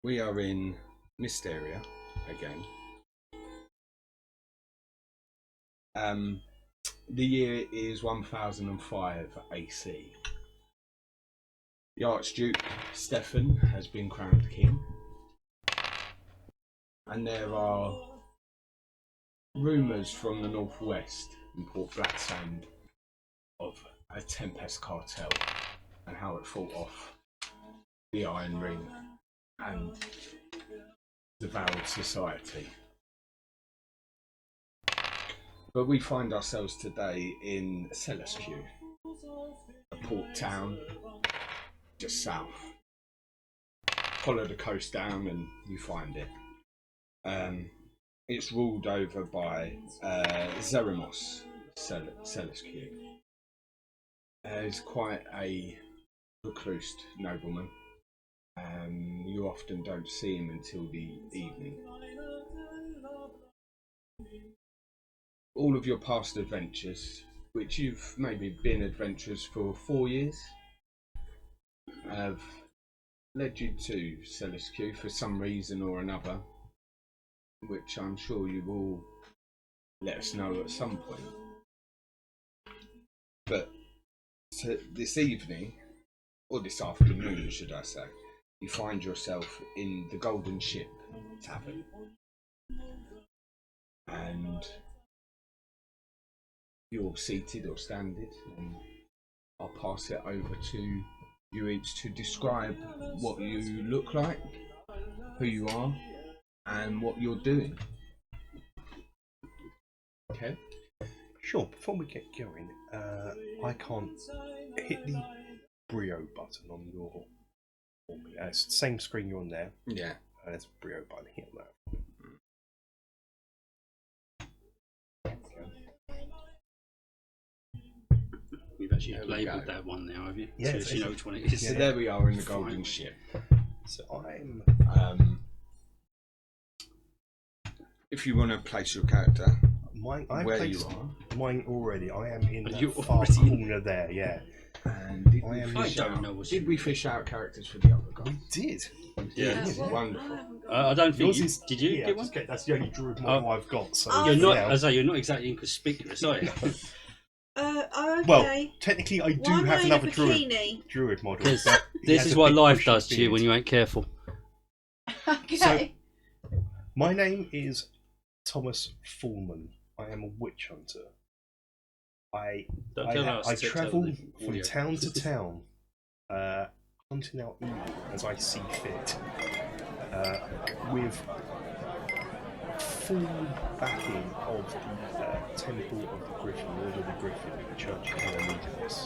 We are in Mystara again. The year is 1005 AC. The Archduke Stefan has been crowned king, and there are rumours from the northwest in Port Blacksand of a Tempest cartel and how it fought off the Iron Ring and devoured society. But we find ourselves today in Celesc, a port town just south. Follow the coast down and you find it. It's ruled over by Zeremos Celesc. He's quite a recluse nobleman. You often don't see him until the evening. All of your past adventures, which you've maybe been adventurous for 4 years, have led you to Celesc for some reason or another, which I'm sure you will let us know at some point. But this evening, or this afternoon should I say, you find yourself in the Golden Ship Tavern. And you're seated or standing, and I'll pass it over to you each to describe what you look like, who you are, and what you're doing. Okay? Sure, before we get going, I can't hit the Brio button on your... It's the same screen you're on there. Yeah. There's a Brio button, hit that. You've actually labelled that one now, have you? Yeah, so you know which one it is. So there we are in the Golden Ship. So I'm... if you want to place your character where you are. Mine already. I am in you the far already corner there, yeah. And did we fish out characters for the other guys? We did. Yeah. Wonderful. I don't think Yours you... is... Did you yeah, get one? that's the only druid model I've got, so... You're not, yeah. as I say, you're not exactly inconspicuous, are you? Okay. Well, technically I do have another druid model. Because but he this has is a what big life bushy does to you beard. when you ain't careful. Okay. So, my name is Thomas Fullman. I am a witch hunter. I travel from town to town, hunting out evil as I see fit, with full backing of the Temple of the Griffin, Order of the Griffin, the Church of Karameikos.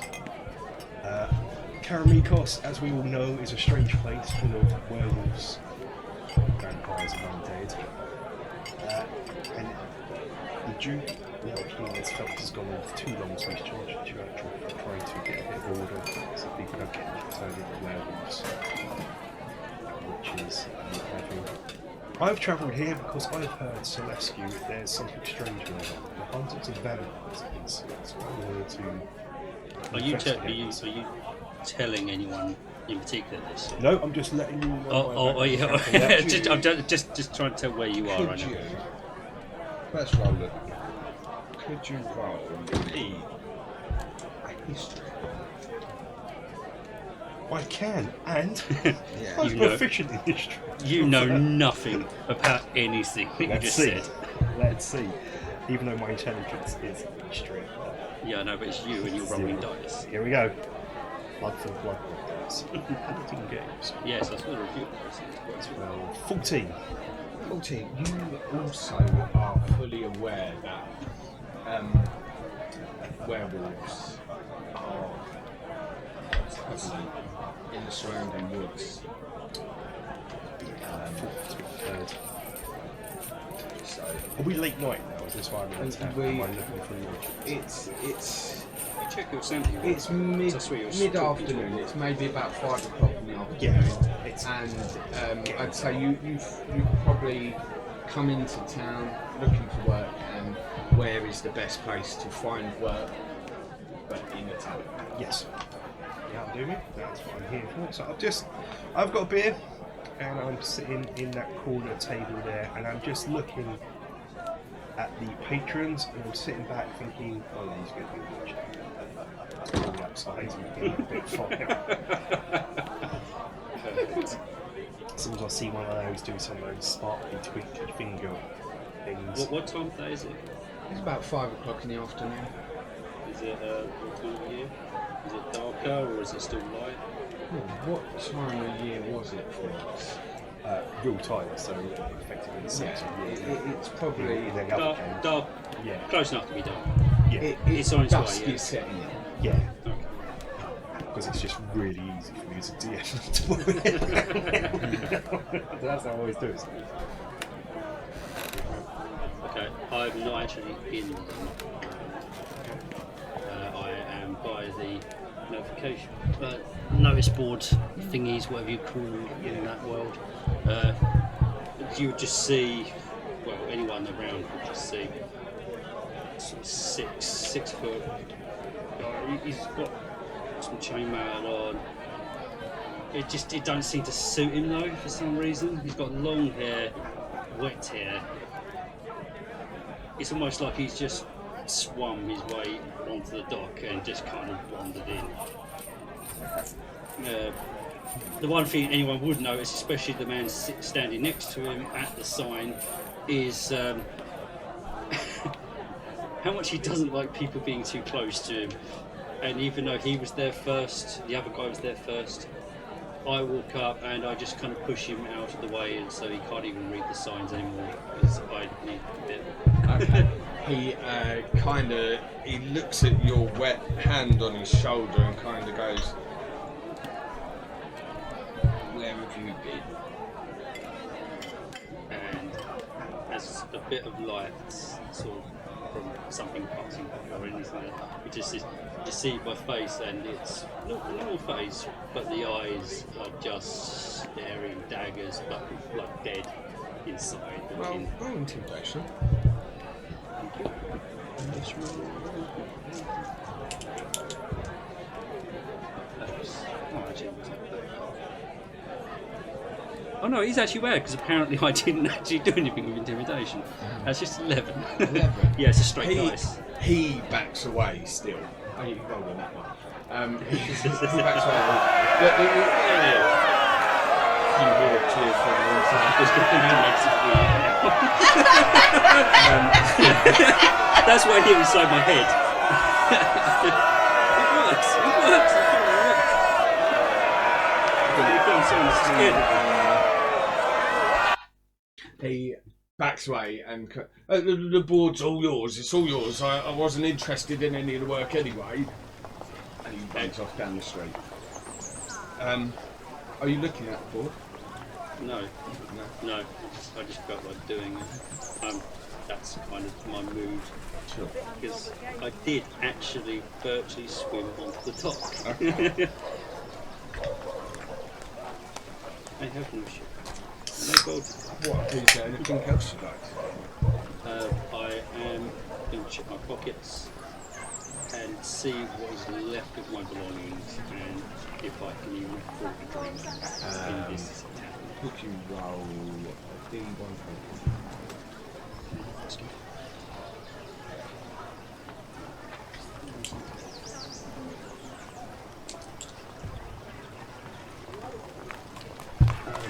Karameikos, as we all know, is a strange place full of werewolves, vampires and undead. And the Duke, now King, has felt has gone on for too long, so he's charged the church of trying to get a bit of order so people don't get turned into werewolves, witches, and what have you. I've travelled here because I've heard celesc, there's something strange going on. The hundreds of vampires have been seen, so I'm here to... Are you telling anyone in particular this? No, I'm just letting you know. Yeah. I'm just trying to tell where you are right now. Let's roll it. Could you roll me a history? I can, and Yeah. I'm proficient in history. You know nothing about anything that you just said. Let's see. Even though my intelligence is extreme. Yeah, I know, but it's you and you're rolling dice. Here we go. Blood for blood dice. Hunting games. Yes, I saw the review. 14. 14. You also are fully aware that werewolves are prevalent in the surrounding woods. So Are we late night now? Is this why I'm in the town? Am I looking for you? it's Check your sounding. it's mid-afternoon. It's maybe about 5 o'clock in the afternoon. Yeah, it's And I'd say you've probably come into town looking for work, and where is the best place to find work but in a town? yes. Yeah, I'm doing it. That's what I'm here for. So I've got a beer. and I'm sitting in that corner table there, and I'm just looking at the patrons, and I'm sitting back thinking, oh, he's going to be watching. All outside and getting a bit of fire. As soon as I see one of those do some of those sparkly twinkly finger things. What time of day is it? It's about 5 o'clock in the afternoon. Is it what time of year? Is it darker or is it still light? What time of year was it for us? Real tight, so effectively it's It's probably in the other game. Dark, Yeah. close enough to be dark. Yeah. It's on its way, dusk yeah. is setting in. Yeah. Okay. Because it's just really easy for me as a DM to That's how I always do it. Okay, I'm not actually in them. I am by the notification, notice board thingies, whatever you call them in that world. You would just see, well, anyone around would just see sort of 6 foot guy. He's got some chainmail on. It don't seem to suit him though for some reason. He's got long hair, wet hair. It's almost like he's just swum his way onto the dock and just kind of wandered in. The one thing anyone would notice, especially the man standing next to him at the sign, is how much he doesn't like people being too close to him. And even though he was there first, the other guy was there first, I walk up and I just kind of push him out of the way, and so he can't even read the signs anymore because I need a bit. Okay. He looks at your wet hand on his shoulder and kind of goes, "Where have you been?" And as a bit of light sort of from something passing by or anything like that, you just see my face, and it's not a normal face, but the eyes are just staring daggers, but like dead inside. Well, roll intimidation. Oh no, he's actually aware because apparently I didn't actually do anything with intimidation. That's just 11. 11. Yeah, it's a straight dice. He backs away still. Oh, you rolled on that one. He backs away. You hear a cheer from the inside. That's what I hear inside my head. It works. He backs away and the board's all yours. It's all yours. I wasn't interested in any of the work anyway. And he runs off down the street. Are you looking at the board? No. I just felt like doing it. That's kind of my mood. Sure. Because I did actually virtually swim onto the dock. Okay. I have no ship. No gold. What? Is there anything else you'd like to do? I am going to check my pockets and see what is left of my belongings and if I can even afford a drink in this town. Could you roll a D100?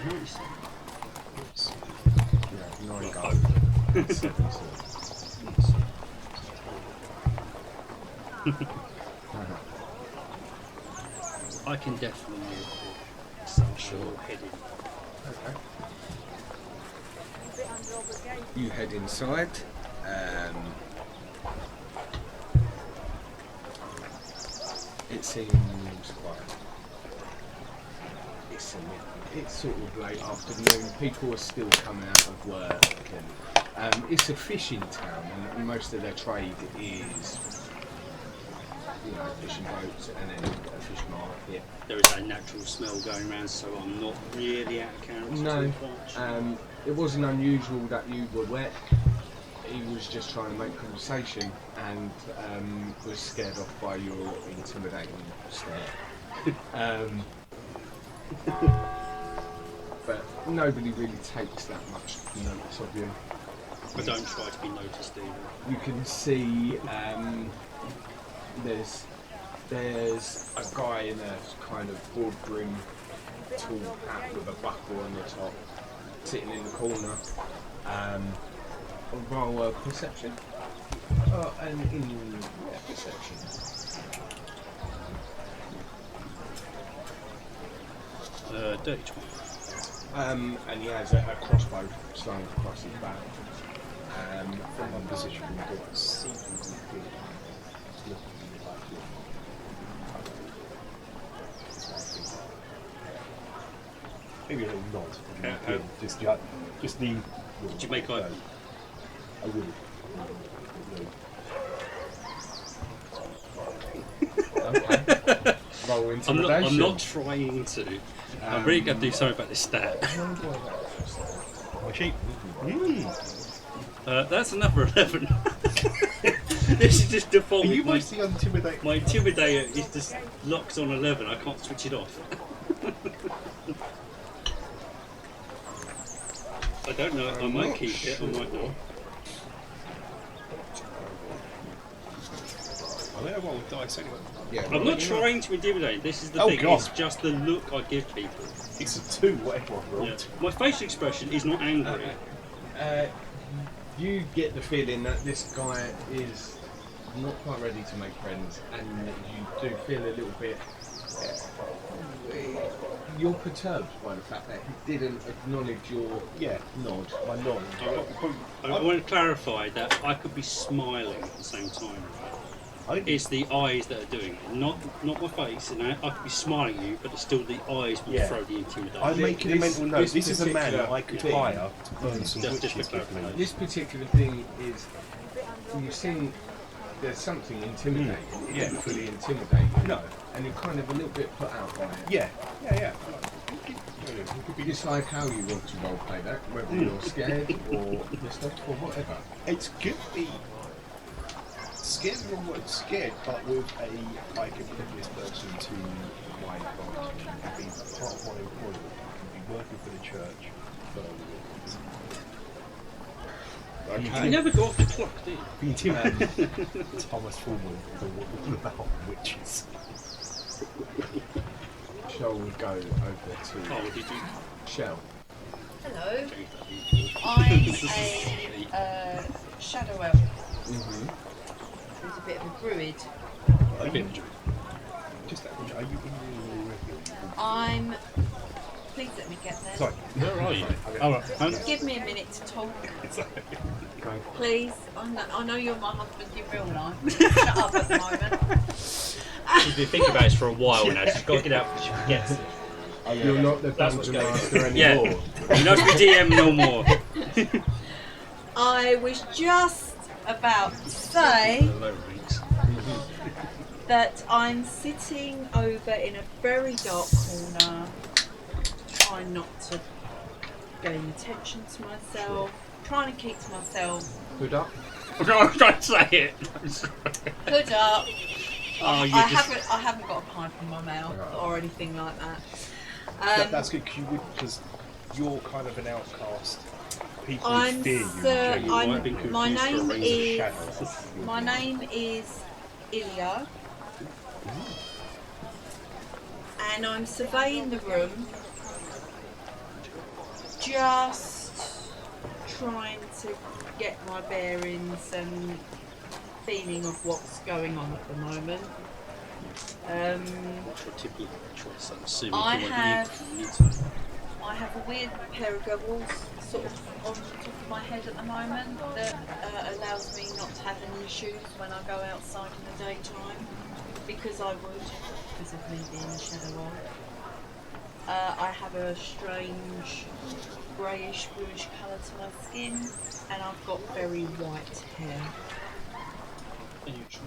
Nice. Yeah, 9 gold. 7 I can definitely move forward. So I'm sure heading. Okay. You head inside. It seems quite. It's sort of late afternoon. People are still coming out of work, and it's a fishing town, and most of their trade is, fishing boats and then a fish market. There is a natural smell going around, so I'm not really out of character No, too much. it wasn't unusual that you were wet. He was just trying to make conversation and was scared off by your intimidating stare. but nobody really takes that much notice of you. I don't try to be noticed either. You can see there's a guy in a kind of broad brim tall hat with a buckle on the top, sitting in the corner. Roll a perception. Oh, and in perception. Dirty 20. And he has a crossbow slung across his back. From one position, we got seemingly good looking like maybe a little nod. Just the. Did you make eye? I would. Okay. Roll intimidation. I'm not trying to. I'm really going to do something about this stat. My sheep. That's another 11. This is just default. Are you mostly intimidated? My intimidator is just locked on 11. I can't switch it off. I don't know. I might keep it. I might not. I'm going to roll dice anyway. Yeah, I'm not trying to intimidate. This is the Oh, thing. God. It's just the look I give people. It's a 2, whatever I rolled. Yeah. My facial expression is not angry. You get the feeling that this guy is not quite ready to make friends, and you do feel a little bit. You're perturbed by the fact that he didn't acknowledge your nod. My nod. I want to clarify that I could be smiling at the same time. It's the eyes that are doing it, not my face. And I could be smiling at you, but it's still the eyes will throw the intimidation. I'm making a mental note. This is a man that I could thing- hire to burn some Just witches to with me. clarify. This particular thing is, you've seen there's something intimidating. It Yeah. isn't fully intimidating. No. And you're kind of a little bit put out by it. Yeah. You decide how you want to roleplay that, whether you're scared or pissed off or whatever. It's good to be scared, scared, but with a I can put this person to my advantage. You can be part of my employment. You can be working for the church. You never got off the clock, do you? Be intimidated. Thomas Fulman is all about witches. Shall we go over to Oh, did you? Shell? Hello. change that? I'm a shadow elf. Mm-hmm. Who's a bit of a druid. Are you, just that, are you in the regular? I'm. Please let me get there. Sorry. Where are you? Give me a minute to talk, Go. please. I know you're my husband in real life. Shut up at the moment. She's been thinking about this for a while now. She's got to get out before she forgets it. You're not the That's what's dungeon going on. master Yeah. anymore. You're not to be DM no more. I was just about to say that I'm sitting over in a very dark corner, trying not to gain attention to myself, trying to keep to myself. Hood up. I'm trying to say it. Hood up. Oh, you I just... haven't got a pipe in my mouth or anything like that. That's good because you're kind of an outcast. People I'm fear you. Sir, genuinely. might have been confused my for a name razor is shadow. my name is Ilya, and I'm surveying the room, just trying to get my bearings and feeling of what's going on at the moment. What's your typical choice? I'm assuming I you have- need to. I have a weird pair of goggles sort of on the top of my head at the moment that allows me not to have any issues when I go outside in the daytime, because I would, because of me being a shadow elf. I have a strange greyish bluish colour to my skin, and I've got very white hair, And you try.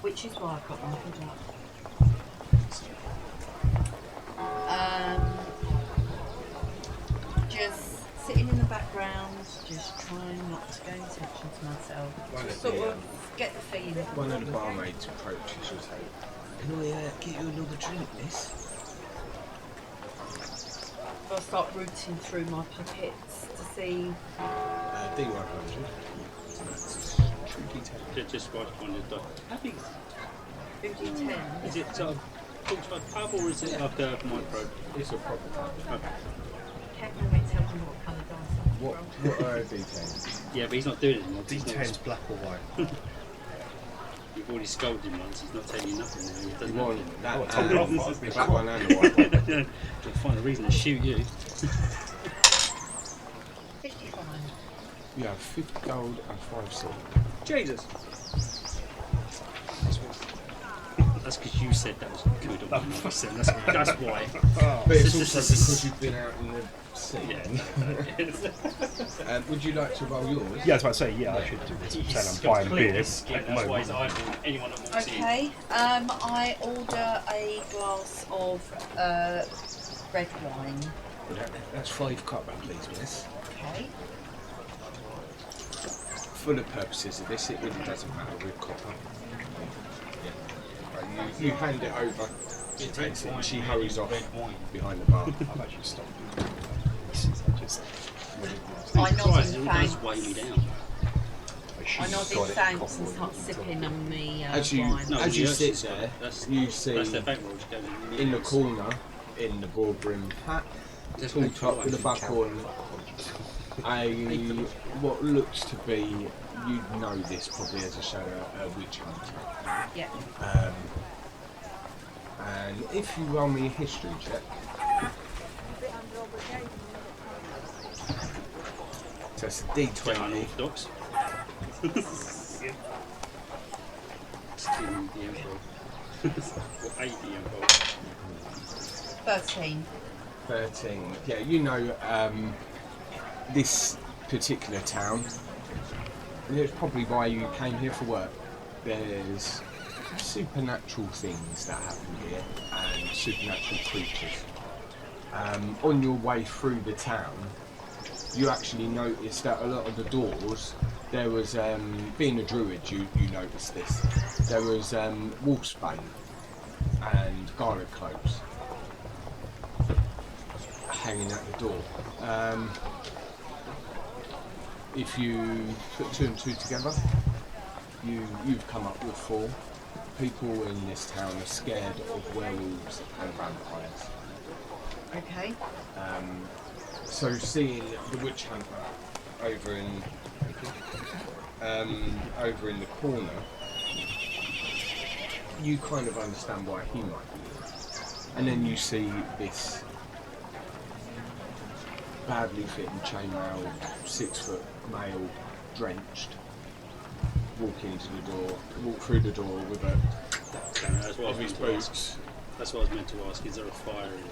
which is why I've got my hood up. Just sitting in the background, just trying not to gain attention to myself. Just sort of get the feeling. One of the barmaids approaches and says, "Can I get you another drink, miss?" I start rooting through my pockets to see. D100. Just right on the dot. How big? 50-10. Is it sort of full-size pub or is it like a micro? It's a proper pub. Okay. Can't really tell me what colour dice I'm What are D10s? Yeah, but he's not doing it anymore. He's not- D10's black or white. You've already scolded him once. He's not telling you nothing now. He You doesn't want that Oh, told you and off, the black one and the white one. He'll find a reason to shoot you. 55. You have 50 gold and 5 silver. Jesus. That's because you said that was good on 1%. That's why. But it's also because you've been out in the sea. Yeah. Would you like to roll yours? Yeah, I was about to say, yeah, I should do this. I'm saying I'm buying beer at the That's why he's moment. eyeballing anyone that walks in. Okay. I order a glass of red wine. That's 5 copper, please, miss. Okay. For the purposes of this, it really doesn't matter with copper. Yeah. Right, you hand it over. She takes it and she hurries off behind the bar. I've actually stopped doing this. I just... I nod Christ, in it all does thanks. weigh me down. I nod in thanks and start sipping on the As you wine. No, as the you Ursus sit got there, it. That's you see their bankroll just going in the corner, in the broad brimmed hat, tall top with a buckle and what looks to be, you'd know this probably as a shadow, a witch hunter. Yeah. And if you roll me a history check, so it's a D20. Unorthodox. Stealing the Emperor. Or aid the Emperor. 13. 13. Yeah, you know this particular town. And it's probably why you came here for work. There's supernatural things that happen here and supernatural creatures. On your way through the town, you actually noticed that a lot of the doors, there was, being a druid, you noticed this, there was wolfsbane and garlic cloves hanging at the door. If you put 2 and 2 together, you've come up with 4. People in this town are scared of werewolves and vampires. Okay. So seeing the witch hunter over in the corner, you kind of understand why he might be there. And then you see this badly fitting chainmail, 6-foot male, drenched, walk through the door with a That's what I of was his meant to ask. boots, That's what I was meant to ask. Is there a fire in it?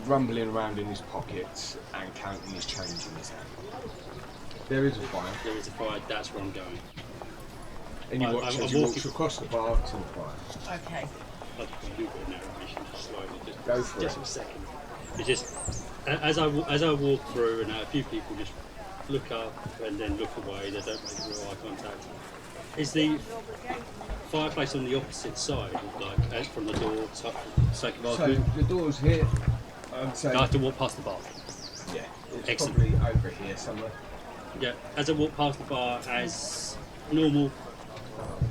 rumbling around in his pockets and counting his change in his hand. There is a fire, There is a fire. That's where I'm going. and you I- watch I'm as he walks walking- across the bar to the fire. Okay. I'll do a bit of narration slowly. Go for just it. a second. It's just as I walk through, and a few people just look up and then look away. They don't make real eye contact. Is the fireplace on the opposite side, like from the door? So So the door's here. I'd say, I have to walk past the bar. yeah, it's Excellent. probably over here somewhere. Yeah, as I walk past the bar, as normal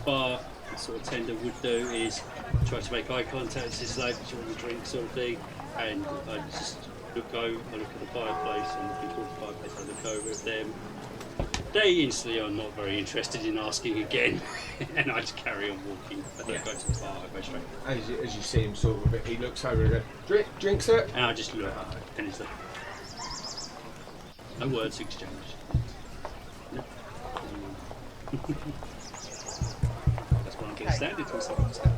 bar sort of tender would do, is try to make eye contact. It's just like, do you want a drink sort of thing? And I just look over, I look at the fireplace, and the people at the fireplace, I look over at them. They instantly are not very interested in asking again, and I just carry on walking. I don't go to the bar, I go straight. As you see him sort of a bit, he looks over and goes, drink sir? And I just look, and it's like, no words exchanged. No. That's what I'm getting standing to some extent.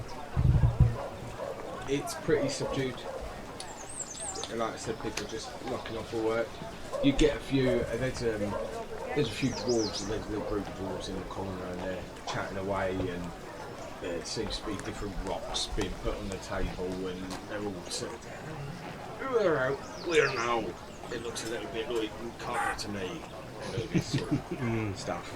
It's pretty subdued. And like I said, people are just knocking off for work. You get a few, there's a few dwarves, there's a little group of dwarves in the corner and they're chatting away, and there seems to be different rocks being put on the table, and they're all sort of, we're now. It looks a little bit like carpet to me, and all this sort of stuff.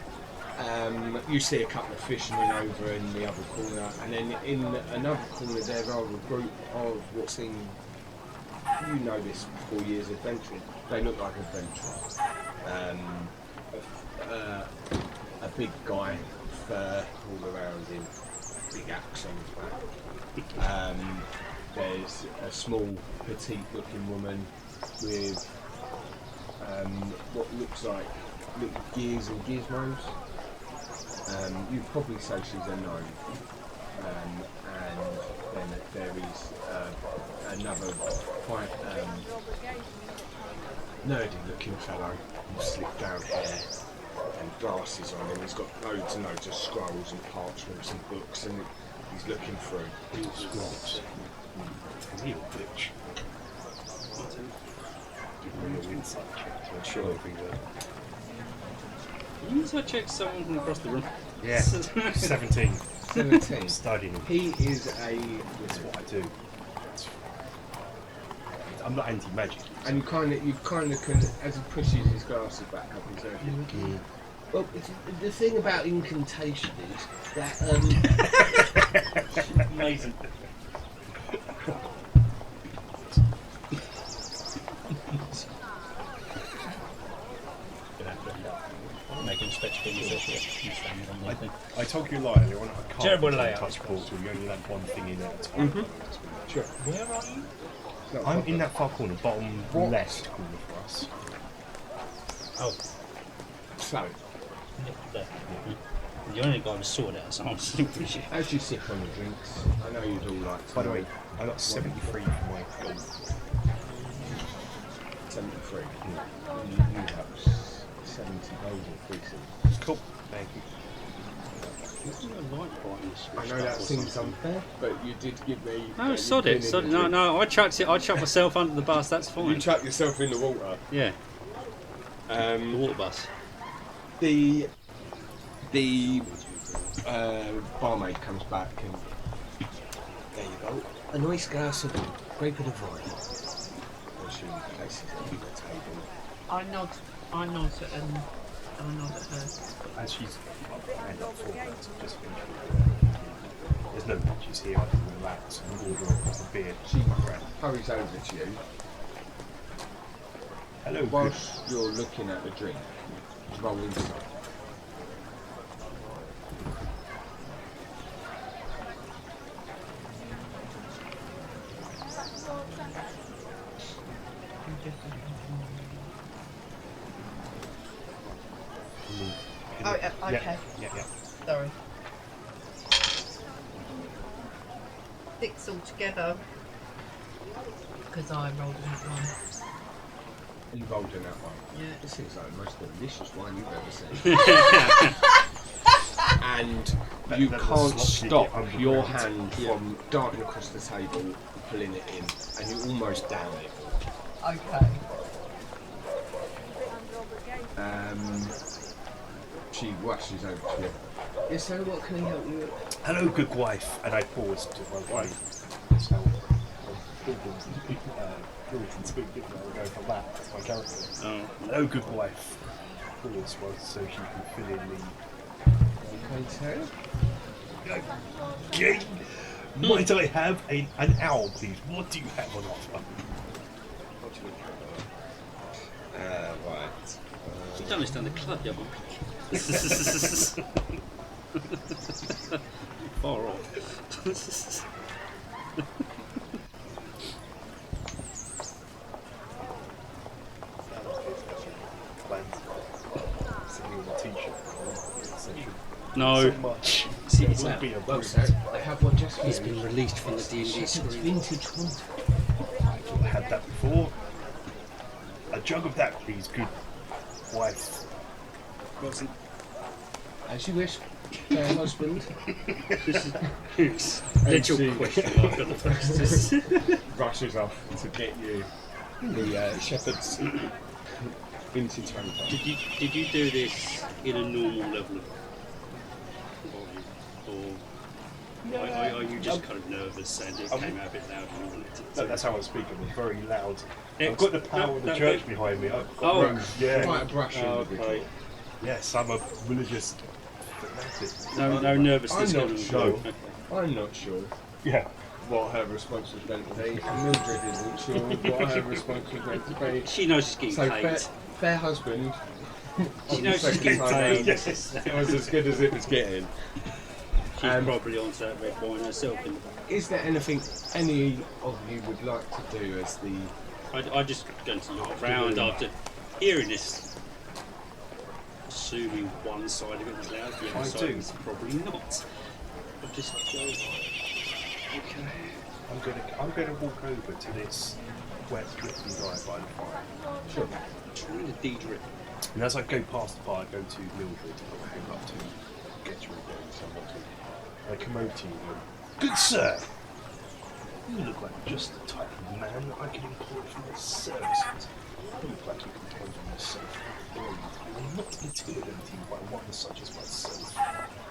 You see a couple of fishermen over in the other corner, and then in another corner there are a group of what seem you know this 4 years adventuring. They look like adventurers. A big guy, fur all around him, big axe on his back. There's a small, petite-looking woman with what looks like little gears and gizmos. You'd probably say she's a gnome. And then there is another quite nerdy-looking fellow with slicked down hair and glasses on, and he's got loads and loads of scrolls and parchments and books, and he's looking through. Scrolls. Is he a bitch? Give me a insight check to ensure everything You need to check someone from across the room. Yeah. 17. 17. Studying him. He is That's what I do. I'm not anti-magic. and you kind of can, as he pushes his glasses back up, he's like, well, the thing about incantation is that Amazing. Making stretch figures this year. I told you a lie earlier on. I can't Terrible control layout. touch portal. You only let one thing in at a time. sure. Where are you? No, I'm in that far corner, bottom What? left corner for us. Oh, So, there. The only guy with a sword out, so I'm super shit. as you sip on the drinks, I know you'd all like to By the know way, I got 73 for my gold. 73. You have 70 gold increasing. Cool. Thank you. I know that seems unfair, but you did give me. No, sod it. Sod it. No, no, I chucked it. I chucked myself under the bus. That's You fine. chuck yourself in the water. Yeah, the water bus. The barmaid comes back and there you go. A nice glass of grape of the vine. And she places it on the table. I nod at her. As she's hand up for that, so just finish there's no matches here other than that and order a beer. She hurries over to you. Hello, good. Whilst you're looking at the drink, roll inside. Oh, yeah, okay. Yeah. Sorry. 6 altogether. Because I rolled in that one. You rolled in that one. Yeah. This is like the most delicious wine you've ever seen. And you That can't was stop sloppy your underground. hand from darting across the table, pulling it in, and you almost down it. Okay. She rushes over to you. Yes, sir, what can I help you with? Hello, good wife. And I paused to my wife. So, Puritan speak, didn't I? We'll go for that. That's my character. Oh. Hello, good wife. Pause was so she can fill in Okay, sir. the. Might I have an owl, please? What do you have on offer? What do you mean? Right. You've done this down the club, haven't you? Far off. Sitting on the t-shirt. No. So much. See, It it's would out. be a Well, brute. sir, I have one just for He's you. been released from the D&D It's screen. vintage one. I thought I had that before. A jug of that, please, good wife. Wasn't. As you wish, fair husband. Literal question mark on the face. Rushes off to get you the shepherd's vintage hunter. Did you do this in a normal level of or are you just kind of nervous and it came out a bit loud and you wanted to? No, that's how I speak. I'm very loud. I've Ex- got the power no, of the no, church no. behind me. Oh, yeah. Quite a brush individual. okay. Yes, I'm a religious fanatic. No nervousness I'm not going on. sure. Okay. I'm not sure. Yeah. what her response was going to be, and Mildred isn't sure what her response was going to be. She knows she's getting So paid. fair husband. She on knows the she's second getting time paid. round, Yes. It was as good as it was getting. She's probably onto that red wine herself. Is there anything any of you would like to do as the... I just going to look around after hearing this. Assuming one side of it was loud, the I other side do. was probably not. I'll just go. Okay. I'm gonna walk over to this wet, dripping guy by the fire. Sure. Trying to de-drip. And as I go past the fire, I go to Mildred, I'll hang up to get you again, someone to. I come over to you and go, good sir! You look like just the type of man that I can employ for my services. You look like you can handle yourself. I'm not intimidated by one such as myself.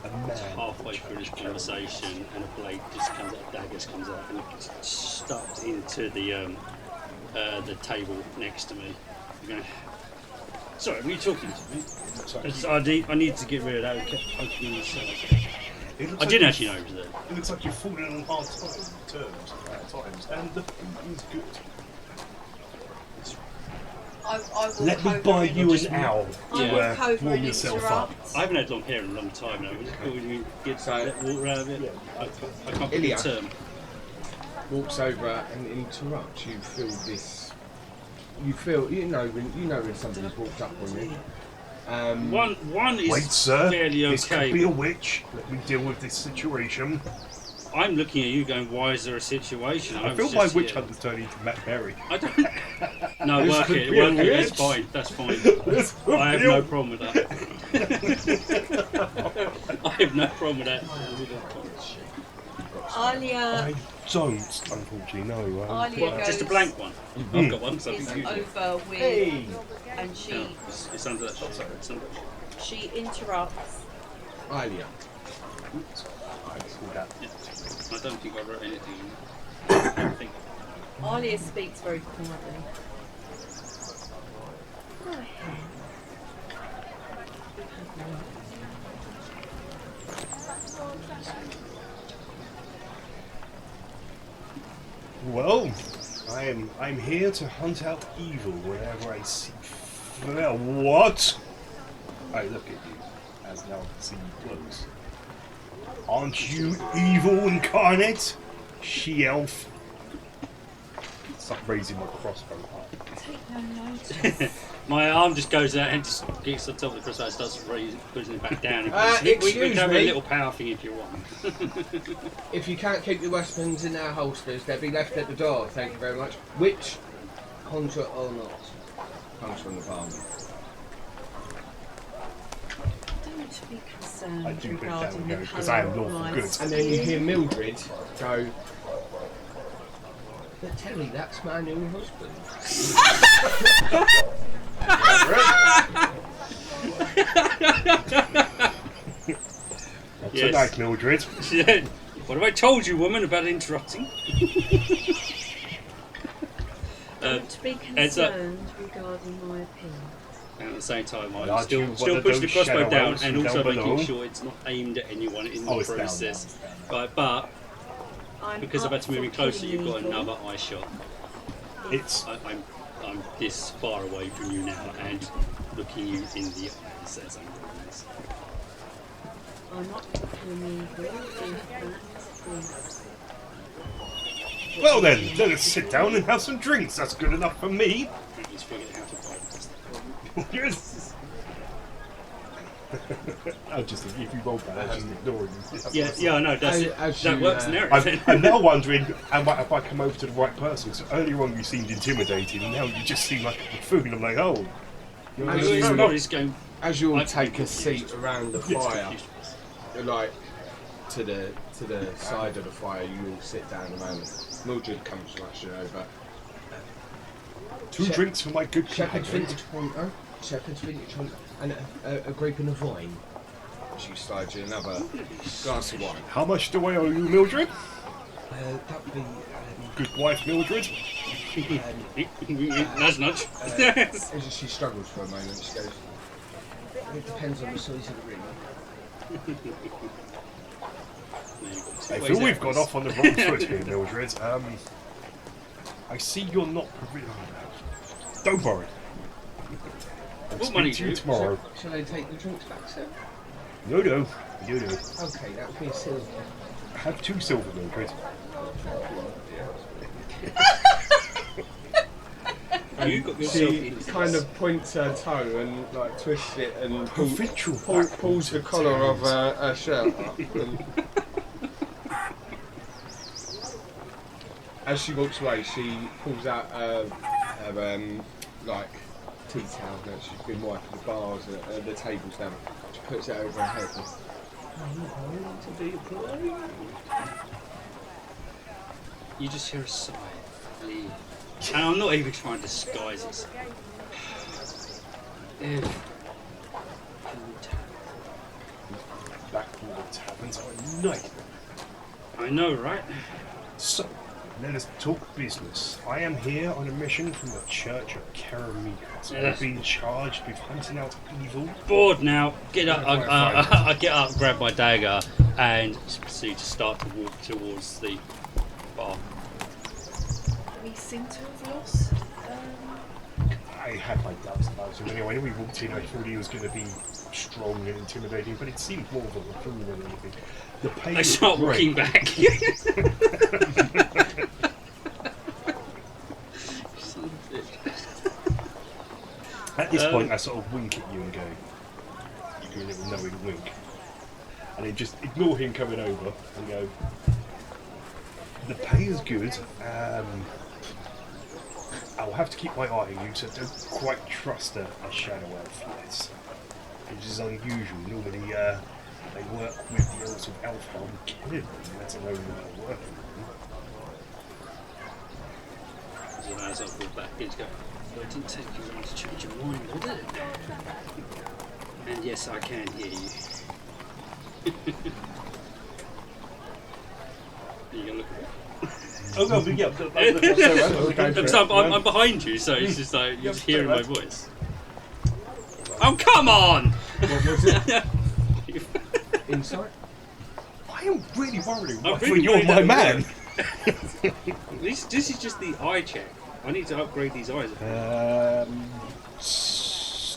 A man. Halfway through this conversation, and a blade just comes out, daggers comes out, and it's stuck into the table next to me. I'm going, sorry, were you talking to me? Sorry. I need to get rid of that. It kept opening the cellar. It looks I like didn't actually know it was there. It looks like you're falling on hard times, and the food is good. I walk Let me over buy and- you an owl I to walk over warm and yourself up. interrupt. I haven't had long hair in a long time now. We get walk around a bit. I can't put Ilya. the term. walks over and interrupts. You feel this. You feel you know when somebody's walked up on you. One is Wait, sir. fairly This could be okay. a witch. Let me deal with this situation. I'm looking at you, going, "Why is there a situation?" I was feel my just witch here. hunt is turning into Matt Berry. I don't. No, This work could it. be a Work it. That's witch. fine. That's fine. This could I have be a- no problem with that. I have no problem with that. Alia I don't, unfortunately, no. Alia goes Just a blank one. I've got one. So is I've used it. over with, Hey! and she No, it's under that shot. Sorry, it's under that shot. she interrupts. Alia. Yeah. I don't think I wrote anything. I think. Alia speaks very quietly. Go ahead. Well, I'm here to hunt out evil whenever I see. What? I look at you as now I see you close. Aren't you evil incarnate? She-elf. Stop raising my crossbow high. Take no notice. My arm just goes out and just gets to the top of the crossbow and starts pushing it back down. We Excuse can have a me. little power thing if you want. If you can't keep your weapons in their holsters, they'll be left at the door. Thank you very much. Which, contra or not, comes from the farm. Don't be concerned I do think that regarding would the go, because I am colour of lawful my good. And then you skin. hear Mildred go, but Terry, that's my new husband. Not Yes. tonight, Mildred. She said, "What have I told you, woman, about interrupting?" Don't be heads up. concerned regarding my appearance. And at the same time, Aren't I'm you still one pushing of the those crossbow shadow down elves and from also down making below? sure it's not aimed at anyone in Oh, the it's down now, process. it's down now. But I'm because I've had to move in up for closer, you've got killing another eye shot. It's I'm this far away from you now and looking you in the eye. Says I'm doing this. I'm not killing evil if that is. well then. Let us sit down and have some drinks. That's good enough for me. He's figured out how to fight. That's the problem. Yes. I'll just if you roll that, I'll just ignore you. Yeah, I know. As That you, works in there. I'm now wondering, have I come over to the right person? So earlier on you seemed intimidating, and now you just seem like a buffoon. I'm like, oh, He's going. As you all I'd be take a confused. seat around the Yes, fire, confused. like to the side of the fire, you all sit down around. Mildred comes rushing over. two Shep- drinks for my good Shepherd's companion. vintage pointer, Shepherd's vintage pointer, and a grape and a vine. She slides you another glass of wine. How much do I owe you, Mildred? That would be Good wife, Mildred. Nudge, nudge. as she struggles for a moment. She goes, it depends on the size of the ring. I feel we've got off on the wrong foot here, Mildred. I see you're not Don't worry. What money to do you you? tomorrow. Shall I take the drinks back, sir? No. You do. Okay, that would be a silver. Have 2 silver, Mildred. You got yourself She into kind this. of points her toe and like twists it and Provincial pulls the collar of her shirt up. And as she walks away, she pulls out her like tea towel that she's been wiping the bars and the tables down. She puts it over her head. You just hear a sigh of relief. And I'm not even trying to disguise it. Backwater taverns are a nightmare. I know, right? So, let us talk business. I am here on a mission from the Church of Karameikos. I've been charged with hunting out evil. Bored now. Get up. I get up, grab my dagger, and proceed to start to walk towards the bar. We seem to have lost. I had my doubts about him anyway. When we walked in, I thought he was going to be strong and intimidating, but it seemed more of a buffoon than anything. The pay I start walking back. At this point, I sort of wink at you and go, you do a little knowing wink. And then just ignore him coming over and go, the pay is good. I'll have to keep my eye on you, so don't quite trust a shadow elf yet. Which is unusual. Normally, they work with the elves of Elfhelm, killing them, let alone when they're working with them. As I walk back in to go, well, it didn't take you long to change your mind, did it? And yes, I can hear you. You gonna look at it? Oh no, but yeah, Because I'm behind you, so it's just like you're just hearing my voice. Oh, come on! what was it? Insight? I am really worried I'm when really you're worried my that man. This is just the eye check. I need to upgrade these eyes.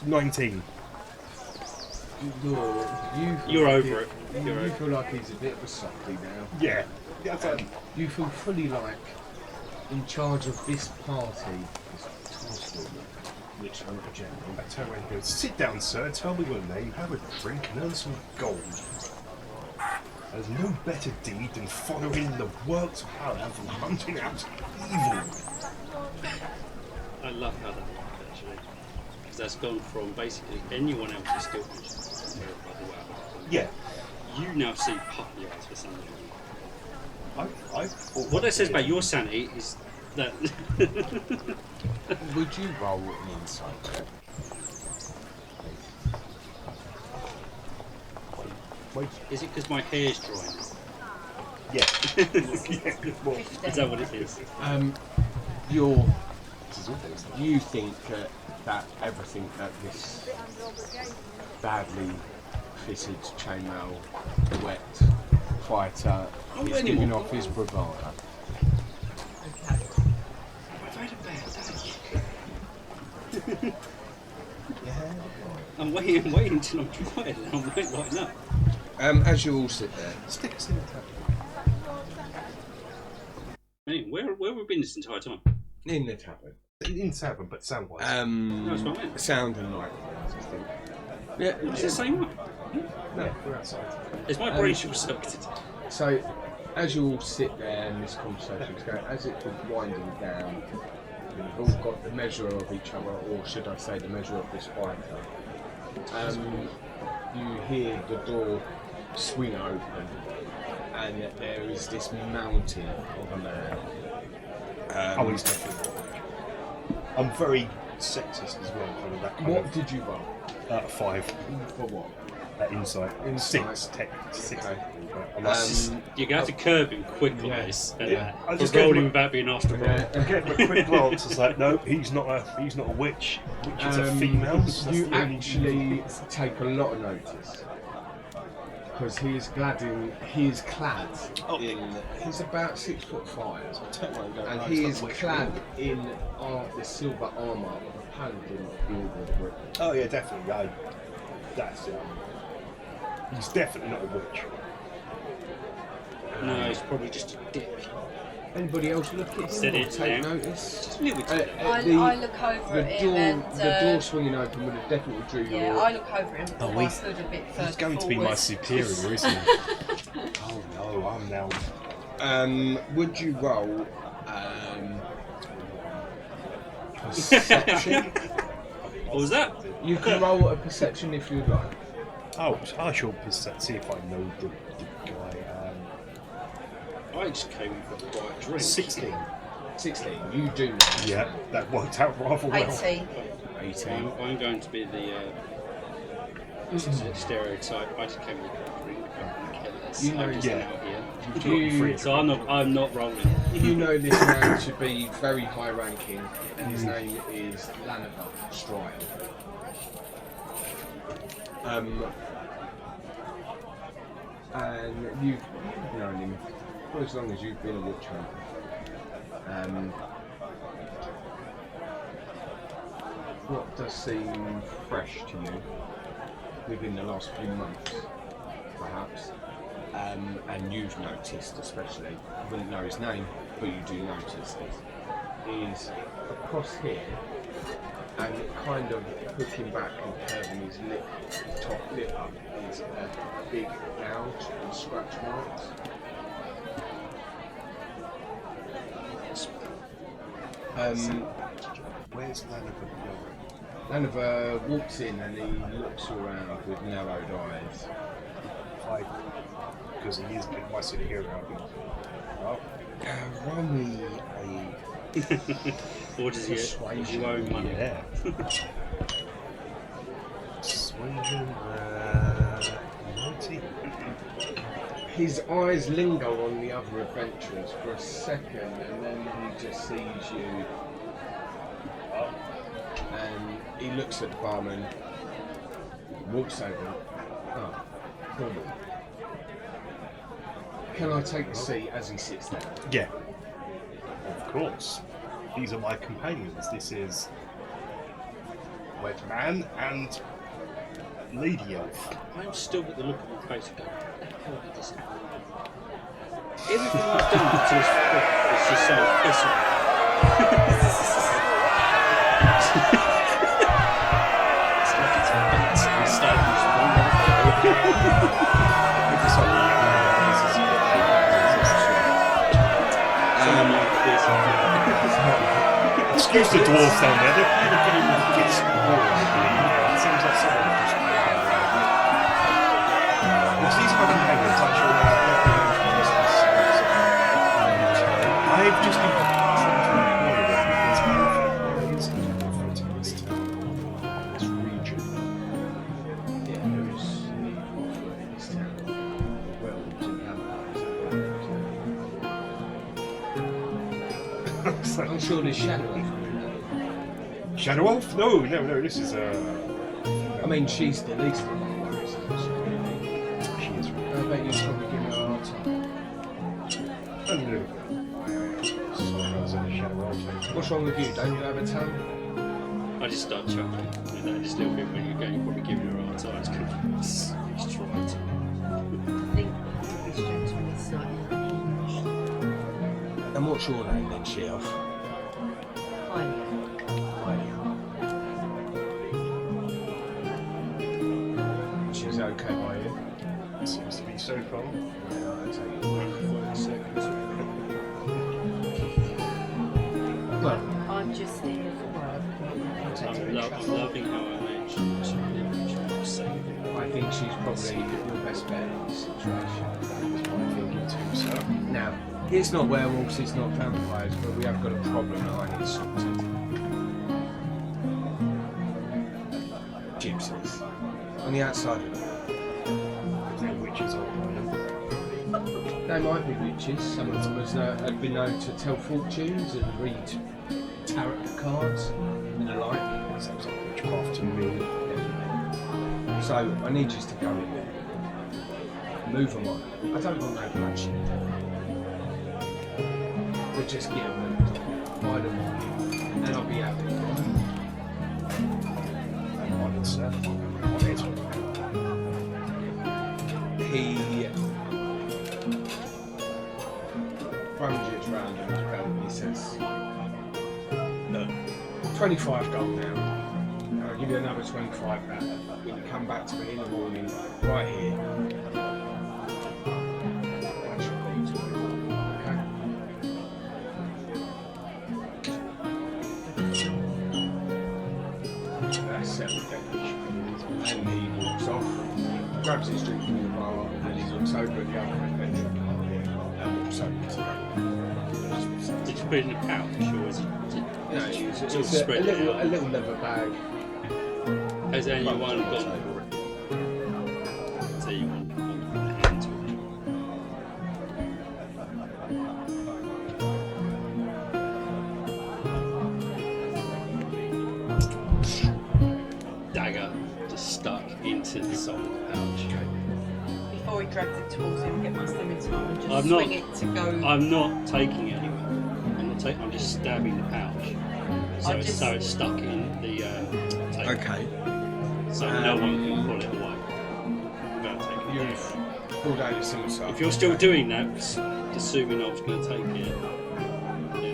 19. You're over it. You feel like he's a bit of a softy now. Yeah. That's You feel fully like in charge of this party, this task order, which I'm a gentleman. I tell you, he goes, sit down, sir, tell me your name, have a drink, and earn some gold. There's no better deed than following the works of Allah and hunting out evil. I love how that worked, actually. Because that's gone from basically anyone else's skill to Yeah. you now see puppy eyes for some reason. What What that says about your sanity is that Would you roll an insight check? Wait. is it because my hair's drying? Yeah. Is that what it is? You think that everything that this badly fitted chainmail wet fighter is giving off his bravado. I've had a bad day. I'm waiting till I'm dry and I might lighten up. As you all sit there, Stick us in the tavern. Anyway, where have we been this entire time? in the tavern, In tavern, but sound-wise. That's what I meant. sound and light, I think. Yeah, It's the same one. no, we're outside. Is my brain short-circuited? So, as you all sit there and this conversation is going, as it's winding down, you've all got the measure of each other, or should I say the measure of this fighter. You hear the door swing open, and there is this mountain of a man. Oh, he's definitely I'm very sexist as well, kind of that kind What did you roll? of 5 For what? insight. Insight. 6 Okay. I'm like, You're going to have to curb him quick on Yeah. this. Yeah. I For just gave rolling him without being asked to roll. I gave him a quick glance. It's like, no, he's not a witch. Witches are females. That's You the only- actually take a lot of notice Because he is clad in. He's about 6'5", and he is clad in the silver armour of a paladin of the Order of Britain. Oh yeah, definitely. He's definitely not a witch. No, he's probably just a dick. Anybody else look at him Said or it, take yeah. notice? Just a little bit. I look over at him and the door swinging open would have definitely drew your. yeah, I look over at him. Oh, Oh, my hood a bit further He's going to be my forward. superior, isn't he? Oh no, I'm now. Would you roll perception? What was that? You can roll a perception if you'd like. Oh, I shall see if I know the guy. I just came in for a quiet drink. 16. 16. You do know. Yeah, that worked out rather well. 18. 18. I'm going to be the stereotype. I just came in for a drink. I'm careless. You know, I'm just yeah. out here. You, I'm not rolling. you know this man to be very high ranking, and his name is Laniver Stryle. And you've known him for as long as you've been a witch hunter. What does seem fresh to you within the last few months, perhaps? And you've noticed, especially, you wouldn't know his name, but you do notice this, is across here, and kind of hooking back and curving his top lip up is a big gouge and scratch marks. Where's Laniver going? Laniver walks in and he looks around with narrowed eyes. Because he is my superior. Roll me Or does he you owe money? Yeah. Persuasion, 90. his eyes linger on the other adventurers for a second, and then he just sees you. And he looks at the barman, walks over. Oh, Norman. Can I take a seat as he sits there? Yeah. Of course. These are my companions. This is Wet Man and Lady Elf. I'm still got the look on my face and go, what the hell did this happen? Everything I've done to this foot is just so pissing. It's like it's bent and starting to run. Excuse the dwarves down there. They're getting kids. It seems like someone just. Well, these are my companions. I'm sure I've just been trying to this region. Yeah, there is an offer in this town. Werewolves and vampires. I'm sure there's Shadow Elf. Shadow Elf? No, this is I mean, she's the least of my worries, isn't she? She is I bet you'll probably give her a hard time. a little bit. Shadow Elf. What's wrong with you? Don't you have a tongue? I just start chuckling with that just a little bit when you're going, you're probably giving her a hard time. It's right. I think this gentleman is slightly And what's your name then, she-elf? She's okay by you? Seems to be so far. Yeah, I'll tell you what, 30 seconds. Well, I'm just here for work. I'm loving how I mentioned to saving. I think she's probably your best bet in this situation. That's my thinking too, sir. Now, it's not werewolves, it's not vampires, but we have got a problem that I need sorted. Gypsies. On the outside of it. They're witches or They might be witches. Some of them have been known to tell fortunes and read tarot cards and the like. sounds like witchcraft to me. So I need you to go in there. move them on. I don't want no bloodshed. But just get them moved by the morning, and I'll be happy. He rummages round in his belt and he says, look, 25 gold now. I'll give you another 25 back when you come back to me in the morning, right here. That's your leave to do, okay? That's settled then. And he walks off, grabs his drink from the bar, and he looks over at the other adventure party and walks over to them. Did you put it in a pouch, or is it? No, it's all a spread it little, out? a little leather bag. Has anyone got? So you want hand to it. Dagger just stuck into the side of the pouch. Before he drags it towards him, get my scimitar and just I'm swing not- it to go. I'm not taking it anywhere. I'm just stabbing the pouch. So it's stuck in the table. Okay. So no one can pull it away without taking it. You've pulled out your scimitar. If you're still doing that, assuming I was going to take it, yeah, okay.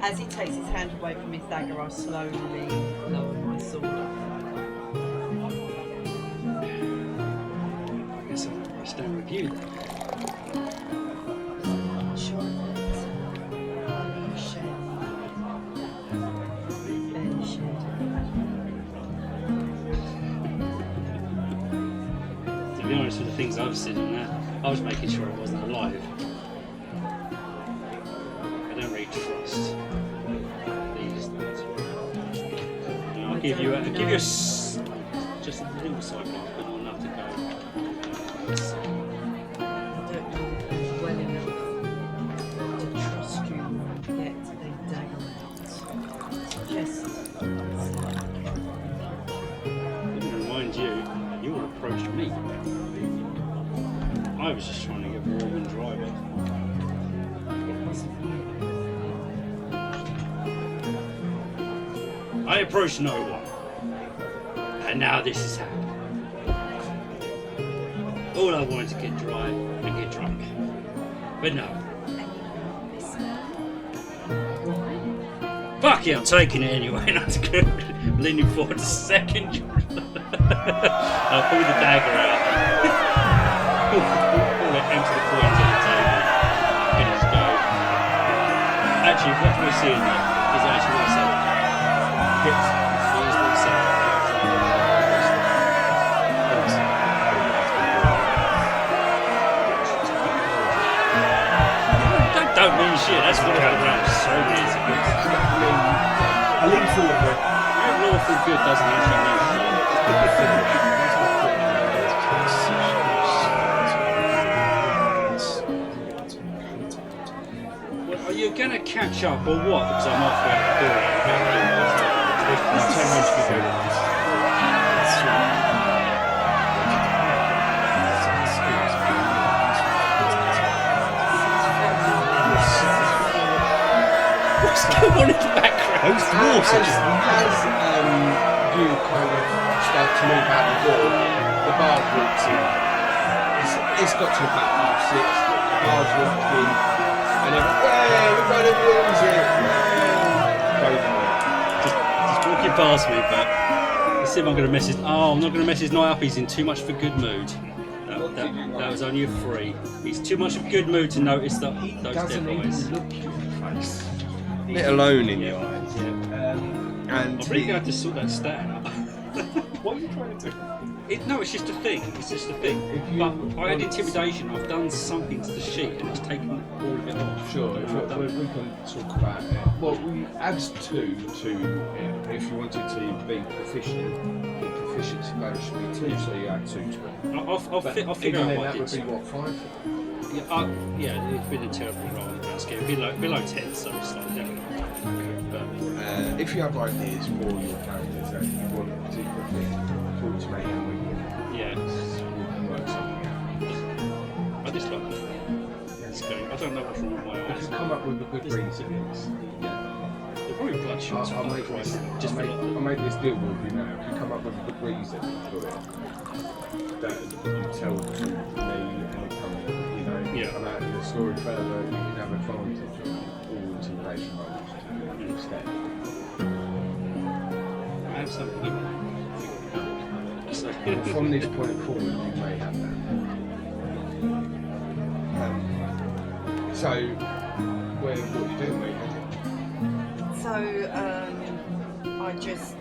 As he takes his hand away from his dagger, I slowly lower my sword. I guess I'll stand with you then. Sure. To be honest with the things I've seen in that, I was making sure I wasn't alive. I don't really trust these things. And I'll give you just a little sidebar, but not enough to go. I don't know well enough to trust you yet a dagger out. Just Let me remind you, you all approached me. I was just trying to get warm and dry, but it wasn't you. I approached no one. And now this is happening. All I wanted to get dry and get drunk. But no. This man? Fuck it, I'm taking it anyway. Not to go leaning forward a second. I'll pull the dagger out. pull it, empty the coins on the table. And just go. Actually, what we're seeing there is actually what I said. Hits. Here's what I said. Don't mean shit, that's what I've around so years ago. I lean forward here. Lawful good doesn't actually mean shit. Well, are you going to catch up or what? Because I'm halfway out the door. What's going on in the background? Those dwarves are just As you kind of start to move out the door, the bar walks in. It's got to about 6:30. The bar's walked in, and everybody wins it. Just walking past me, but let's see if I'm going to mess his. Oh, I'm not going to mess his night up. He's in too much of a good mood. That was only a 3. He's too much of a good mood to notice that He those dead doesn't even boys. look you in the face, let alone in your eyes. And I'm really going to have to sort that stat out. what are you trying to do? No, it's just a thing. It's just a thing. If you But I had want- intimidation. I've done something to the sheet and it's taken all of it off. Sure, if we can talk about it. Well, we add 2 to it. If you wanted to be proficient, the proficiency bonus should be 2, so you add 2 to it. I'll figure out Even then, what that it would is. be what, 5? Yeah, it's been a terrible roll in the grand scheme. Below 10, so it's slightly down. But If you have ideas for your characters that you want to quickly talk to me and we can yeah, work I don't know what's wrong with my If eyes. you come up with a good reason, They're probably bloodshot. I'll make this. I'll make this deal with you now. If you come up with a good reason for it, that you tell me and it comes, come out in the story further, you can have advantage of all intimidation rolls instead. I have something in mind. So, From this point forward, you may have that. So, what are you doing, mate? So I just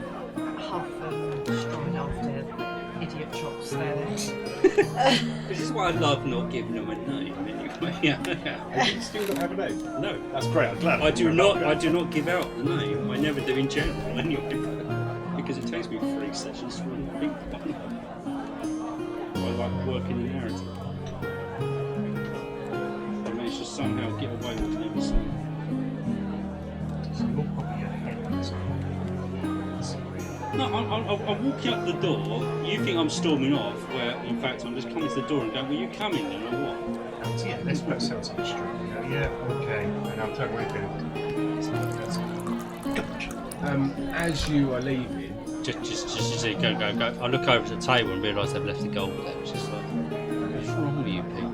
huff and stride after idiot chops there. this is why I love not giving them a name anyway. You still don't have a name? No. That's great, I'm glad. I do not give out the name. I never do in general anyway. Because it takes me 3 sessions to run a big one. I like working the narrative. I managed to somehow get away with never saying. So you're probably ahead of this. No, I'm walking up the door. You think I'm storming off, where in fact I'm just coming to the door and going, "Were you coming then, or what?" So yeah, let's put ourselves on the street. Yeah, okay. And I'll turn around and gotcha. As you are leaving, Just as you go. I look over at the table and realise they've left the gold there. It's just like, what's wrong with you people?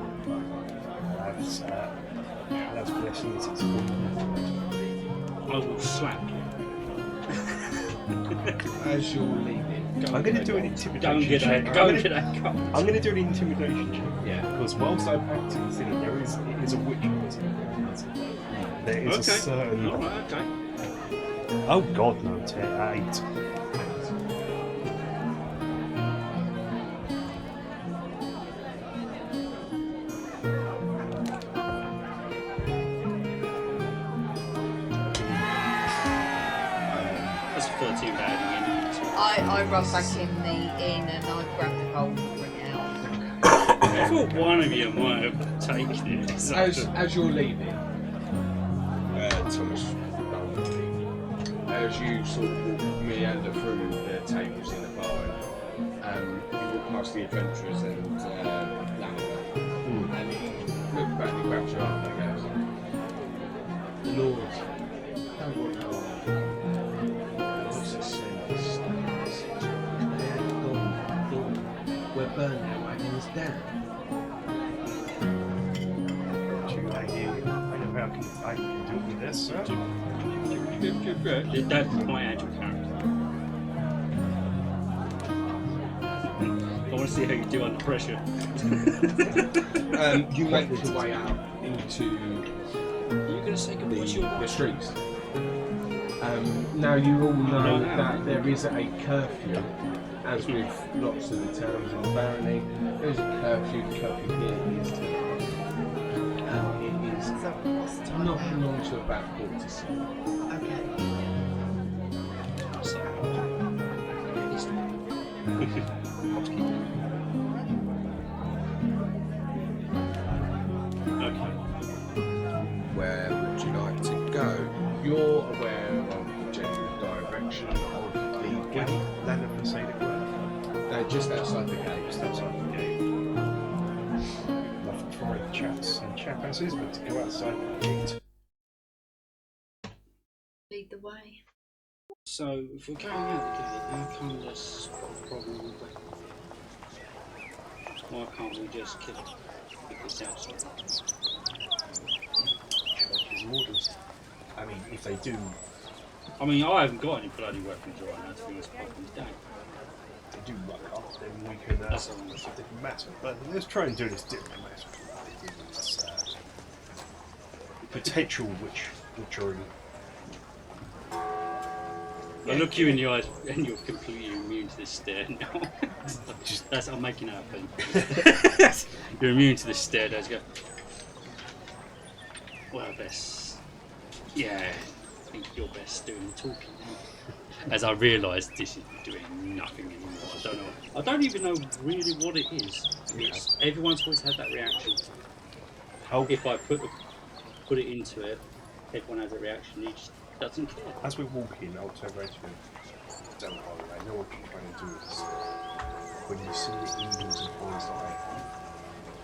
That's blessings. It's good. I will slap you. as you're leaving, I'm going to do an intimidation check. Go and get that cup. I'm going to do an intimidation check. Yeah. Because whilst I'm acting as it is a witch hunt. There is a certain. Alright, okay. Oh God, no! 8. That's a 13 adding in. I run back in the inn and I grab the gold and bring it out. I thought one of you might have taken it. So as you're leaving, Thomas, as you sort of meander through the tables in the bar, you walk past the adventurers and Lambert, and he looks back and he grabs your arm and goes, "Lord, don't want no what's it saying? They ain't gone. We're burning our wagons down." I can do with this, sir. Good. That's my actual character. I want to see how you do under pressure. You make your way out into Are you going to say goodbye to your the wife? streets. Now you all know that there is a curfew, as with lots of the towns in the barony. There is a curfew. The curfew here is tonight. It is So what's the time? knocking on to about 4:47. Okay. So, okay. Where would you like to go? You're aware of the general direction of the gate. Land of Forsaken World. They're just outside the gate. Just outside the gate. Love to try chats and chat passes, but to go outside the gate. Lead the way. So, if we're going out the gate, how come there's a problem with that? Why can't we just kill it if it's outside? Churches and orders. I mean, if they do, I mean, I haven't got any bloody weapons right now to be honest, fucking day. they do rock up, then we can. That's It's a different matter. But let's try and do this different matter. This, potential witchery. I look you in the eyes and you're completely immune to this stare now. I'm making it happen. You're immune to this stare, Dad. Go. Well, best. Yeah, I think you're best doing the talking now. As I realise this is doing nothing anymore. I don't even know really what it is. Everyone's always had that reaction. Oh, If I put it into it, everyone has a reaction. He just doesn't care. as we walk in, I'll turn around to him. Don't worry, I know what you're trying to do is when you see the evils and horrors that I have,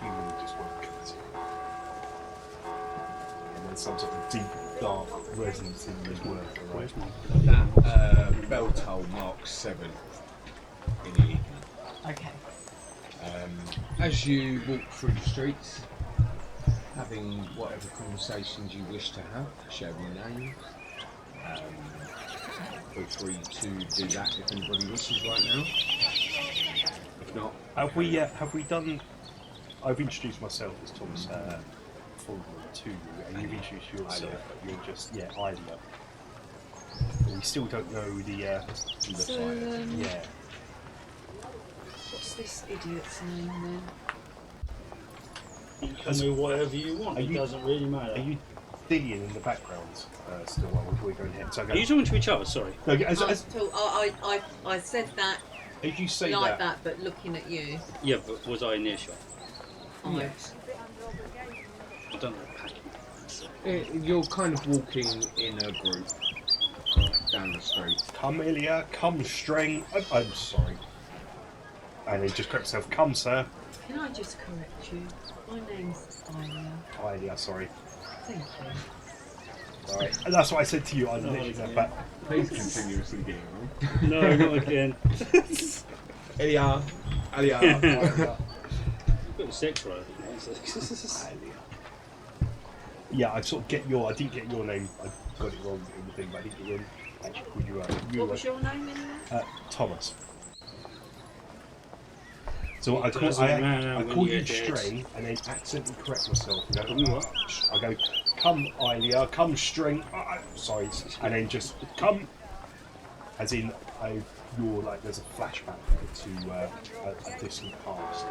you just won't cut it. there's some sort of deep, dark resonance in his work. Right? That bell toll marks 7 in the evening. Okay. As you walk through the streets, having whatever conversations you wish to have, sharing names, feel free to do that if anybody wishes right now. If not, Have we done? I've introduced myself as Thomas Fulmer to you, and you've introduced yourself, but you're just Ilia. We still don't know the So, yeah. what's this idiot's name then? You can do whatever you want. It doesn't really matter. Are you dillying in the background still while we're going ahead? So Are you talking to each other? Sorry. no, I said that as you say like that, but looking at you. Yeah, but was I in earshot? Yes. I don't know. you're kind of walking in a group down the street. Come, Ilia, come, String. I'm sorry. And he just corrects himself. Come, sir. Can I just correct you? My name's Ilia. Ilia, sorry. Thank you. Sorry. And that's what I said to you. I literally said that. Please continuously get No, not again. Elia, Elia. Got the sex right. Yeah, I sort of get your. I didn't get your name. I got it wrong in the thing, but I didn't get your. Actually, called you out. What was your name anyway? Thomas. So I doesn't matter I when call you're you dead. String, and then accidentally correct myself. And You go, what? I go, come, Ilia, come, String. Sorry, and then just come. As in, you're like there's a flashback to a distant past.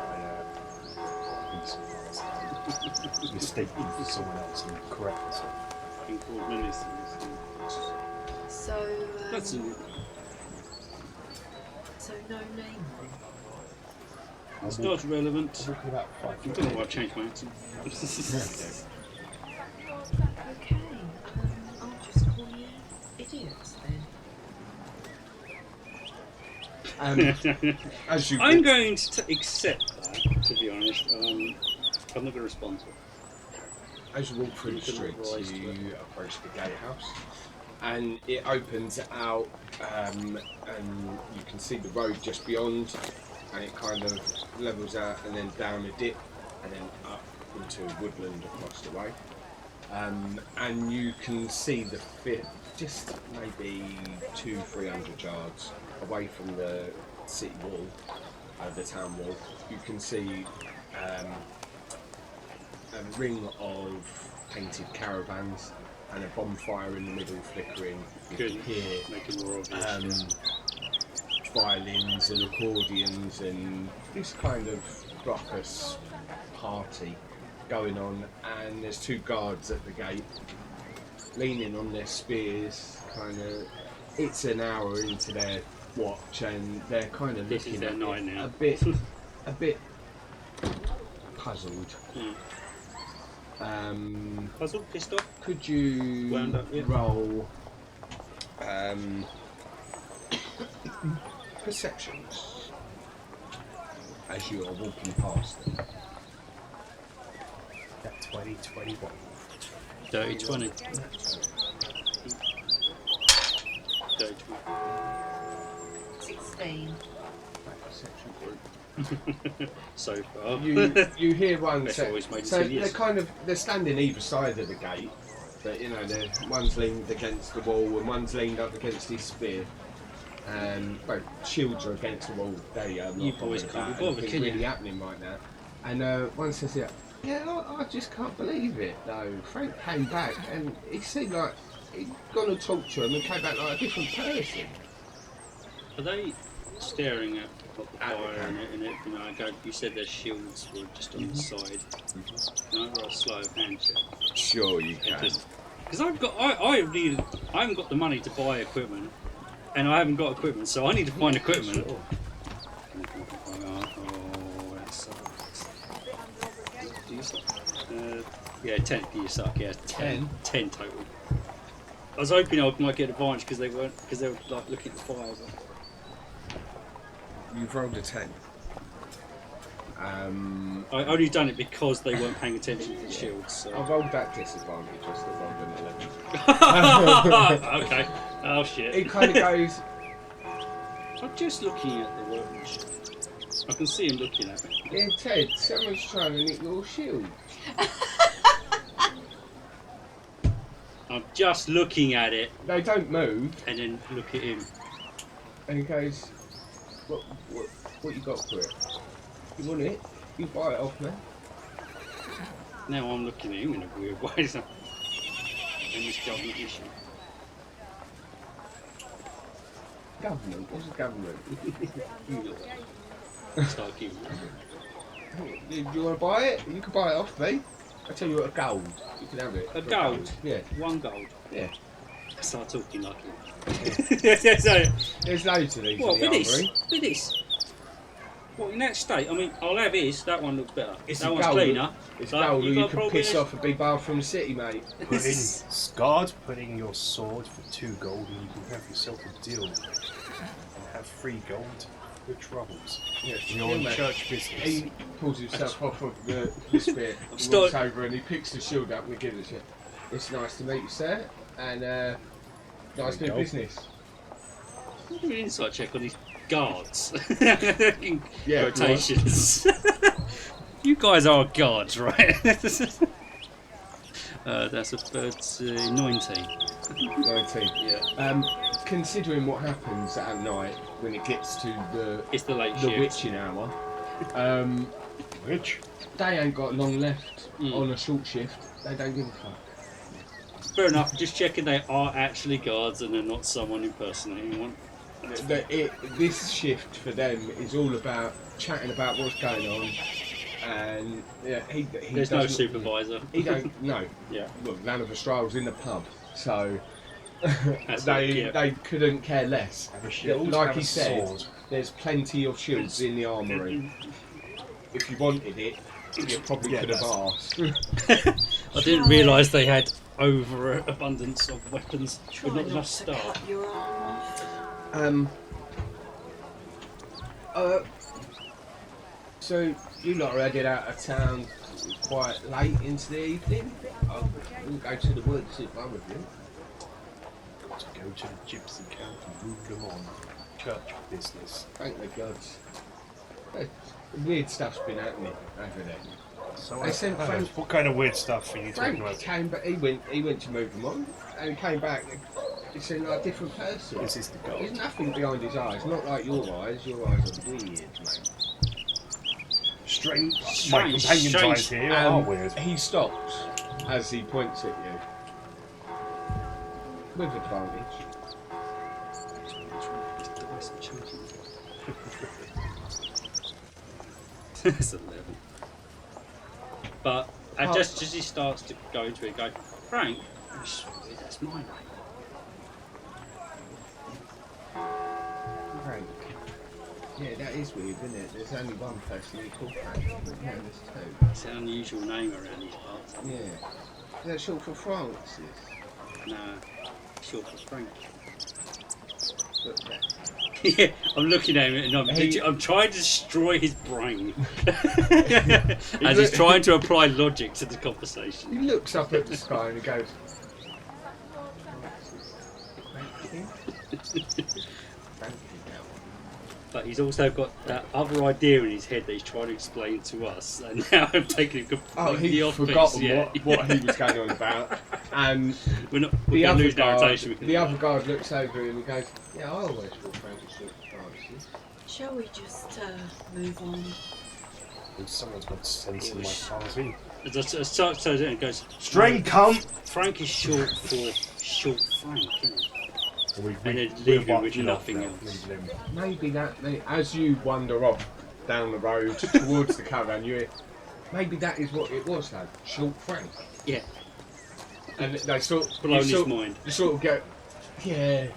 Mistake you for someone else and correct myself. Been called many things. So, That's a, so no name then? it's not relevant. Talking about I don't know why I changed my accent. Okay, I'll just call you idiots then. As you I'm walk, going to accept that, to be honest. I'm not going to respond to it. as you walk through the You can streets, rise to you approach the gatehouse, and it opens out, and you can see the road just beyond, and it kind of levels out and then down a dip, and then up into woodland across the way. And you can see the fit just maybe 200-300 yards away from the city wall, the town wall. You can see a ring of painted caravans and a bonfire in the middle flickering. You Good. can hear Making more obvious. violins and accordions and this kind of raucous party going on, and there's 2 guards at the gate leaning on their spears, kind of. It's an hour into their watch and they're kind of This is looking their at night it now. a bit puzzled. Puzzle, pissed off? Could you Wound up, yeah. roll perceptions as you are walking past them? That 2021. Dirty 20. Dirty 16. Perception group. So far. You hear one Best say, always made so 10 years. they're standing either side of the gate, but one's leaned against the wall and one's leaned up against his spear. Both shields are against the wall. They are not You boys bothered can't about be bothered, anything can you? really happening right now. And one says, I just can't believe it though. Frank came back and he seemed like he'd gone to talk to him and came back like a different person. Are they staring at the At the fire camp. and everything like that? You said their shields were just on the side. Can I roll a slow hand check? Sure you can. Because I haven't got the money to buy equipment, and I haven't got equipment, so I need to find equipment. Oh, that sucks. Do you suck? Yeah, 10. Do you suck? Yeah, 10. 10 total. I was hoping I might get advantage because they were like looking at the fire. But You've rolled a 10. I only done it because they weren't paying attention to the shields. So. I rolled that disadvantage just as I rolled an 11. Okay. Oh shit. It kind of goes. I'm just looking at the workmanship. I can see him looking at me. Yeah, Ted, someone's trying to nick your shield. I'm just looking at it They don't move, and then look at him. and he goes, what you got for it? You want it? You buy it off me. Now I'm looking at him in a weird way. So. And this government issue. Government? What's a government? You look. Start giving Do you want to buy it? You can buy it off me. I tell you what, a gold. You can have it. A for gold? Yeah. 1 gold. Yeah. Start talking like him. There's loads of these What, in the with this? armoury. With this? What, in that state? I mean, I'll have his. That one looks better. It's that a one's gold. cleaner. It's So gold, or you got a can problem piss with off and be barred from the city, mate. Put in Scarred, put in your sword for 2 gold, and you can have yourself a deal. And have 3 gold for troubles. Yeah, You're on church business. He pulls himself off of the spear, he still- walks over and he picks the shield up and he gives it to you. It's nice to meet you, sir, and nice doing go. business. Give me an insight check on these guards. Yeah, Quotations. You guys are guards, right? That's a 19. 19. Yeah. Considering what happens at night when it gets to It's the late the shift. witching hour, Which? they ain't got long left Mm. on a short shift. They don't give a fuck. Fair enough. Just checking they are actually guards and they're not someone impersonating one. This shift for them is all about chatting about what's going on, and yeah, he There's no doesn't- supervisor. He don't no. Yeah. Well, none of Australia's in the pub, so That's they it, yeah. they couldn't care less. Have a shield, Like have he a said, sword. there's plenty of shields in the armoury. If you wanted it, you probably Yeah, could have asked. I didn't realise they had overabundance of weapons Try with not not enough to staff. cut your arm off. So you lot are headed out of town quite late into the evening. We'll go to the woods if I'm with you. To go to the gypsy camp and move them on. Church business. Thank the gods. Weird stuff's been happening over there. So I sent Frank. what kind of weird stuff are you talking Frank about? came, but he went to move them on, and he came back. He seemed like a different person. Is this the gold? There's nothing behind his eyes. Not like your eyes. Your eyes are weird, mate. Strange. My Strange, companion's strange. eyes here are weird. He stops as he points at you with advantage. It's 11. But just as he starts to go into it, go, Frank, that's my name. Frank. Yeah, that is weird, isn't it? There's only one person who called Frank. Yeah, there's 2. It's an unusual name around these parts. Yeah. Is that short for Francis? No, short for Frank. Look at that. Yeah, I'm looking at him and I'm trying to destroy his brain as he's trying to apply logic to the conversation. He looks up at the sky and he goes, But he's also got that other idea in his head that he's trying to explain to us, and now I'm taking him completely he'd off base. forgotten Yeah. what he was going on about. And we're the going to other lose guard, notation. the other guard looks over him and goes, yeah, I always thought Frank was short for Francis. Shall we just move on? Someone's got sense in my party. As I start to it and goes, String cunt! Frank is short for short Frank, isn't it? And then we're leave him with watching off nothing now, else. leaving him. Maybe as you wander off down the road towards the caravan, you hear, maybe that is what it was, though. Short Frank. Yeah, And they sort blown his sort, mind. You sort of go, yeah,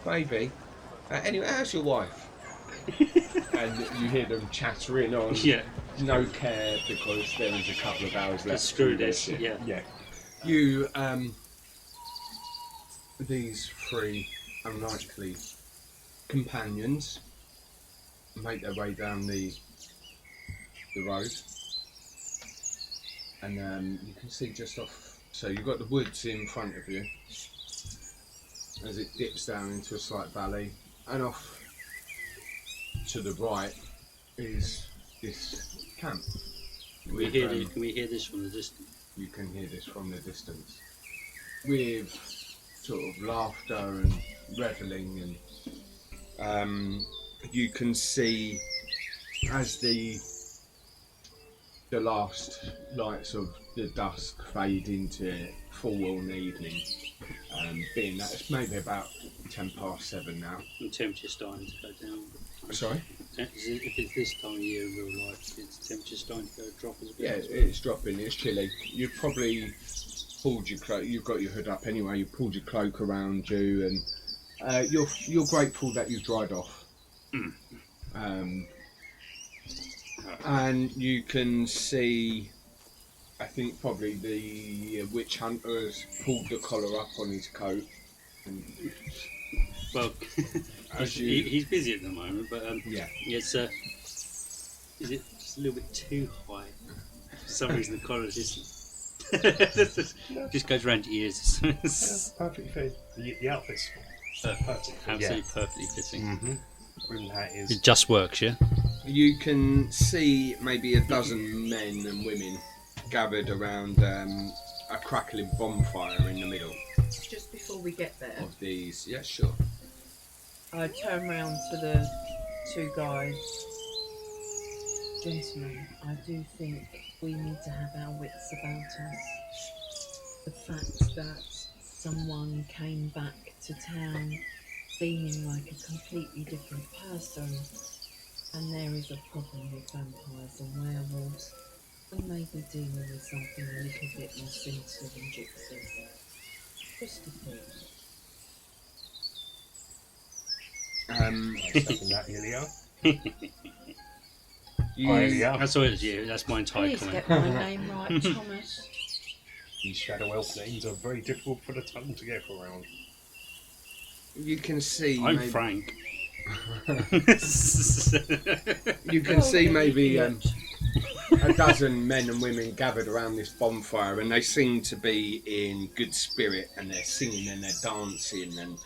maybe. Anyway, how's your wife? And you hear them chattering on. Yeah, No care because there is a couple of hours left. let's screw to their this. shift. Yeah. Yeah. You, these 3 unlikely companions make their way down the the road, and you can see just off. So you've got the woods in front of you as it dips down into a slight valley, and off to the right is this camp. Can we hear this from the distance? You can hear this from the distance, with sort of laughter and revelling, and you can see as the last lights of the dusk fade into full-on evening, being that it's maybe about 7:10 now. The temperature's starting to go down. Sorry? If it's this time of year in real life, it's temperature's starting to go drop as a bit. Yeah, as well. it's dropping, it's chilly. You've probably pulled your cloak, you've got your hood up anyway, you've pulled your cloak around you, and you're grateful that you've dried off. And you can see, I think probably the witch hunter has pulled the collar up on his coat. And Well, he's busy at the moment, but yeah, it's is it just a little bit too high? For some reason, the collar just goes around your ears. That's perfectly fair. The outfit's perfect. Absolutely perfectly fitting. Mm-hmm. Brim hat is. It just works, yeah. you can see maybe a dozen men and women gathered around a crackling bonfire in the middle Just before we get there, of these. Yeah, sure. I turn round to the two guys. Gentlemen, I do think we need to have our wits about us. The fact that someone came back to town beaming like a completely different person, and there is a problem with vampires and werewolves. We may be dealing with something a little bit more sinister than gypsies. Just a thought. Second that, Ilya. You, That's all it is, yeah. That's my entire Please comment. get my name right, Thomas. These shadow elf names are very difficult for the tongue to get around. you can see. I'm maybe, Frank. You can see maybe a dozen men and women gathered around this bonfire, and they seem to be in good spirit, and they're singing and they're dancing, and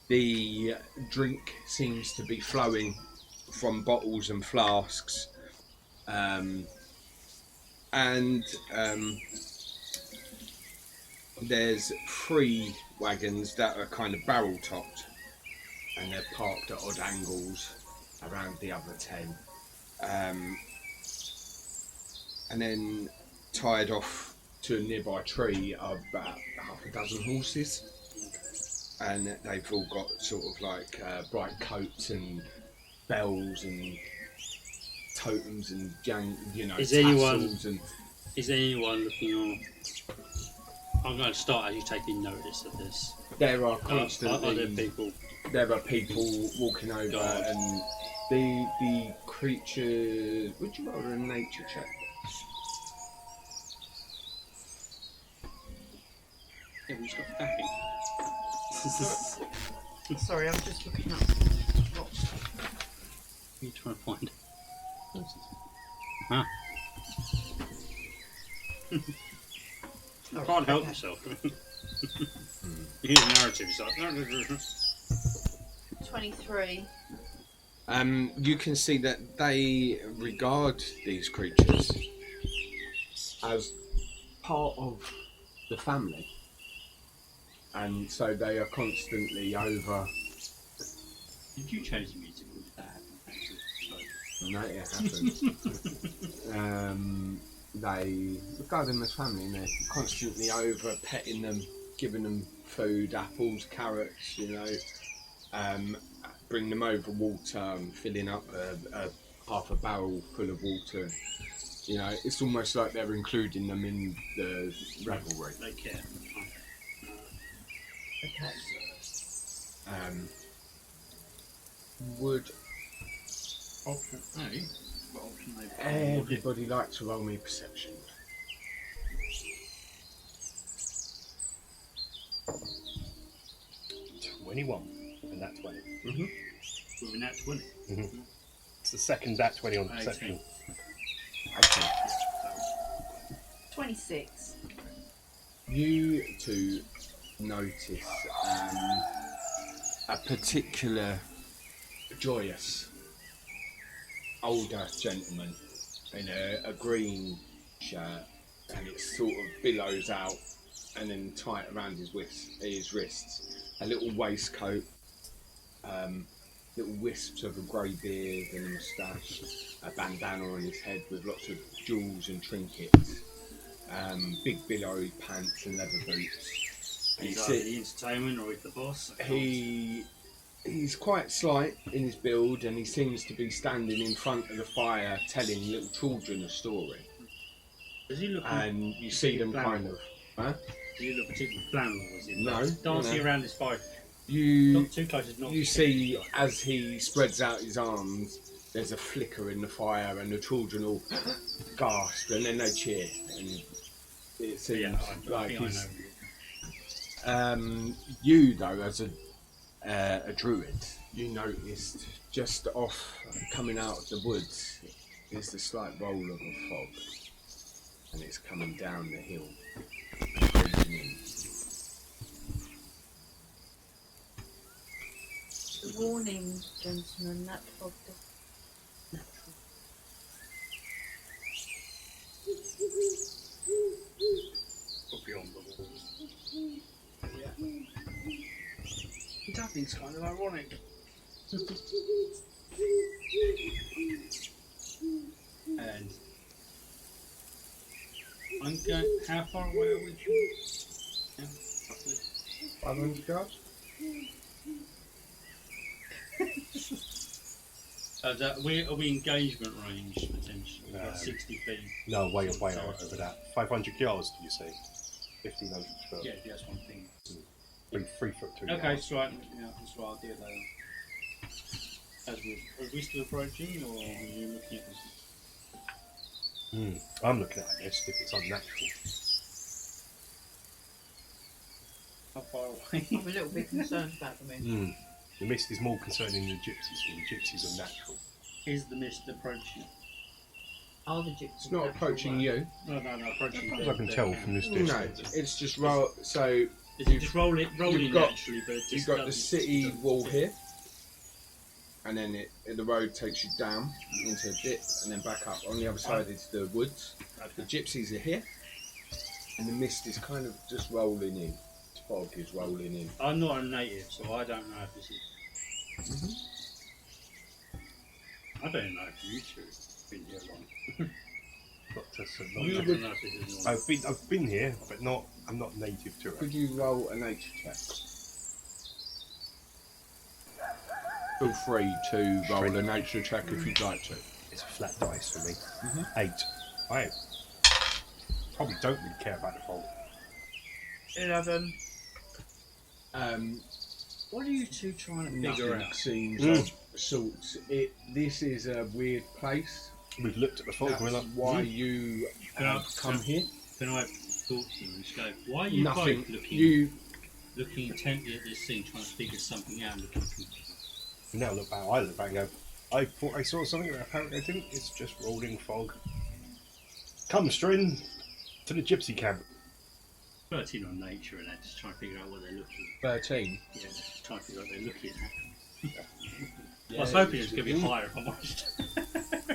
the drink seems to be flowing from bottles and flasks, and there's 3 wagons that are kind of barrel topped, and they're parked at odd angles around the other 10. And then tied off to a nearby tree are about half a dozen horses, and they've all got sort of like bright coats and bells and totems and Is tassels and Is anyone looking on? I'm going to start as you taking notice of this. there are Are constantly there people? there are people walking over, God. and the creatures. Would you roll a nature check? Yeah, we stop backing. Sorry, I'm just looking up. What are you trying to find? Huh? You can't help yourself. You hear the narrative, it's like... 23. You can see that they regard these creatures as part of the family, and so they are constantly over. Did you change the music or did that happen? No, it happens. They regard them as family, and they're constantly over petting them, giving them food, apples, carrots, bring them over water, and filling up a half a barrel full of water. It's almost like they're including them in the revelry. They care. Okay. Would Option A. What option they've got? everybody like to roll me perception? $21, and that 20. With a nat 20. It's the second that 20 on perception. Okay. 26. You two notice a particular joyous older gentleman in a green shirt, and it sort of billows out and then tight around his wrists. A little waistcoat, little wisps of a grey beard and a moustache, a bandana on his head with lots of jewels and trinkets, big billowy pants and leather boots. And He's either the entertainment or he's the boss. He's quite slight in his build, and he seems to be standing in front of the fire telling little children a story. Does he look? And you see them kind of. Huh? Does he look particularly flannel? Is it? No. Dancing no. around his fire. You Not too close. Not you see as he spreads out his arms, there's a flicker in the fire, and the children all gasp, and then they cheer. And it seems Yeah, I like think he's. I know. You though, as a druid, you noticed just off coming out of the woods is the slight roll of a fog, and it's coming down the hill and creeping in. Warning, gentlemen, that fog does natural. Or beyond the walls. Yeah. Which I think's kind of ironic. And I'm going. How far away are we? Yeah, roughly. 500 yards? Are we engagement range potentially? No. About 60 feet. No, way over that. 500 yards, do you say? 1500 foot. Yeah, that's one thing. 3 foot 2 Okay, yards. that's right. Yeah, that's right. I'll do it later. Are we still approaching, or are you looking at this? I'm looking at this if it's unnatural. How far away? I'm a little bit concerned about the moon. The mist is more concerning than the gypsies, for the gypsies are natural. Is the mist approaching? Are the gypsies? It's not natural approaching right? you. No, approaching. As I can tell from this No, distance. it's just roll. So Is it just rolling you've got- naturally, but it just you've got the doesn't- city doesn't- wall here, and then the road takes you down into a dip, and then back up. On the other side is the woods. The Okay. gypsies are here, and the mist is kind of just rolling in. The fog is rolling in. I'm not a native, so I don't know if this is. I don't know if you two have been here long. Not to say- You I would- don't know if this is normal. I've been here, but I'm not native to it. Could you roll a nature check? Feel free to roll a nature check if you'd like to. It's a flat dice for me. 8. I probably don't really care about the fog. 11. What are you two trying to figure Nothing out? seems of sorts. This is a weird place. We've looked at the fog. That's We're like, why you Can I- have come here. Can I talk to you and just go, why are you Nothing. both looking intently at this thing, trying to figure something out? Looking we now look back. I look back and go, I thought I saw something, but apparently I didn't. It's just rolling fog. Come, Strin, to the gypsy camp. 13 on nature and that, just trying to figure out what they're looking 13. at. Yeah, trying to figure out what they're looking at. Yeah, I was hoping it was going to be higher if I'm honest.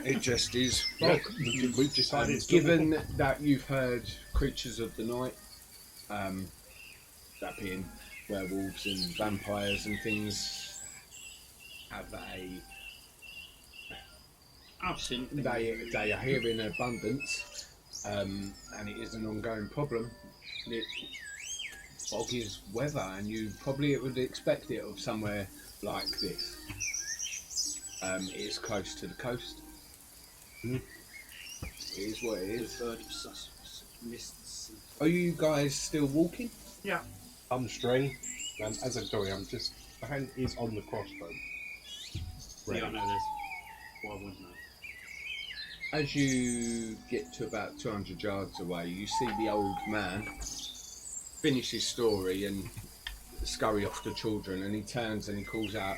It just is Yeah, fog. we've decided it's Given that you've heard creatures of the night, that being werewolves and vampires and things, have I've seen they are here in abundance, and it is an ongoing problem. Fog is weather, and you probably would expect it of somewhere like this. It is close to the coast. It is what it is. bird of mists. Are you guys still walking? Yeah. I'm String, and as I'm sorry, my hand is on the crossbow. Yeah, I know this. Why wouldn't I? As you get to about 200 yards away, you see the old man finish his story and scurry off to children, and he turns and he calls out,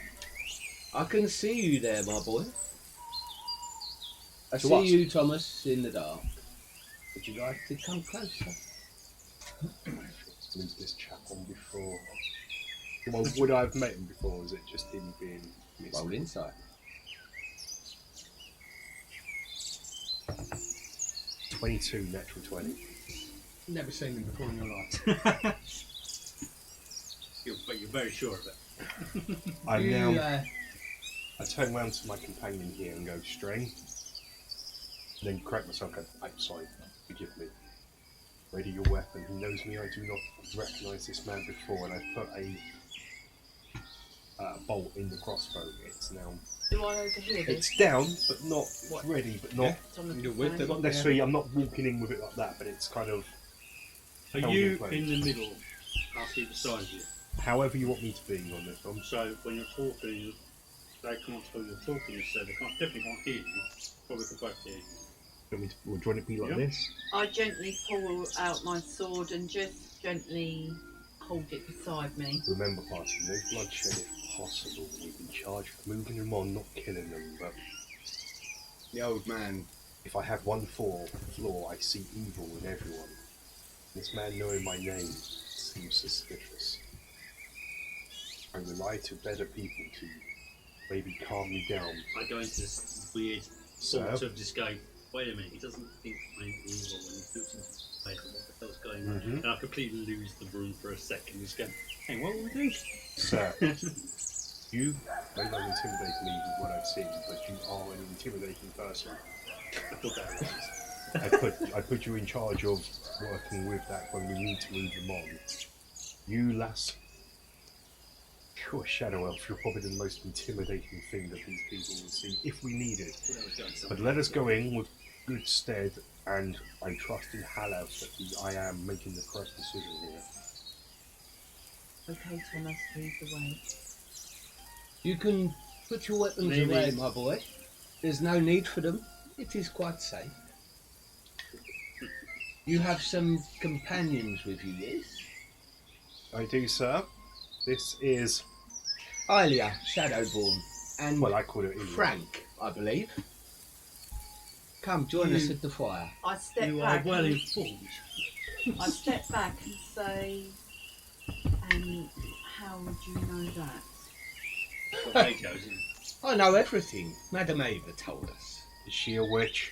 "I can see you there, my boy." I To see us. you, Thomas, in the dark. Would you like to come closer? Meet this chap on before. Well, would I have met him before? Or is it just him being missing? Roll inside. 22, natural 20. Never seen him before in your life. But you're very sure of it. I'm You, now. I turn round to my companion here and go, Strain. Then correct myself and go, I'm sorry, forgive me. Ready your weapon. He knows me, I do not recognise this man before, and I put a bolt in the crossbow. It's now. Do I overhear this? It's down, but not ready, but not. Thomas You're is with saying. them. Not necessarily, I'm not walking in with it like that, but it's kind of. Are held you place. in the middle? I'll see beside you. However you want me to be on this one. So when you're talking, they can't tell you're talking, so they definitely can't hear you. Probably can both hear you. Do you want it to be like Yeah. this? I gently pull out my sword and just gently hold it beside me. Remember, party, no bloodshed if possible. We've been charged with moving them on, not killing them, but The old man. if I have one flaw, I see evil in everyone. This man knowing my name seems suspicious. I rely to better people to maybe calm me down. I go into this weird sort So? of just going, wait a minute, he doesn't think I'm evil when he looks into his face, what the hell's going on? Mhm. And I completely lose the room for a second, just go, hey, what will we do? Sir, you may not intimidate me with what I've seen, but you are an intimidating person. I thought that was. I put you in charge of working with that when we need to move them on. You, lass, you're a shadow elf. You're probably the most intimidating thing that these people will see if we need it. But let us go in with good stead, and I trust in Halav that I am making the correct decision here. Okay, Thomas, lead the way. You can put your weapons Maybe. away, my boy. There's no need for them. It is quite safe. You have some companions with you, yes? I do, sir. This is, Ilia, Shadowborn, and well, I call it Ilya. Frank, I believe. Come, join us at the fire. I step You are back. well informed. I step back and say, and how would you know that? What way goes in. I know everything. Madam Ava told us. Is she a witch?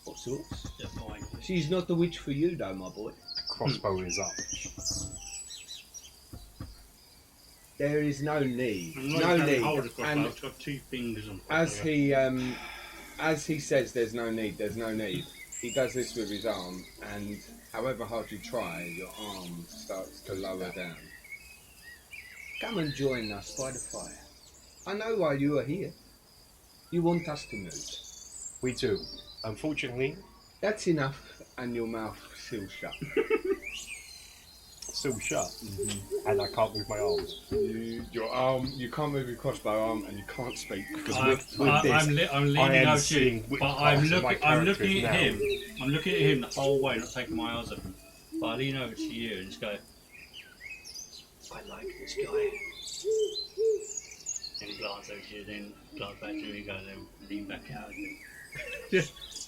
What sorts? They're fine. She's not the witch for you, though, my boy. Crossbow is up. There is no need. I'm not No even need. hold a crossbow, And I've got 2 fingers on As he says, there's no need. There's no need. He does this with his arm, and however hard you try, your arm starts to lower down. come and join us by the fire. I know why you are here. You want us to move. We do. Unfortunately, That's enough, and your mouth seals shut. still shut, and I can't move my arms. Your arm, you can't move your crossbow arm, and you can't speak because I'm with this, I'm I leaning am over to seeing you, which but parts of my I'm looking characters at now. him. I'm looking at him the whole way, not taking my eyes off him. But I lean over to you and just go, I like this guy. And glance over to you, then glance back to me and go, then lean back out again.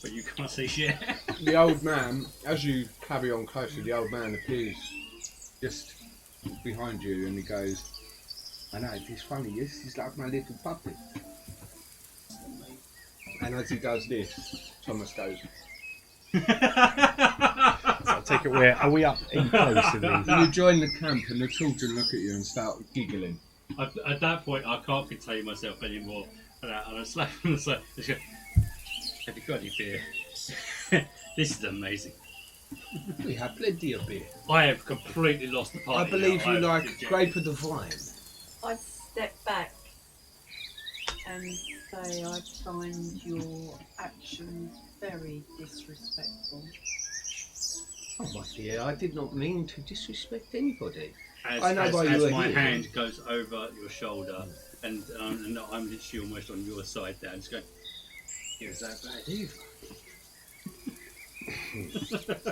But you can't see shit. the old man, as you carry on closer, the old man appears just behind you, and he goes, I know, it's funny, yes? He's like my little puppet. and as he does this, Thomas goes, So I take it are we up in close? And then, you join the camp, and the children look at you and start giggling. At that point, I can't contain myself anymore. And I slap him and say, just go, have you got any beer? This is amazing. We have plenty of beer. I have completely lost the party. I believe now. you I like have grape of the vine. I step back and say I find your actions very disrespectful. Oh my dear, I did not mean to disrespect anybody. As, I know as, why as you were my here. hand goes over your shoulder, and I'm literally almost on your side there, and just going, here's that bad either.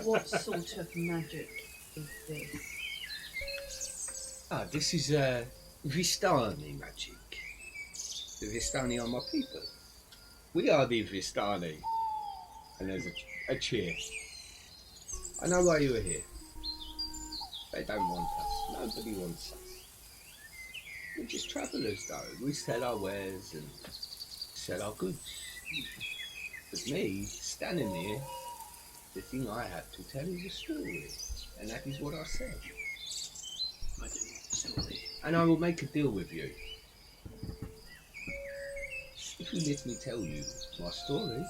What sort of magic is this? Ah, this is Vistani magic. The Vistani are my people. We are the Vistani. And there's a cheer. I know why you are here. They don't want us. Nobody wants us. We're just travellers, though. We sell our wares and sell our goods. But me, standing here, the thing I have to tell is a story. And that is what I said. I do want a story. And I will make a deal with you. If you let me tell you my story.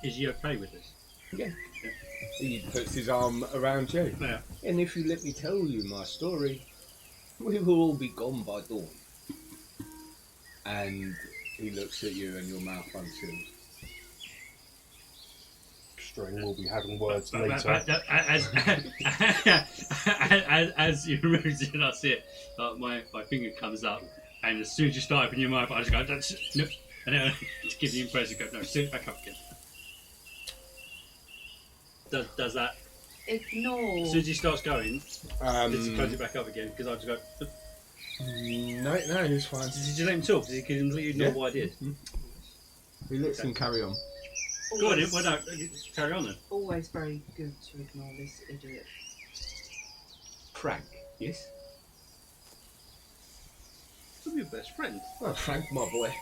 Is he okay with this? Yeah. He puts his arm around you. Yeah. And if you let me tell you my story, we will all be gone by dawn. And he looks at you and your mouth unseals. String will be having words But later. as you remove it, I see it. My finger comes up, and as soon as you start opening your mouth, I just go, no. And then to give the impression, go, no, sit back up again. Does that? Ignore. As soon as he starts going, does he close it back up again? Because I just go. No, it's fine. Did you just let him talk? Did he completely ignore what I did? He lets him carry on. Go on, well, no, carry on then. Always very good to ignore this idiot. Frank, yes? I'm your best friend. Oh, Frank, my boy.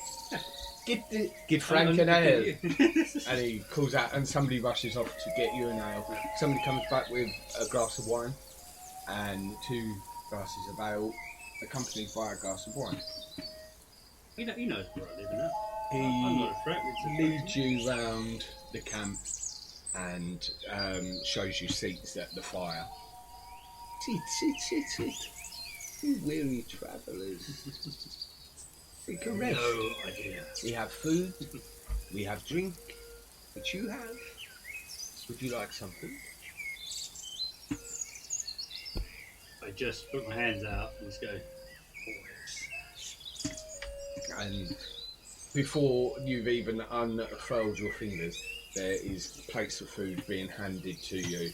Get Frank an ale. And he calls out, and somebody rushes off to get you an ale. Somebody comes back with a glass of wine and 2 glasses of ale, accompanied by a glass of wine. He knows where I live now. I'm He not a threat. leads you round the camp and shows you seats at the fire. Sit. You weary travellers. Take a rest. No idea. We have food, we have drink, which you have. Would you like something? I just put my hands out and just go. And before you've even unfurled your fingers, there is plates of food being handed to you.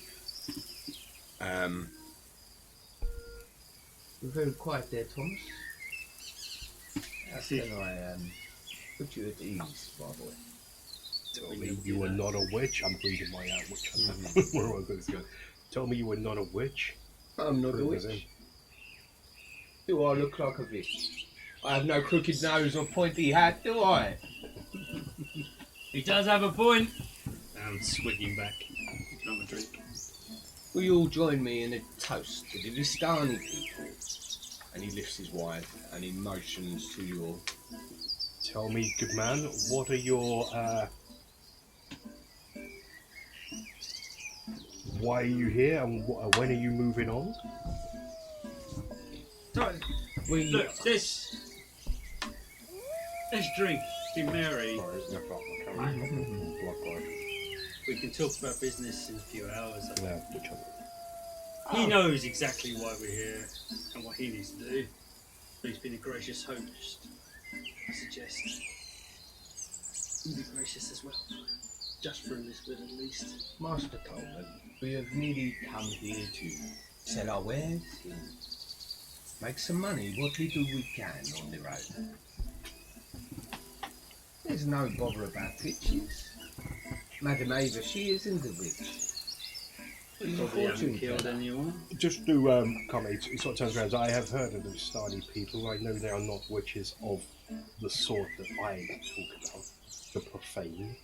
You're very quiet there, Thomas. How can I put you at ease, my boy? Tell me you were not a witch. I'm reading my witch. Where am I going to go? Tell me you were not a witch. I'm not a witch. Do I look like a witch? I have no crooked nose or pointy hat, do I? He does have a point. I'm swigging back. I'm a drink. Will you all join me in a toast to the Vistani people? And he lifts his wine and he motions to you all. Tell me, good man, what are your why are you here and when are you moving on? Look, let's drink. Be merry. Sorry, it's not my camera. We can talk about business in a few hours. Yeah, which other? He knows exactly why we're here and what he needs to do. But he's been a gracious host. I suggest you be gracious as well. Just for a little bit at least. Master Coleman, we have merely come here to sell our wares and make some money, what little we can on the road. There's no bother about riches. Madam Ava, she isn't a witch. She's a Probably haven't fortune killed teller. anyone. Just to comment, it sort of turns around. I have heard of the Vistani people. I know they are not witches of the sort that I talk about, the profane.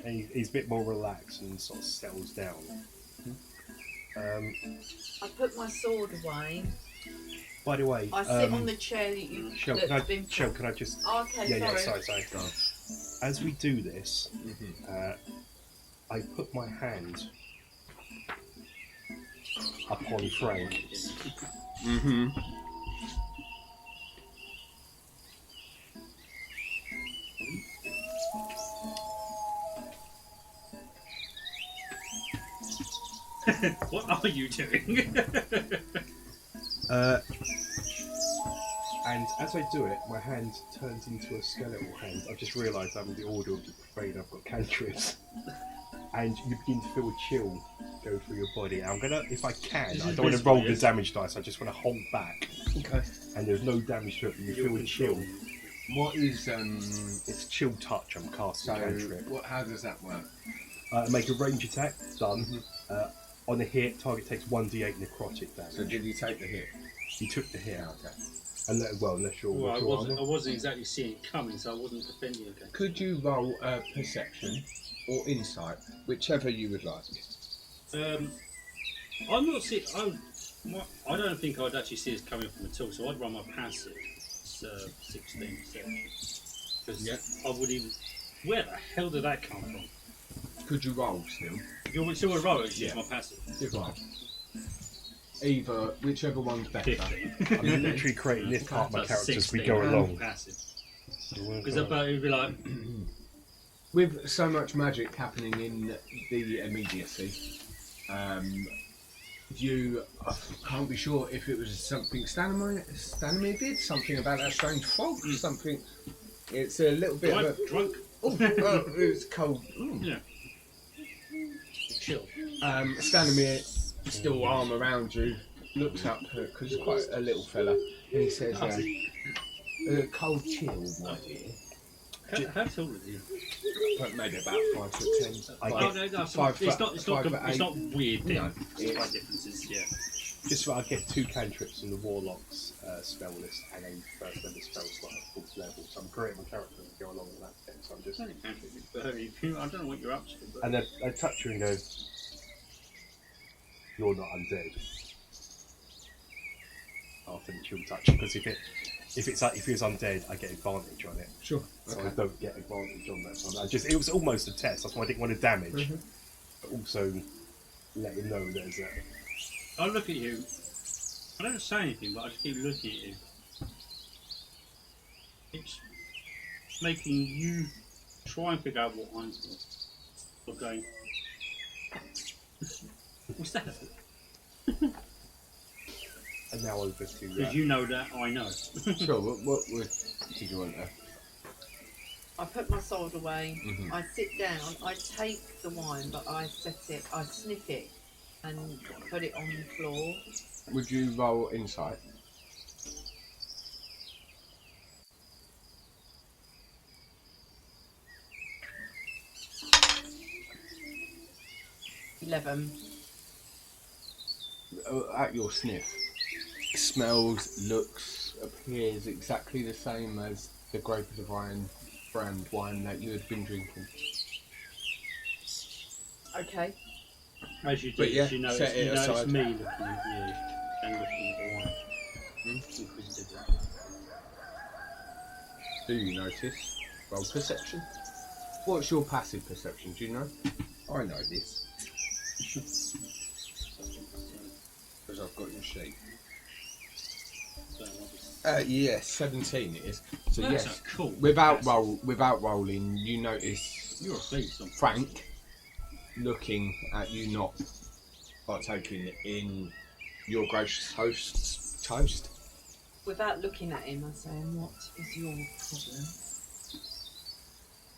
And he's a bit more relaxed and sort of settles down. I put my sword away. By the way, I sit on the chair that you. Shell, that's been. can I just? Oh, okay, sorry. Sorry. As we do this, I put my hand upon Frank. What are you doing? And as I do it, my hand turns into a skeletal hand. I've just realised I'm in the order of the profane. I've got cantrips. And you begin to feel a chill go through your body. I'm gonna, if I can, This I is don't want to visible, roll the yes? damage dice. I just want to hold back. Okay. And there's no damage to it. But you feel a chill What is It's chill touch. I'm casting so? cantrip. How does that work? Make a range attack. Done. On a hit, target takes 1d8 necrotic damage. So did you take the hit? You took the hit. Okay. Unless you're. Well, I what's your wasn't exactly seeing it coming, so I wasn't defending against. Could you roll perception or insight, whichever you would like? I'm not seeing. I don't think I'd actually see it coming from at all. So I'd run my passive. It's 16 perception. Because I would even. Where the hell did that come from? Could you roll still? If you want still a roll, it's Yeah. just my passive. Good roll. Either, whichever one's better. 15. I'm literally creating this part of my So character as we 16 go along. Passive. Because it'd be like. With so much magic happening in the immediacy, I can't be sure if it was something Stanimir did, something about that strange fog, something. It's a little bit of a... Drunk. Oh, it's cold. Yeah. Chill. Stanimir, still arm around you, looks up, because he's quite a little fella, and he says, cold chill, my dear. How tall is he? But maybe about 5'10". It's not weird. No, Slight differences. Yeah. Just so I get 2 cantrips from the Warlock's spell list and a first level spell slot at 4th level. So I'm creating my character and go along with that thing. So I'm just. I don't know what you're up to. But... And then I touch you and go, "You're not undead." After the chill touch, because if he was undead, I get advantage on it. Sure. So Okay. I don't get advantage on that one. It was almost a test. That's why I didn't want to damage, but also let him know there's a. I look at you. I don't say anything, but I just keep looking at you. It's making you try and figure out what I'm doing. Or going. What's that? And now over to. Because you know that I know. Sure, what did you want there? I put my sword away. Mhm. I sit down. I take the wine, but I sniff it, and put it on the floor. Would you roll insight? $11. At your sniff, smells, looks, appears exactly the same as the Grape of Divine brand wine that you had been drinking. Okay. As you do, But yeah, you know, set it you know it's aside. me looking at you and looking at the wine. Inquisitively. Do you notice? Roll perception. What's your passive perception? Do you know? I know this. Because I've got your sheet. Yes, 17 it is. So That's yes, a cool. without rolling, you notice You're a beast. Frank looking at you, not partaking in your gracious host's toast. Without looking at him, I say, "What is your problem?"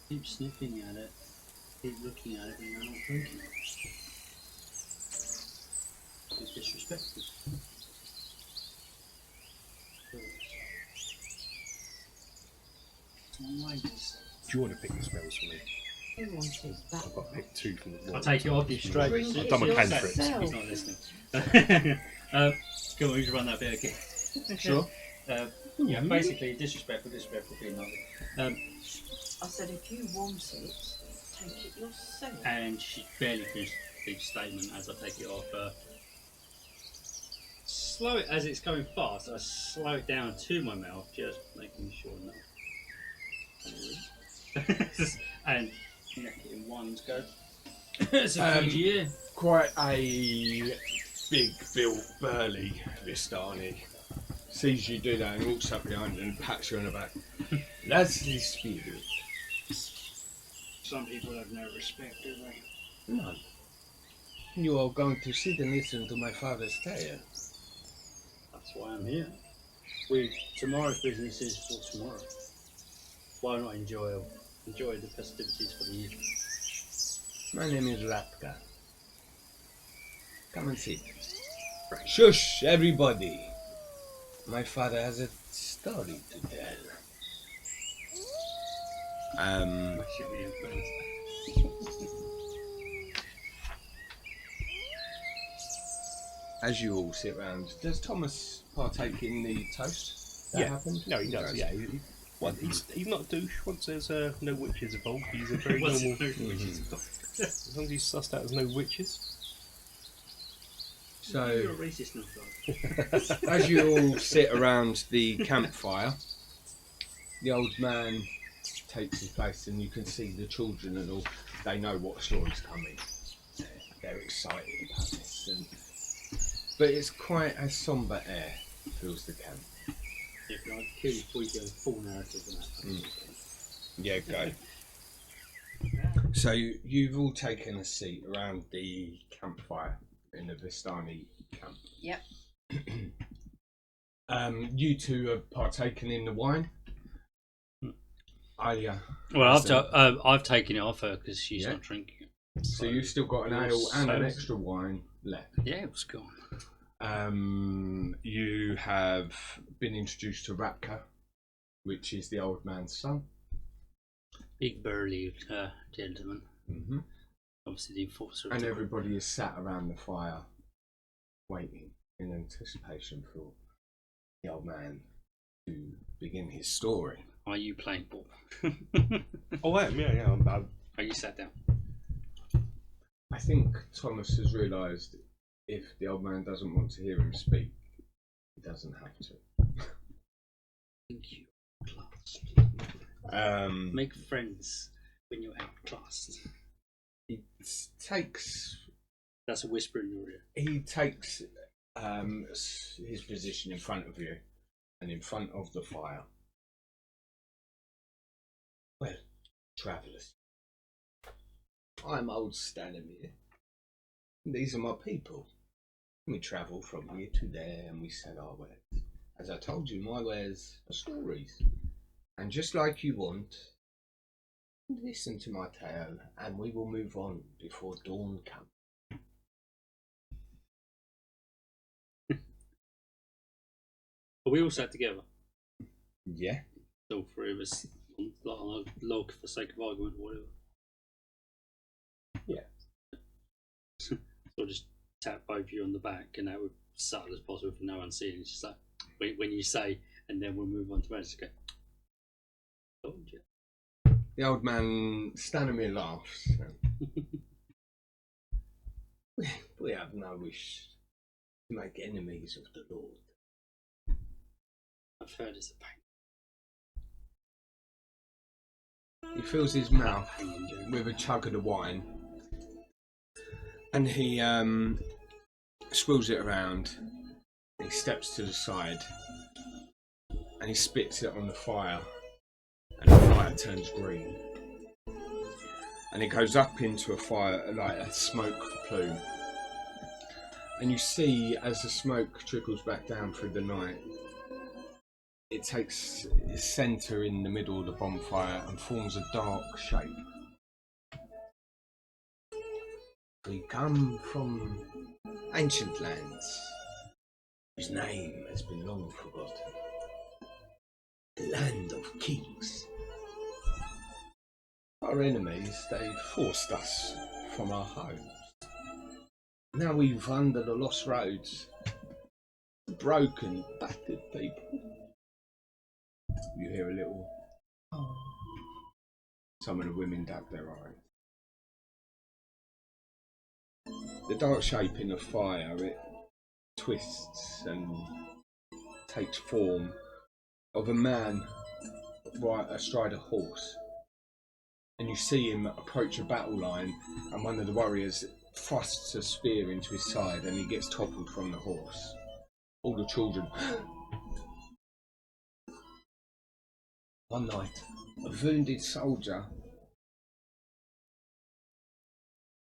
Keep sniffing at it. Keep looking at it, and you're not drinking it. It's disrespectful. Do you want to pick the spells for me? Who wanted that? I've got to pick 2 from the Warlock. I'll take it off you straight. Drink I've it done my yourself. cantrips. He's not listening. Go on, we should run that bit again. Sure. Yeah, basically disrespectful, being lovely. I said, if you want it, take it yourself. And she barely finished the statement as I take it off. Slow it as it's going fast. I slow it down to my mouth, just making sure no. And neck it in one go. It's a good year. Quite a big built burly Vistani sees you do that and walks up behind you and pats you on the back. That's the spirit. Some people have no respect, do they? None. You are going to sit and listen to my father's tale. That's why I'm here. Tomorrow's business is for tomorrow. Why not enjoy the festivities for the evening? My name is Ratka. Come and sit. Shush, everybody. My father has a story to tell. As you all sit round, does Thomas partake in the toast that happened? No, he does. Yeah, he's not a douche. Once there's no witches involved, he's a very normal. As long as he's sussed out as no witches. So, You're a racist now, as you all sit around the campfire, the old man takes his place, and you can see the children and all. They know what story's coming. They're excited about this, but it's quite a sombre air fills the camp. Yeah, but I'd kill you before you go full narrative on that. Yeah, go. So you've all taken a seat around the campfire in the Vistani camp. Yep. You two have partaken in the wine. Alia. Well, I've taken it off her because she's Yeah. not drinking it. So you've still got an ale and an extra wine left. Yeah, it was gone. You have been introduced to Rapka, which is the old man's son. Big burly gentleman. Mm-hmm. Obviously the enforcer. And everybody is sat around the fire, waiting in anticipation for the old man to begin his story. Are you playing ball? Oh, I am. Yeah. Are you sat down? I think Thomas has realised if the old man doesn't want to hear him speak, he doesn't have to. Thank you. Class. Um, Make friends when you're outclassed. he takes That's a whisper in your ear. he takes his position in front of you and in front of the fire. Well, travellers, I'm old Stanimir. These are my people. We travel from here to there and we sell our wares. As I told you, my wares are stories. And just like you want, listen to my tale and we will move on before dawn comes. But we all sat together. Yeah. All three of us on a log for sake of argument or whatever. Yeah. So I'll just tap both of you on the back and that would be subtle as possible for no one seeing. It's just like when you say, and then we'll move on to manage to go. Oh, yeah. The old man, Stanimir, laughs. We have no wish to make enemies of the Lord. I've heard it's a pain. He fills his mouth with a chug of the wine and he swirls it around. He steps to the side and he spits it on the fire and the fire turns green and it goes up into a fire like a smoke plume, and you see as the smoke trickles back down through the night, it takes its centre in the middle of the bonfire and forms a dark shape. We come from ancient lands whose name has been long forgotten. The land of kings. Our enemies, they forced us from our homes. Now we wander the lost roads, broken, battered people. You hear a little. Oh. Some of the women dab their eyes. The dark shape in the fire, it twists and takes form of a man right astride a horse. And you see him approach a battle line, and one of the warriors thrusts a spear into his side and he gets toppled from the horse. All the children. One night, a wounded soldier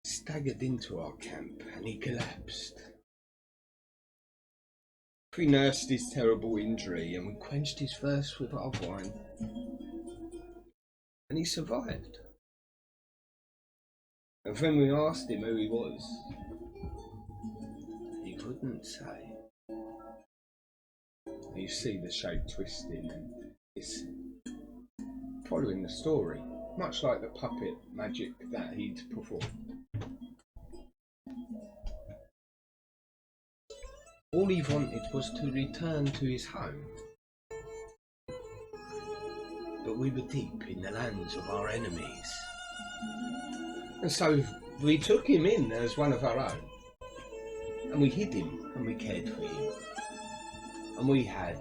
staggered into our camp and he collapsed. We nursed his terrible injury and we quenched his thirst with our wine. And he survived. And when we asked him who he was, he wouldn't say. And you see the shape twisting and it's following the story. much like the puppet magic that he'd performed. All he wanted was to return to his home. But we were deep in the lands of our enemies. And so we took him in as one of our own. And we hid him and we cared for him. And we had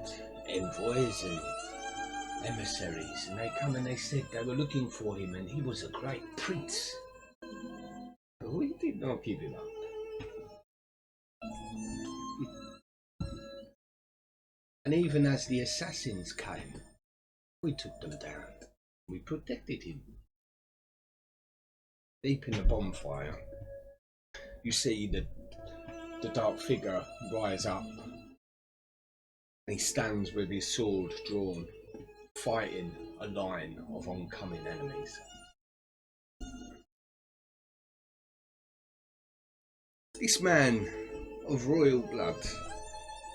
envoys and emissaries, and they come and they said they were looking for him and he was a great prince. But we did not give him up. And even as the assassins came, we took them down. We protected him. Deep in the bonfire, you see the dark figure rise up. And he stands with his sword drawn, fighting a line of oncoming enemies. This man of royal blood,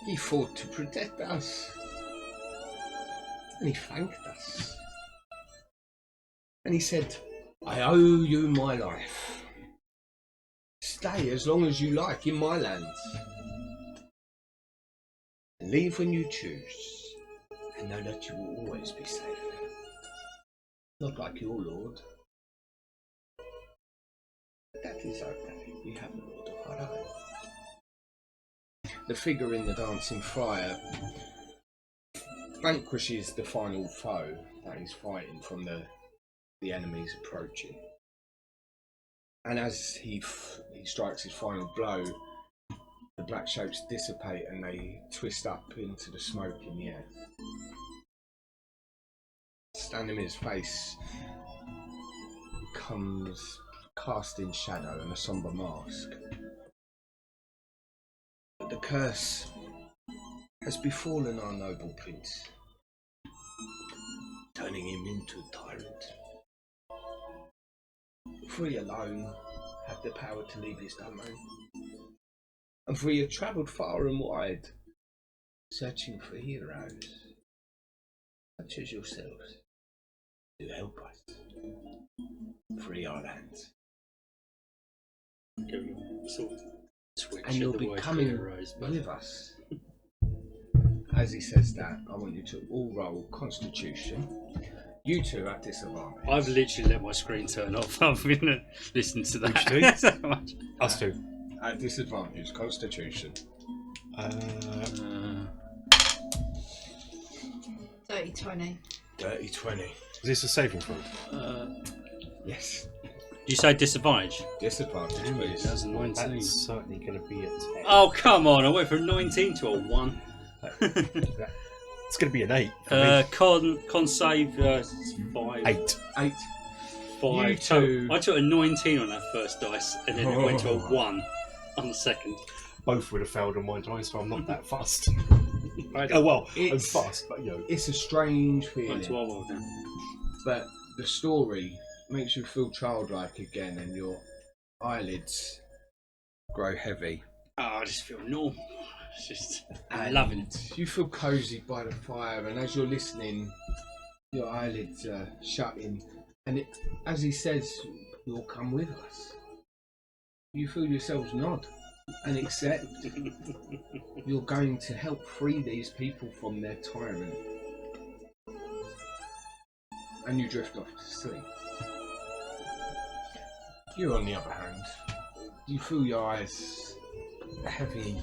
he fought to protect us. And he thanked us. And he said, I owe you my life. Stay as long as you like in my lands. And leave when you choose. And know that you will always be safe. Not like your lord. That is okay. We have a lord of our own. The figure in the dancing friar vanquishes the final foe that he's fighting from the enemies approaching. And as he strikes his final blow, the black shapes dissipate and they twist up into the smoke in the air. Standing in his face comes cast in shadow and a sombre mask. But the curse has befallen our noble prince, turning him into a tyrant. For he alone had the power to leave his domain, and for he had travelled far and wide, searching for heroes such as yourselves to help us free our lands. And you'll be coming with us. As he says that, I want you to all roll Constitution. You two at disadvantage. I've literally let my screen turn off. I've been listening to that. Which two? So much. Us two. At disadvantage, Constitution. 30-20. Dirty 20. Is this a saving throw? Yes. Did you say disadvantage? Disadvantage, please. That was a 19. That's certainly going to be a 10. Oh, come on. I went from 19 to a 1. It's going to be an 8. For me. Con save 5. 8. 8. 5. You So two- I took a 19 on that first dice, and then it went to a 1 on the second. Both would have failed on my dice, so I'm not that fast. Right. Oh well, It's- I'm fast, but you know. It's a strange Right feeling, to our world now. but the story makes you feel childlike again and your eyelids grow heavy. Oh, I just feel normal. It's just, I'm And loving it. You feel cosy by the fire, and as you're listening, your eyelids are shutting. And as he says, you'll come with us. You feel yourselves nod and accept. You're going to help free these people from their tyrant. And you drift off to sleep. You, on the other hand, you feel your eyes heavy,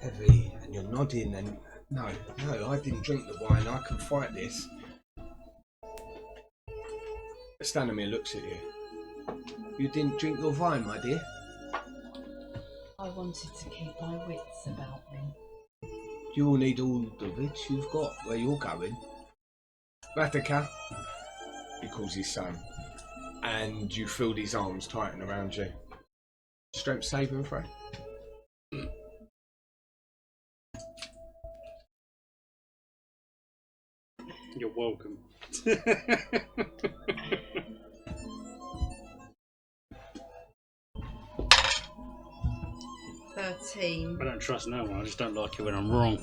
and you're nodding, and no, I didn't drink the wine, I can fight this. Stanimir looks at you. You didn't drink your wine, my dear? I wanted to keep my wits about me. You'll need all the wits you've got where you're going. Vatica, he calls his son, and you feel these arms tighten around you. Strength saving throw. You're welcome. 13. I don't trust no one. I just don't like it when I'm wrong.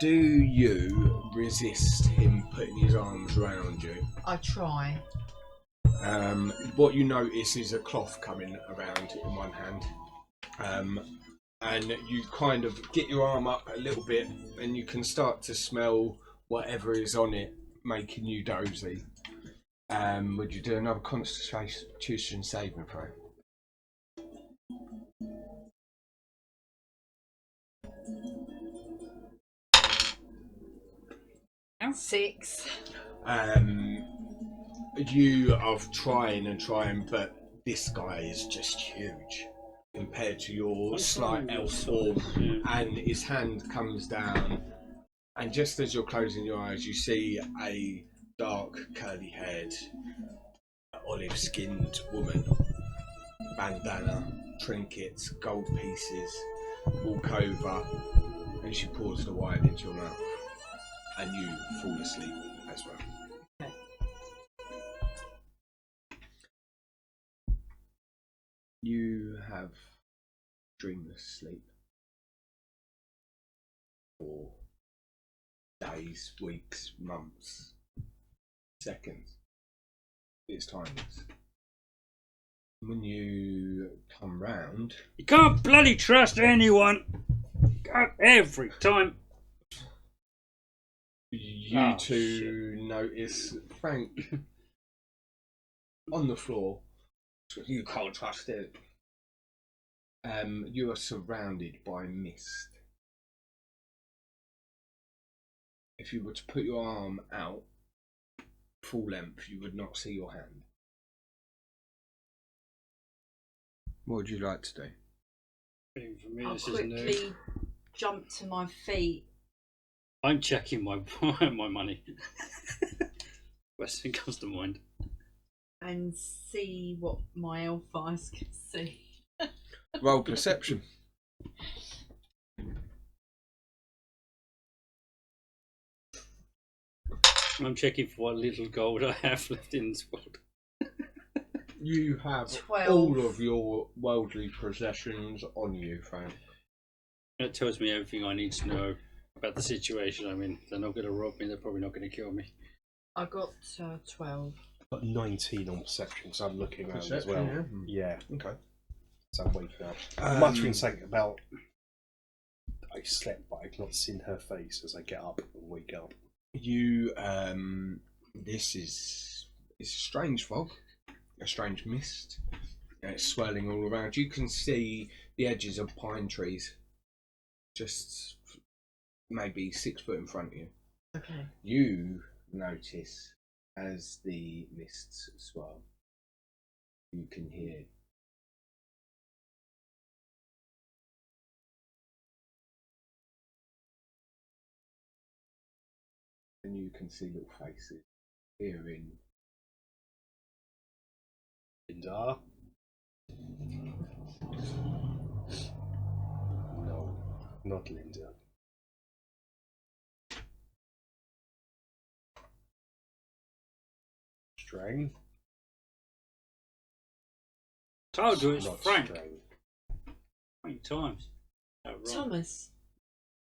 Do you resist him putting his arms around you? I try. What you notice is a cloth coming around in one hand. And you kind of get your arm up a little bit and you can start to smell whatever is on it, making you dozy. Would you do another Constitution saving throw? Six. You are trying, but this guy is just huge compared to your slight elf form, and his hand comes down, and just as you're closing your eyes, you see a dark, curly-haired, olive-skinned woman, bandana, trinkets, gold pieces, walk over, and she pours the wine into your mouth, and you fall asleep as well. Okay. You have dreamless sleep for days, weeks, months, seconds. It's timeless. When you come round, You can't bloody trust anyone. God, every time. you two notice Frank on the floor. You can't trust it. You are surrounded by mist. If you were to put your arm out full length, you would not see your hand. What would you like to do? For me, I'll this is new. quickly jump to my feet. I'm checking my my money. First thing comes to mind. And see what my elf eyes can see. Roll perception. I'm checking for what little gold I have left in this world. You have 12. all of your worldly possessions on you, Frank. That tells me everything I need to know about the situation I'm in. They're not going to rob me. They're probably not going to kill me. I got 12. Got 19 on perception, so I'm looking around as Perception, well. Yeah, Okay. so I'm waking up. I'm muttering something about I slept, but I've not seen her face as I get up and wake up. You, this is it's a strange fog, a strange mist. It's swirling all around. You can see the edges of pine trees, just maybe 6 foot in front of you. Okay. You notice as the mists swirl, you can hear and you can see little faces peering. Linda? No, not Linda. Strang? Told you it's Not Frank. Strang. 20 times. Oh, right. Thomas,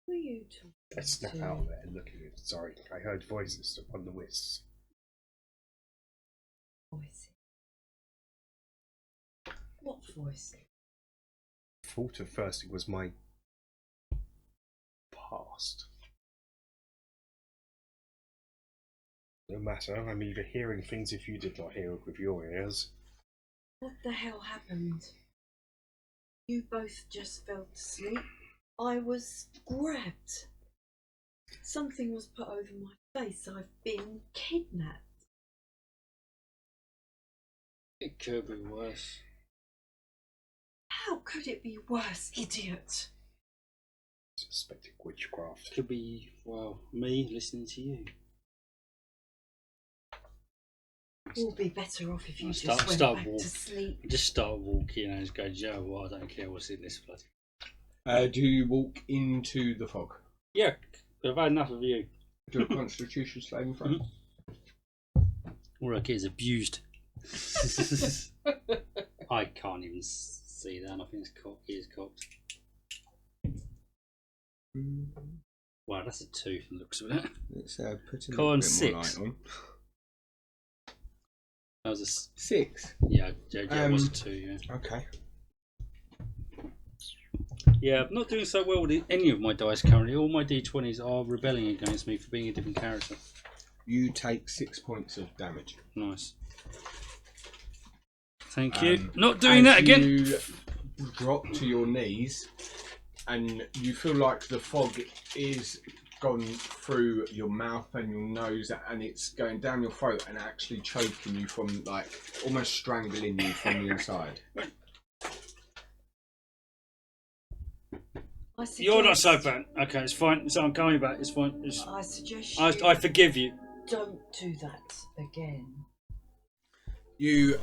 who are you talking I snap to? out there and look at you. Sorry, I heard voices upon the wisps. Voice. What voice? Thought at first it was my past. No matter, I'm either hearing things if you did not hear it with your ears. What the hell happened? You both just fell asleep. I was grabbed. Something was put over my face. I've been kidnapped. It could be worse. How could it be worse, idiot? Suspected witchcraft. Could be, well, me listening to you. We'll be better off if you Start- just went start back walk. to sleep. Just start walking and just go, Joe, well, I don't care what's in this bloody. Do you walk into the fog? Yeah, I've had enough of you. Do a Constitution saving throw. All I get is abused. I can't even see that. I think it's cocked. He is cocked. Wow, that's a 2 from the looks of it. Let's put a Go on, little bit more 6. light on. That was a 6. yeah, it was a 2. Yeah. Okay. Yeah, I'm not doing so well with any of my dice currently. All my d20s are rebelling against me for being a different character. You take 6 points of damage. Nice. Thank you. Not doing that again. You drop to your knees, and you feel like the fog is gone through your mouth and your nose, and it's going down your throat and actually choking you from, like, almost strangling you from the inside. You're not so bad. Okay, it's fine. So I'm coming back. It's fine. I suggest I forgive you. don't do that again. You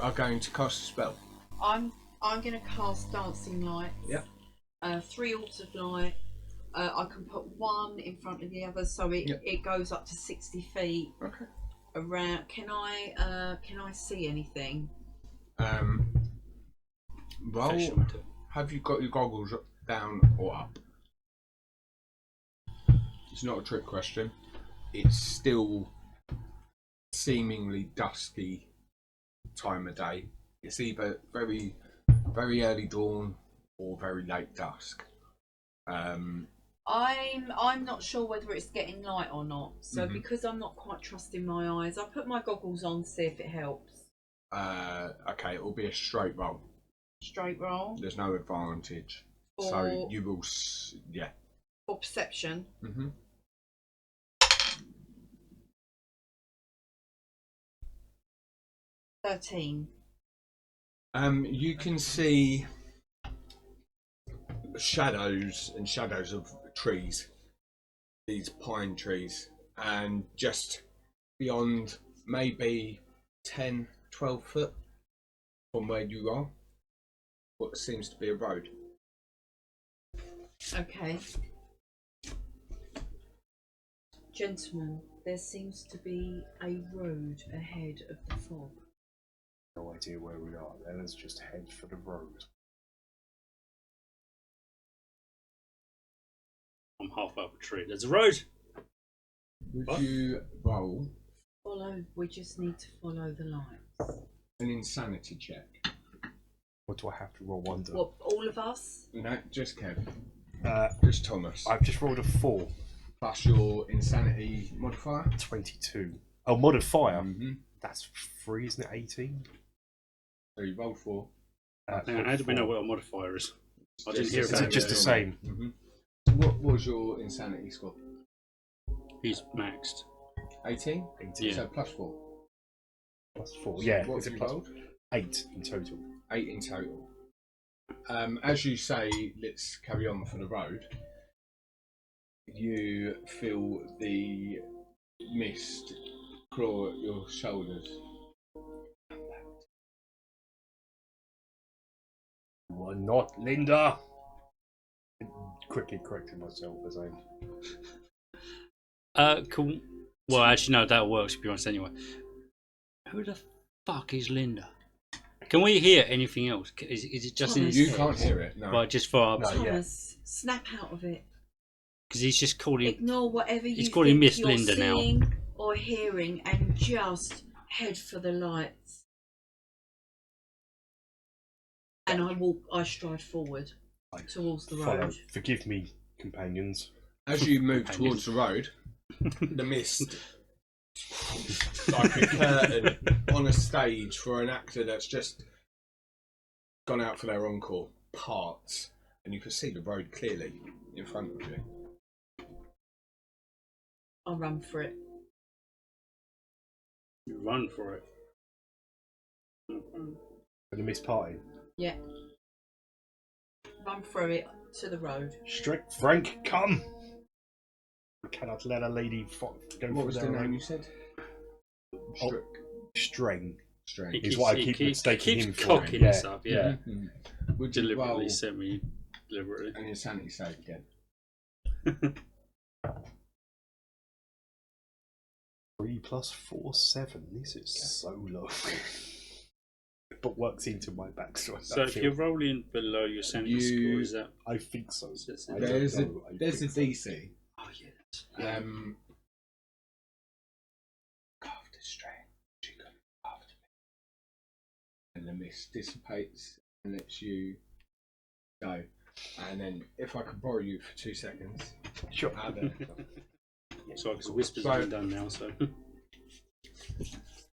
are going to cast a spell. I'm going to cast Dancing Light. Yep. 3 orbs of light. I can put one in front of the other, so it goes up to 60 feet. Okay. Around. Can I see anything? Roll. Have you got your goggles down or up? It's not a trick question. It's still seemingly dusky time of day. It's either very, very early dawn or very late dusk. I'm not sure whether it's getting light or not. So because I'm not quite trusting my eyes, I put my goggles on to see if it helps. Okay, it will be a straight roll. Straight roll. There's no advantage. Or, so you will, yeah. For perception. 13. You can see shadows and shadows of trees, these pine trees, and just beyond maybe 10, 12 foot from where you are, what seems to be a road. Okay. Gentlemen, there seems to be a road ahead of the fog. No idea where we are. Then let's just head for the road. I'm half up a tree. There's a road. Would you roll We just need to follow the lights. an insanity check? What do I have to roll under? What, all of us? No, just Kev. Uh, Just Thomas. I've just rolled a 4. Plus your insanity modifier. 22. Oh, modifier. Mm-hmm. That's 3, isn't it? 18. So you roll 4. How do we know what a modifier is? I didn't hear Is about it just the same? Mm-hmm. So what was your insanity score? He's maxed. 18? 18. Yeah. So plus 4. Plus 4. So Yeah. what Is have it you plus rolled? 8 in total? 8 in total. As you say, let's carry on for the road. You feel the mist claw at your shoulders. You are not Linda. Quickly correcting myself as I. Cool. Well, actually, no, that works if you want anyway. Who the fuck is Linda? Can we hear anything else? Is it just in his You head? can't hear it, no. Right, just for No. Thomas, snap out of it. because he's just calling. Ignore whatever you He's calling think Miss you're Linda now. seeing or hearing, and just head for the lights. And I stride forward towards the Follow. road. Forgive me, companions. As you move towards the road, the mist, like a curtain on a stage for an actor that's just gone out for their encore, parts, and you can see the road clearly in front of you. I'll run for it. You run for it. For the Miss Party. Yeah. Run through it to the road. Strict Frank, come! We cannot let a lady go What was the their name own. you said? Oh, Strick. Strang. Strange. Is what I keep mistaking him for. cocking Yeah. this up, yeah. Mhm. Would you Deliberately roll semi deliberately. an insanity save again? 3 + 4, 7. This is so low. but works into my backstory. So if you're rolling below your sanity score, is that? I think so. I There's don't know. I there's a think so. DC. Oh yeah. After strength, you go after me, and the mist dissipates and lets you go. And then, if I could borrow you for 2 seconds, Sure. out there. So because whispers So- have been done now, so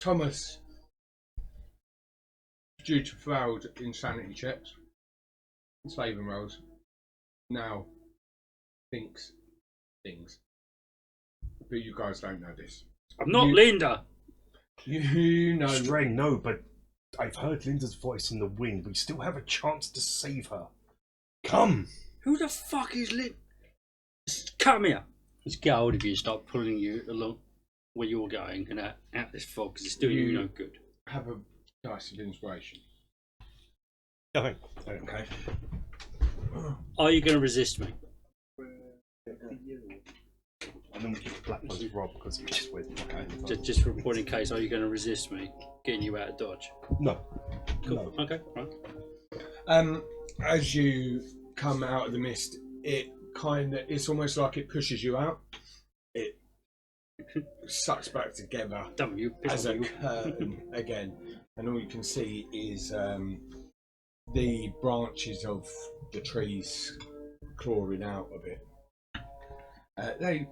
Thomas, due to failed insanity checks, saving rolls, now thinks things. But you guys don't know this. I'm not You- Linda. You know. Strang, no, but I've heard Linda's voice in the wind. We still have a chance to save her. Come! Who the fuck is Linda? Come here. Let's get hold of you and start pulling you along where you're going and out this fog because it's doing you no good. Have a dice of inspiration. Okay. Okay. Are you going to resist me? And then we keep the black ones Rob because he just went. Just for a point in case, are you going to resist me getting you out of dodge? No. Cool. No. Okay. Right. As you come out of the mist, it's almost like it pushes you out. It sucks back together Damn you. as a curtain again, and all you can see is the branches of the trees clawing out of it. They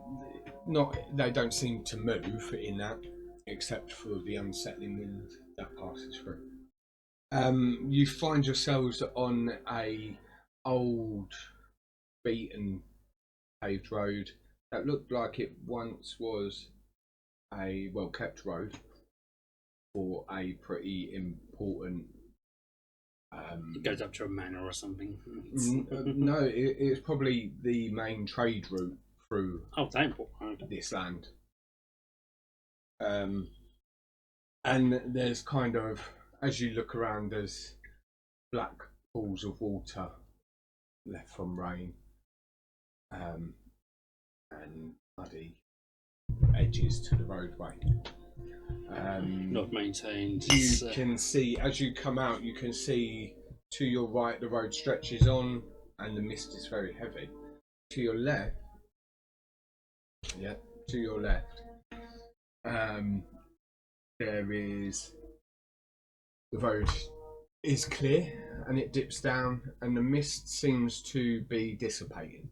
don't seem to move in that, except for the unsettling wind that passes through. You find yourselves on a old, beaten, paved road that looked like it once was a well-kept road for a pretty important. It goes up to a manor or something. No, it's probably the main trade route through Oh, damn. Okay. this land. And there's kind of, as you look around, there's black pools of water left from rain, and muddy edges to the roadway. Not maintained. You It's, can see, as you come out, you can see to your right the road stretches on and the mist is very heavy. To your left, there is, the road is clear and it dips down and the mist seems to be dissipating.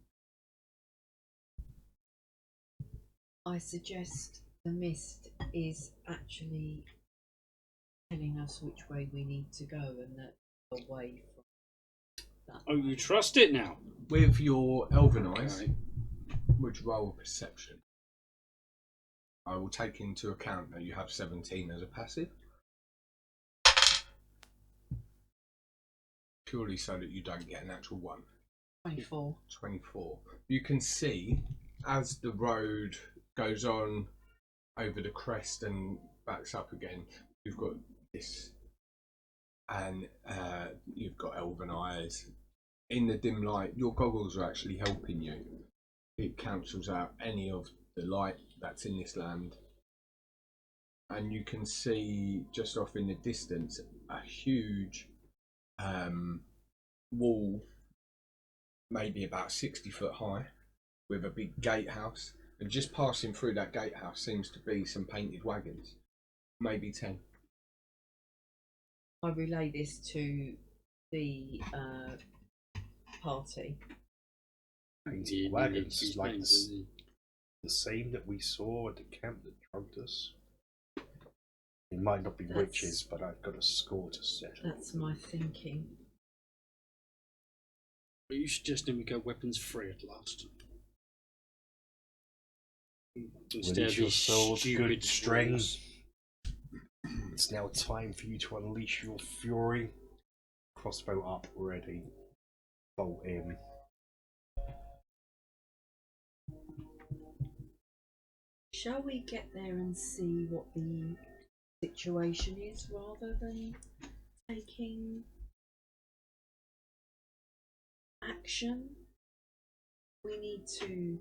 I suggest the mist is actually telling us which way we need to go and that away from that. Oh, you trust it now? With your elven eyes, Okay. would you roll perception? I will take into account that you have 17 as a passive. Purely so that you don't get an actual 1. 24. 24. You can see as the road goes on over the crest and backs up again, you've got this, and you've got elven eyes. In the dim light, your goggles are actually helping you. It cancels out any of the light that's in this land. And you can see just off in the distance a huge wall, maybe about 60 foot high, with a big gatehouse. And just passing through that gatehouse seems to be some painted wagons, maybe 10. I relay this to the party. Painted wagons like the same that we saw at the camp that drugged us. It might not be witches, but I've got a score to settle. That's my thinking. Are you suggesting we go weapons free at last? Instead Release of your these soul's stupid good strength. rules. It's now time for you to unleash your fury. Crossbow up, ready. Bolt in. Shall we get there and see what the situation is rather than taking action? We need to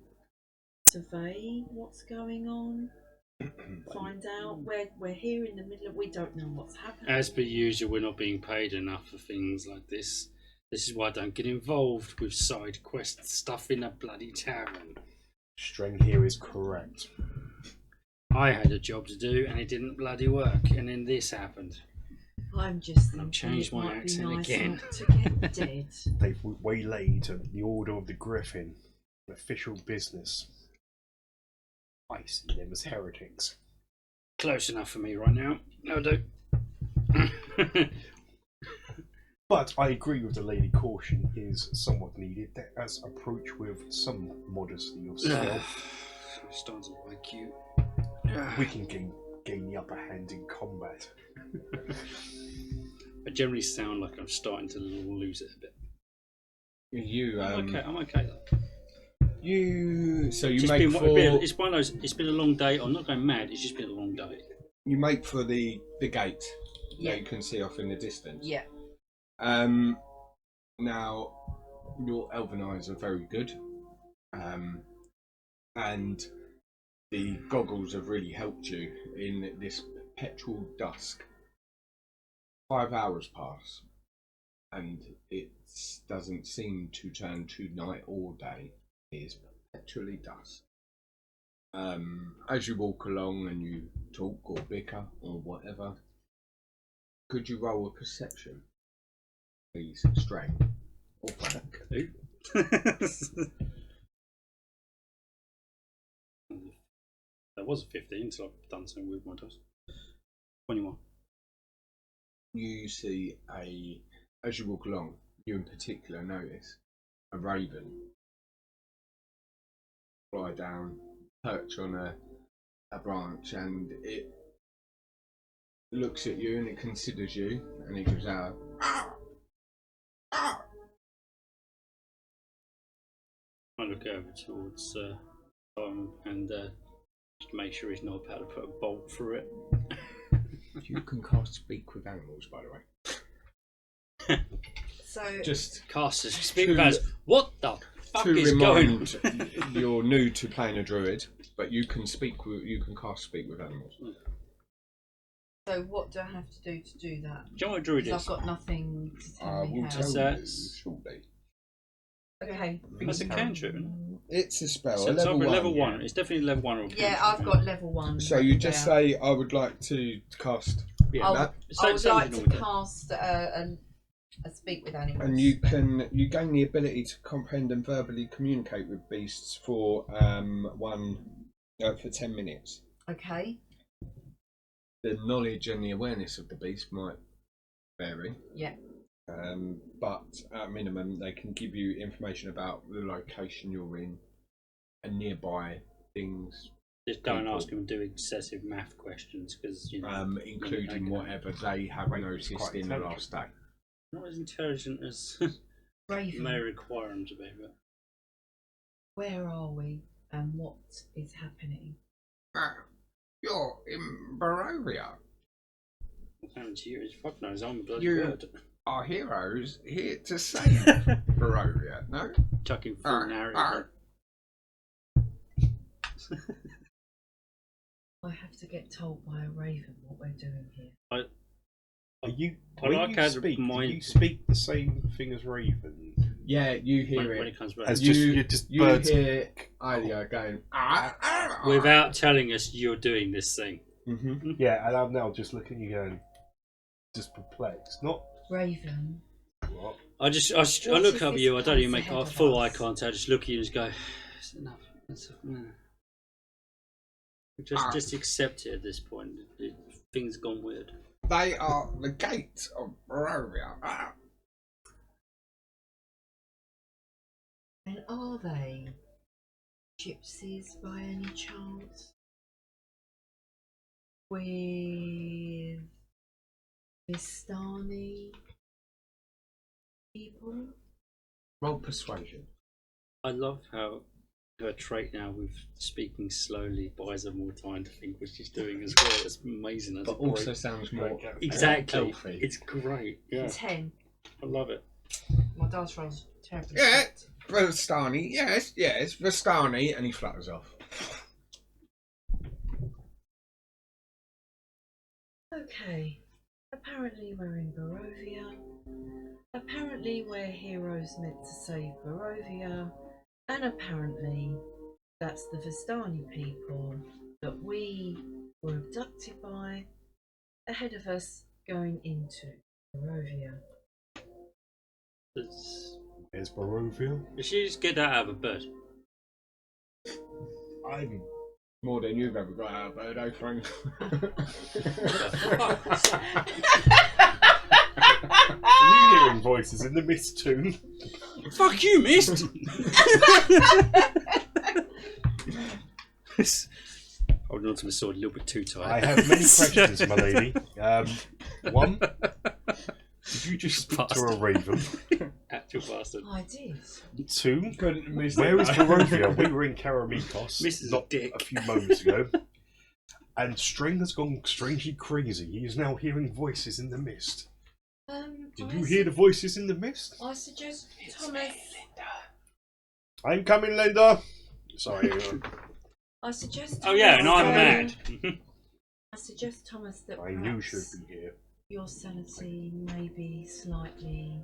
survey what's going on. find out. We're here in the middle of. We don't know what's happening. As per usual, we're not being paid enough for things like this. This is why I don't get involved with side quest stuff in a bloody tavern. Streng here is correct. I had a job to do and it didn't bloody work, and then this happened. I'm just thinking I've changed it my might be accent nice again. not to get dead. They've waylaid the Order of the Griffin, an official business. I see them as heretics. Close enough for me right now. No, do. But I agree with the lady. Caution is somewhat needed. As approach with some modesty of stealth. Starts to like you. We can gain the upper hand in combat. I generally sound like I'm starting to lose it a bit. I'm okay though. So you It's make been, for it's one of those. It's been a long day. I'm not going mad. It's just been a long day. you make for the gate Yeah. that you can see off in the distance. Yeah. Now your elven eyes are very good, and the goggles have really helped you in this perpetual dusk. 5 hours pass, and it doesn't seem to turn to night or day. It is perpetually dusk. As you walk along and you talk or bicker or whatever, could you roll a perception, please, Strang or Frank? That was a 15, so I've done something with my dice. 21. You see as you walk along, you in particular notice a raven fly down, perch on a branch, and it looks at you and it considers you, and it gives out "Ah! Ah!" I look over towards Tom and just make sure he's not about to put a bolt through it. You can cast speak with animals, by the way. So Just Cast as speak To- as what the fuck to is going remind, you're new to playing a druid, but you can cast speak with animals. So what do I have to do that? Do you know what a druid 'Cause is? I've got nothing to tell I me will how. tell That's- you shortly. Okay. That's a cantrip. It's a spell. So a it's either level yeah. 1. It's definitely level 1 or a Yeah, cantrip, I've yeah. got level 1. So you just Yeah. say, "I would like to cast," Yeah, I that- would same like as to normal, yeah. cast a speak with animals. and you gain the ability to comprehend and verbally communicate with beasts for for 10 minutes. Okay. The knowledge and the awareness of the beast might vary. Yeah. But at minimum, they can give you information about the location you're in and nearby things, Just don't people. ask him to do excessive math questions because, you know, including taken whatever they have Right, it's noticed quite in the intelligent. last day. not as intelligent as Raven, may require him to be, but where are we and what is happening? You're in Barovia. what's happening to you is fuck knows, I'm a bloody You- bird. Our heroes here to save Barovia. No? Chucking full narrative. Arr. I have to get told by a raven what we're doing here. Are you? I When like you how speak, do mine- you speak the same thing as Raven? Yeah, you hear when it. it comes back. As You just you birds. hear Alia going Without telling us you're doing this thing. Mhm. Yeah, and I'm now just looking at you going, just perplexed. Not Raven, what? I What look is up at this you, I don't even place make ahead of full us? eye contact, I just look at you and just go, it's enough. Just accept it at this point. Things have gone weird. They are the gates of Barovia. and are they gypsies by any chance? With Vistani people? Roll persuasion. I love how her trait now with speaking slowly buys her more time to think what she's doing as well. It's amazing. That's But also sounds more exactly. healthy. It's great. Yeah, 10. I love it. My dice rolls terribly. Yeah. shit. Vistani, yes, Vistani, and he flutters off. Okay, apparently we're in Barovia. Apparently we're heroes meant to save Barovia. And apparently that's the Vistani people that we were abducted by ahead of us going into Barovia. Where's Barovia? Did she just get that out of a bird? I'm more than you've ever got out of bed, eh, Frank? Are you hearing voices in the mist too? Fuck you, Mist! Holding on to my sword a little bit too tight. I have many questions, my lady. One, did you just speak to a raven? Actual bastard. I did. Two, Couldn't miss where it. is Barovia? We were in Karameikos Mrs. not Dick. a few moments ago. And String has gone strangely crazy. He is now hearing voices in the mist. Did you hear the voices in the mist? I suggest Thomas. I'm coming, Linda. Sorry. I suggest. Oh yeah, and I'm Thomas, mad. I suggest Thomas that I knew she'd be here. your sanity may be slightly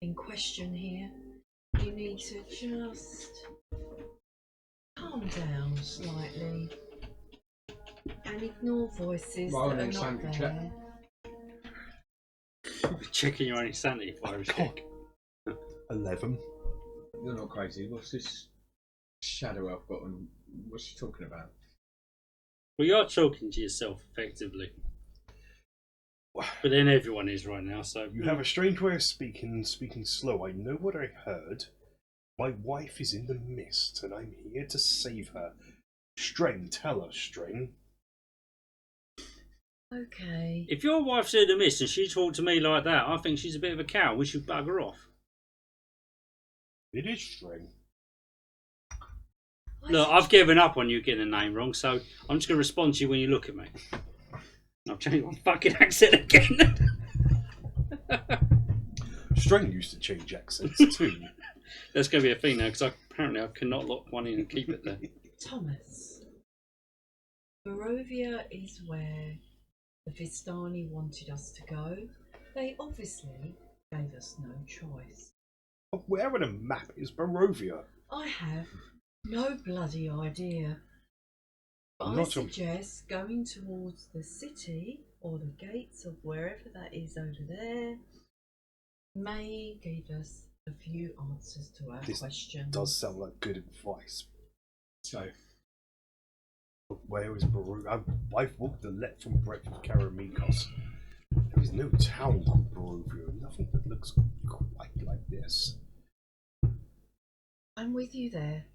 in question here. You need to just calm down slightly and ignore voices Roll that an are not insanity there. check. Checking your own insanity if I was God. 11. You're not crazy. What's this shadow I've got and what's she talking about? Well, you're talking to yourself effectively. But then everyone is right now, so. You have a strange way of speaking slow. I know what I heard. My wife is in the mist, and I'm here to save her. String, tell her, String. Okay. If your wife's in the mist and she talked to me like that, I think she's a bit of a cow. We should bugger off. It is String. Look, I've given up on you getting the name wrong, so I'm just going to respond to you when you look at me. I'll change my fucking accent again. String used to change accents too. That's going to be a thing now, because apparently I cannot lock one in and keep it there. Thomas. Barovia is where the Vistani wanted us to go. They obviously gave us no choice. Where on a map is Barovia? I have no bloody idea. I'm I not suggest going towards the city or the gates of wherever that is over there may give us a few answers to our questions. Does sound like good advice. So, But where is Barovia? I've walked the left from breadth of Karameikos. There is no town called Barovia. Nothing that looks quite like this. I'm with you there.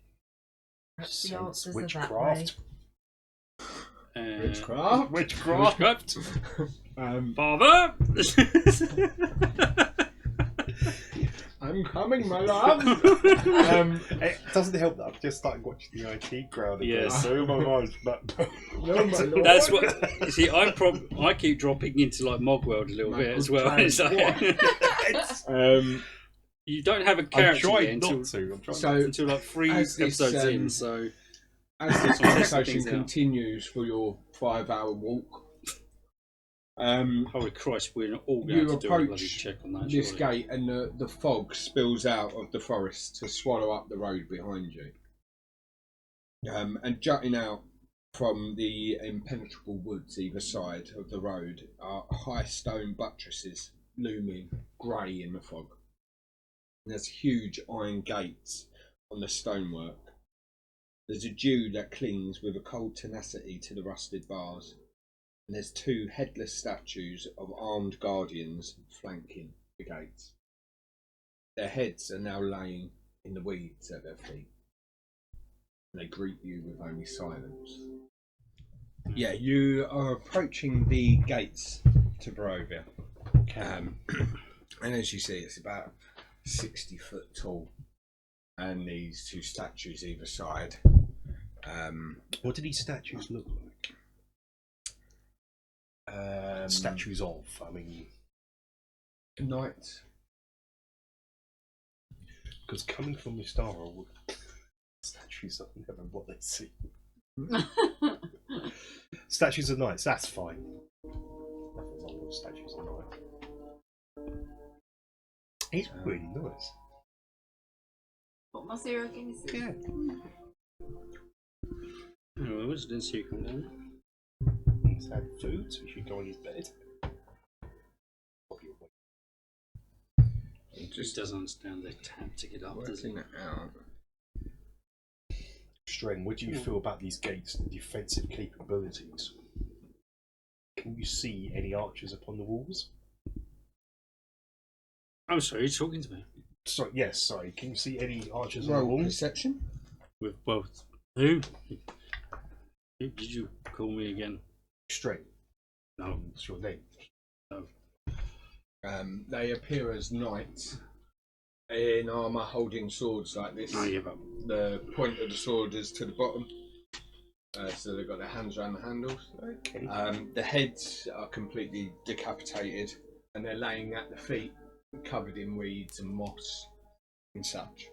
Perhaps the Sense answers are that way. witchcraft. Witchcraft. Father! I'm coming, my love. It doesn't help that I've just started watching the IT crowd again. Yes. So my mind's but No, my lord. That's what. You see, I keep dropping into like MacLeod a little bit as well. It's like, you don't have a I'm character trying yet not until, to. I'm trying So, until like 3 as this, episodes in. So as this conversation things out. continues for your 5-hour walk, holy Christ, we're all you going to do a bloody approach check on that. this surely. gate and the fog spills out of the forest to swallow up the road behind you. And jutting out from the impenetrable woods either side of the road are high stone buttresses looming grey in the fog. And there's huge iron gates on the stonework. There's a dew that clings with a cold tenacity to the rusted bars. And there's 2 headless statues of armed guardians flanking the gates. Their heads are now laying in the weeds at their feet. And they greet you with only silence. Yeah, you are approaching the gates to Barovia. And as you see, it's about 60 foot tall. And these 2 statues either side. What do these statues look like? Statues of, I mean... Knights. Because coming from Mystara, statues are never what they see. Statues of knights, that's fine. Nothing wrong with statues of knights. It's really nice. What, my zero guineas? Yeah. Oh, I didn't see you come down. He's had food, so he should go on his bed. He just doesn't understand the tab to get up, does he? Working it out. Streng, what do you feel about these gates and defensive capabilities? Can you see any archers upon the walls? I'm sorry, you're talking to me. Sorry, yes, sorry. Can you see any archers on the Roll walls? perception. With both. Who? Who did you call me again? Streng. No. What's your name? No. They appear as knights in armour holding swords like this. Oh, yeah, but The point of the sword is to the bottom. So they've got their hands around the handles. Okay. The heads are completely decapitated and they're laying at the feet, covered in weeds and moss and such.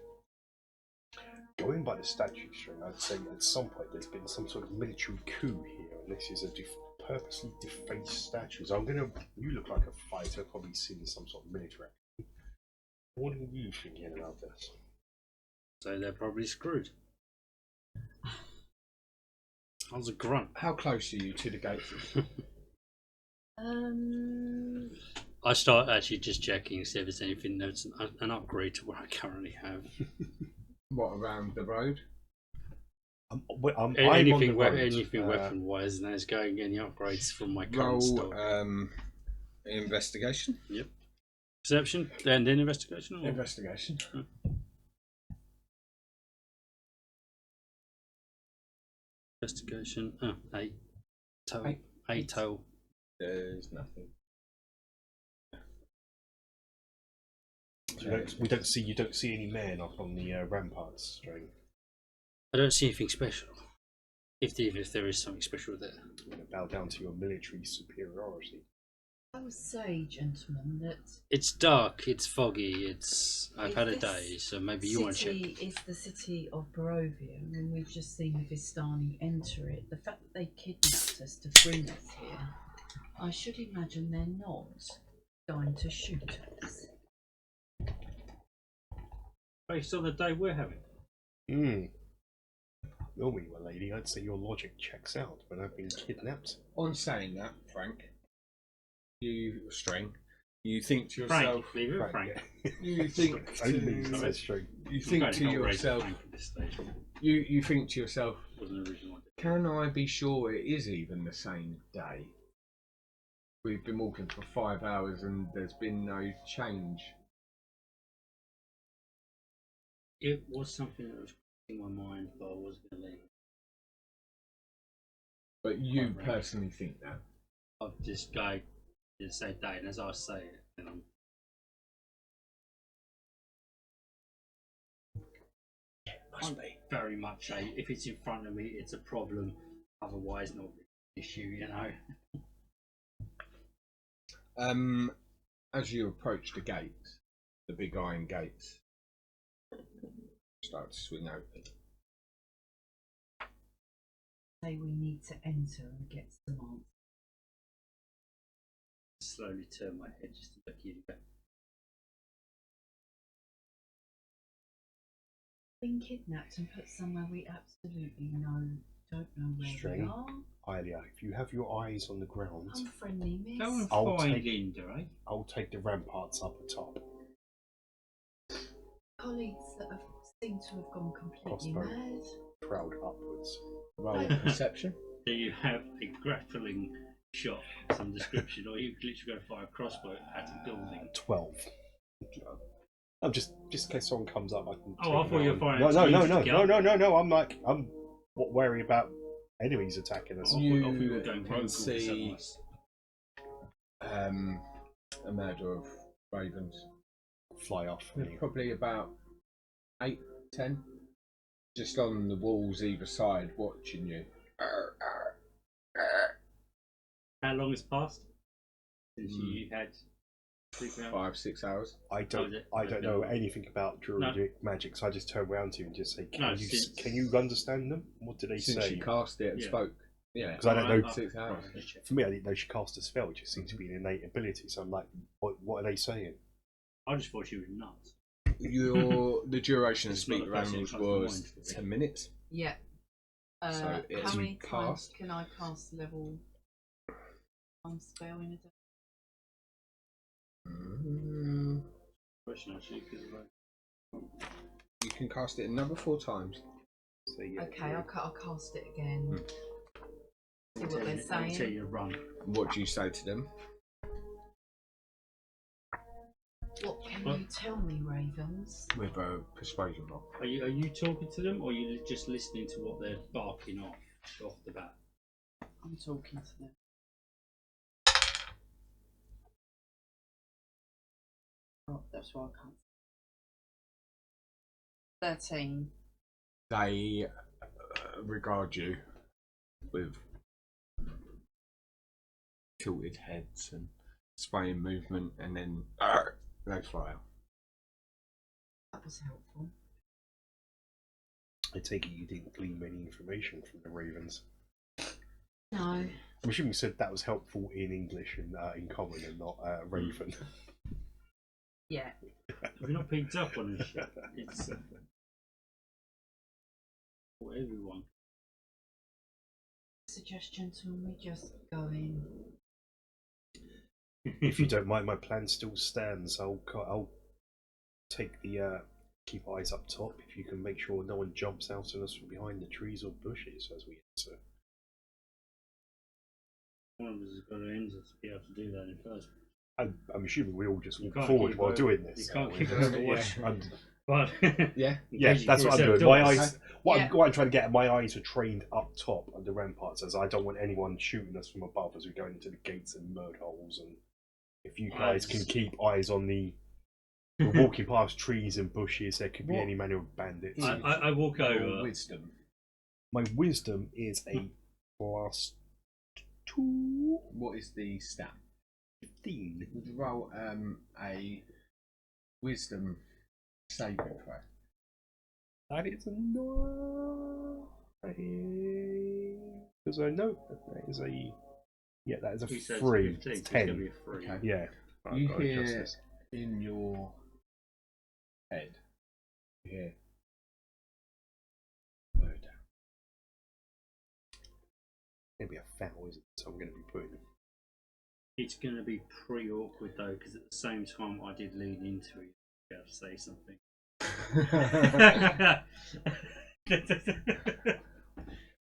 Going by the statue string, I'd say at some point there's been some sort of military coup here, and this is a purposely defaced statue. So you look like a fighter, probably seen some sort of military action. What are you thinking about this? so they're probably screwed. I was a grunt. How close are you to the gate? I start actually just checking see if there's anything that's an upgrade to what I currently have. What, around the road? I'm on the Anything road. weapon wise, and there's going any upgrades from my current Roll stock. investigation. Yep. Perception, then investigation. Or? Investigation. Investigation. Oh, 8 total. Eight. 8 total. There's nothing. You don't see any men up on the ramparts, Streng. I don't see anything special. If there is something special there. I'm going to bow down to your military superiority. I would say, gentlemen, that It's dark, it's foggy, I've had a this day, so maybe you want to check. city is the city of Barovia, and we've just seen the Vistani enter it. The fact that they kidnapped us to bring us here, I should imagine they're not going to shoot us. Based on the day we're having. Normally, my lady, I'd say your logic checks out when I've been kidnapped. On saying that, Frank, you think to Frank, yourself. leave it, Frank. You think Only to, says Streng. you think to yourself. You think to yourself. Wasn't the original one. Can I be sure it is even the same day? We've been walking for 5 hours and there's been no change. It was something that was in my mind, but I was going to leave. But you personally think that? Of this guy did the same day, and as I say it, then I'm. Must be. Very much if it's in front of me, it's a problem. Otherwise, not an issue, you know. As you approach the gates, the big iron gates start to swing open. Say we need to enter and get some answers. Slowly turn my head just to look at you. Been kidnapped and put somewhere we absolutely don't know where Streng. we are. Ilia, if you have your eyes on the ground, I'm friendly, miss. Go and I'll find take- Linda, eh? I'll take the ramparts up atop. Colleagues that have seemed to have gone completely Crossbow. mad. Proud upwards. Roll perception. Do you have a grappling shot of some description, or you literally go fire a crossbow at a building? 12. I'm just in case someone comes up, I can. Oh, I take thought you were them firing on. at No, you to kill. no. I'm wary about enemies attacking us. I thought you were going can rogue see a murder of ravens. Fly off. They're probably about 8, 10, just on the walls either side, watching you. How long has passed since you had 5, 6 hours. I don't know anything about druidic magic, so I just turn around to you and just say, "Can you understand them? What do they Since say?" you cast it and Yeah. spoke. Yeah. Because I don't know. 6 hours. For me, I didn't know she cast a spell. It just seemed to be an innate ability. So I'm like, what are they saying? I just thought she was nuts. The duration of It's not speak the person rambles who comes to was mind. 10 minutes. Yeah. So it's how many times passed. can I cast level 1 spell in a day? Question actually, because You can cast it another 4 times. So yeah. Okay, I'll cast it again. See what they're tell saying. you run. What do you say to them? What can you tell me, Ravens? With a persuasion roll. Are you talking to them, or are you just listening to what they're barking off the bat? I'm talking to them. Oh, that's why I can't. 13. They regard you with tilted heads and spraying movement, and then they fly out. That was helpful. I take it you didn't glean any information from the Ravens. No. I'm assuming you said that was helpful in English and in common and not Raven. Yeah. Have you not picked up on this shit? It's for everyone. Suggestion to me just going. If you don't mind, my plan still stands. I'll take the keep eyes up top. If you can make sure no one jumps out at us from behind the trees or bushes as we enter. One of us has got to enter to be able to do that in first. I'm assuming we all just You walk can't forward keep while over- doing this. You can't so keep we- us to watch. But Yeah. Yeah, that's what I'm doing. My eyes. Yeah. What I'm trying to get at, my eyes are trained up top on the ramparts, as I don't want anyone shooting us from above as we go into the gates and mud holes. And if you guys can keep eyes on we're walking past trees and bushes, there could be any manner of bandits. I walk Your over. wisdom. My wisdom is a +2. What is the stat? 15. Would you roll a wisdom saving throw? That is no. Because I know that is a. Yeah, that is a He says 3. 15, It's it's going to 10. be a 3. Okay. Yeah. You I've got hear justice. in your head. You hear. Murder. Maybe a foul, isn't it? So I'm going to be putting. It's going to be pretty awkward though, because at the same time I did lean into it. You have to say something.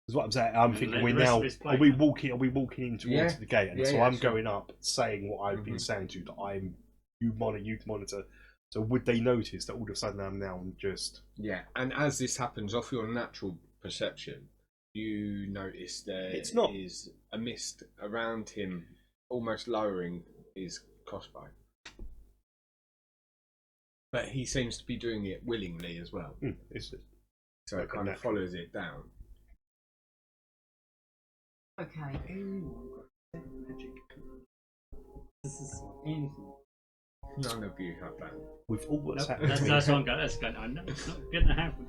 That's what I'm saying. I'm thinking Let we're the rest now. of us play. Are we walking in towards Yeah. the gate? And Yeah, so yeah, I'm sure. going up, saying what I've been Mhm. saying to you, that you monitor. So would they notice that all of a sudden I'm now just? Yeah, and as this happens off your natural perception, you notice there It's not- is a mist around him, almost lowering his crossbow. But he seems to be doing it willingly as well, It's so like it a kind of natural- follows it down. Okay. This is anything. None of you have that. with all what's Nope, happening. that's what I'm going. That's going. I know it's not going to happen.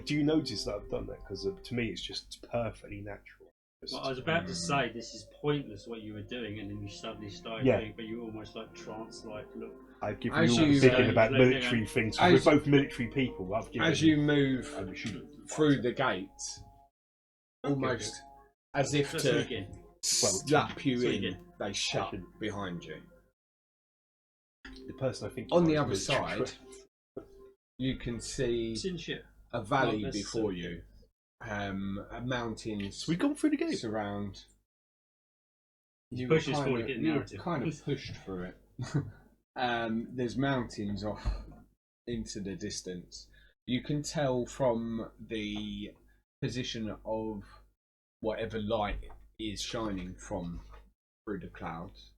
Do you notice that I've done that? Because to me, it's just perfectly natural. Well, I was about to say this is pointless what you were doing, and then you suddenly started Yeah. doing, but you almost like trance-like look. I've given As you all the you- thinking about Like, military things. as We're you- both military people. I've given As you move I'm shooting through the gates, almost as if Let's do it to again. slap you so in, again. they shut should- behind you. the person I think On the was other military. side, you can see Sincere. a valley Not before necessarily. you. Mountains So we gone through the gate. surround. You Push were us forward kind to of, get you were narrative. kind of pushed through it. There's mountains off into the distance. You can tell from the position of whatever light is shining from through the clouds.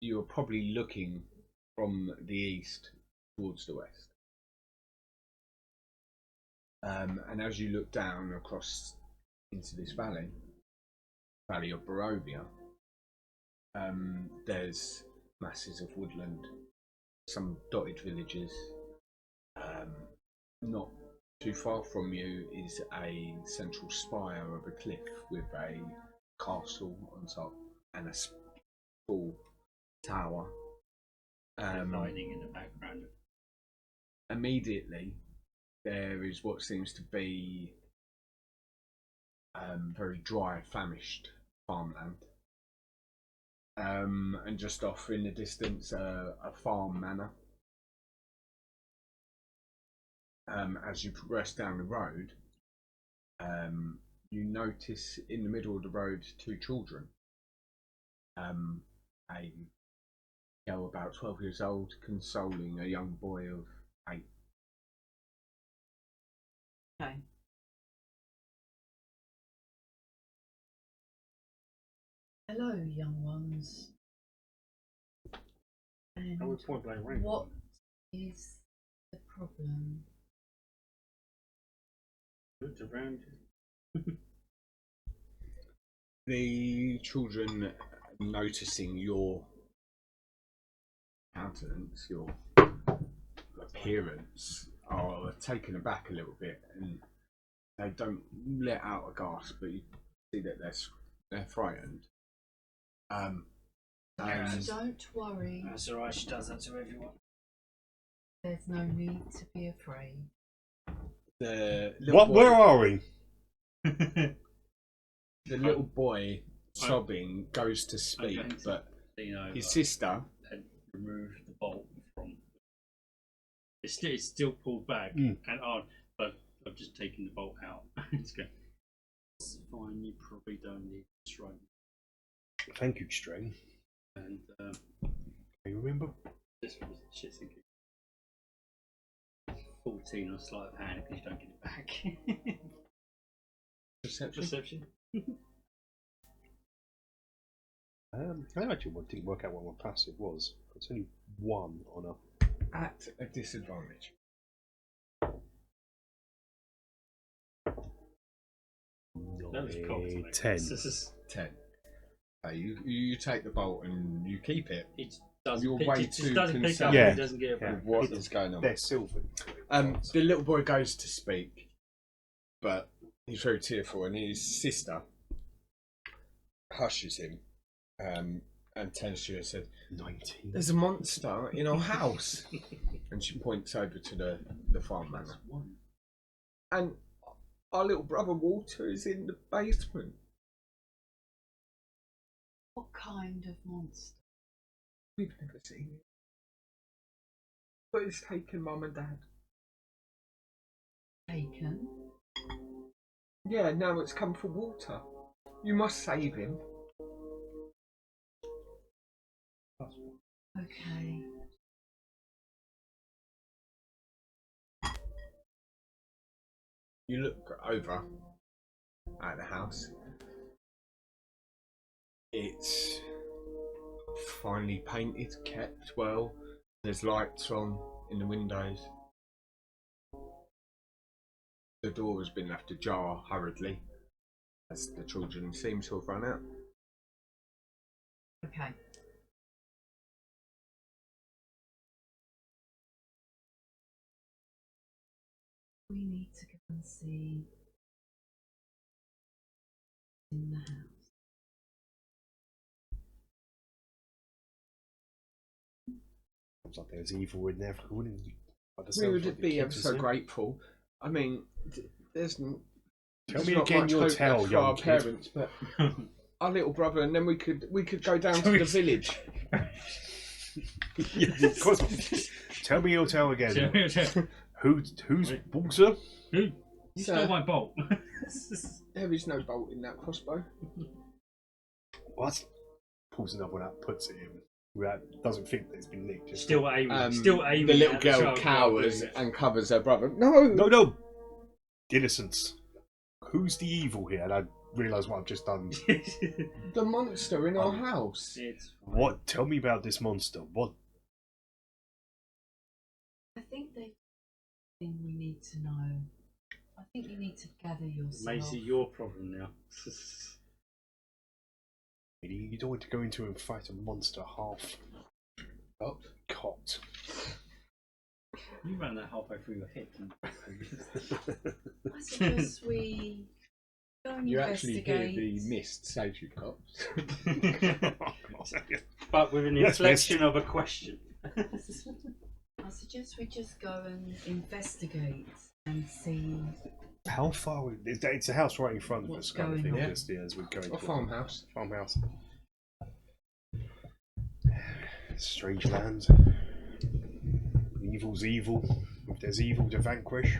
You're probably looking from the east towards the west. And as you look down across into this valley of Barovia, there's masses of woodland, some dotted villages, not Too far from you is a central spire of a cliff with a castle on top and a small tower. Lightning in the background. Immediately, there is what seems to be very dry, famished farmland. And just off in the distance, a farm manor. As you progress down the road, you notice in the middle of the road 2 children. A girl about 12 years old consoling a young boy of 8. Okay. Hello, young ones. And I would point blank range. what is the problem? Looked around. The children, noticing your countenance, your appearance, are taken aback a little bit, and they don't let out a gasp, but you see that they're frightened. And Don't worry. That's alright, she does that to everyone. There's no need to be afraid. the little What? boy, Where are we? the little boy sobbing goes to speak, going to but lean over his sister and remove the bolt from. It's still pulled back Mm. and on, but I've just taken the bolt out. It's good. It's fine. You probably don't need this right. Thank you, String. And You remember? this was shit's in 14 on sleight of hand if you don't get it back. Perception. I actually didn't work out what my passive was. It's only 1 on a. at a disadvantage. That was cocked, mate. 10. This is 10. You take the bolt and you keep it. it doesn't You're pick, way it just too doesn't pick up. concerned. Yeah. It doesn't get it back. With what is going on? They're silver. The little boy goes to speak, but he's very tearful, and his sister hushes him and turns to you and said, 19. "There's a monster in our house." And she points over to the farm manor. And our little brother Walter is in the basement. What kind of monster? We've never seen it. But it's taken Mum and Dad. Taken? Yeah, now it's come for Walter. You must save him. Okay. You look over at the house. It's finely painted, kept well. There's lights on in the windows. The door has been left ajar hurriedly, as the children seem to have run out. Okay. We need to go and see in the house. Sounds like there's evil in there. Wouldn't you? We would be ever so grateful. I mean, there's Tell me not again much your hope tale, left for young our kid. parents, but our little brother, and then we could go down to the village. Of course. Tell me your tale again. Who's Walter? You stole my bolt. There is no bolt in that crossbow. What? Pulls another one out, puts it in. That doesn't think that it's been nicked. Just Still aiming. Still aiming. The little at girl child cowers doing it. and covers her brother. No. No. Innocence. Who's the evil here? And I realise what I've just done. The monster in our house. It's fine. What? Tell me about this monster. What? I think there's thing we need to know. I think you need to gather yourself. Makes it your problem now. You don't want to go into and fight a monster half cot. You ran that halfway through your head. I suggest we go and You actually hear investigate. the mist say to cops. But with an inflection of a question. I suggest we just go and investigate and see. How far? It's a house right in front of What's us, kind of going thing. on? Just, as we go into A farmhouse. Farmhouse. Strange land. Evil's evil. If there's evil to vanquish.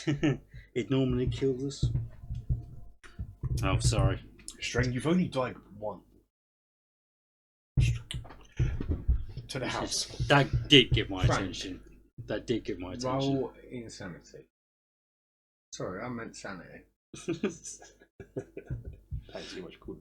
It normally kills us. Oh, sorry. Strange, you've only died once. To the house. That did get my Frank. attention. That did get my attention. Roll insanity. Sorry, I meant sanity. That's too much called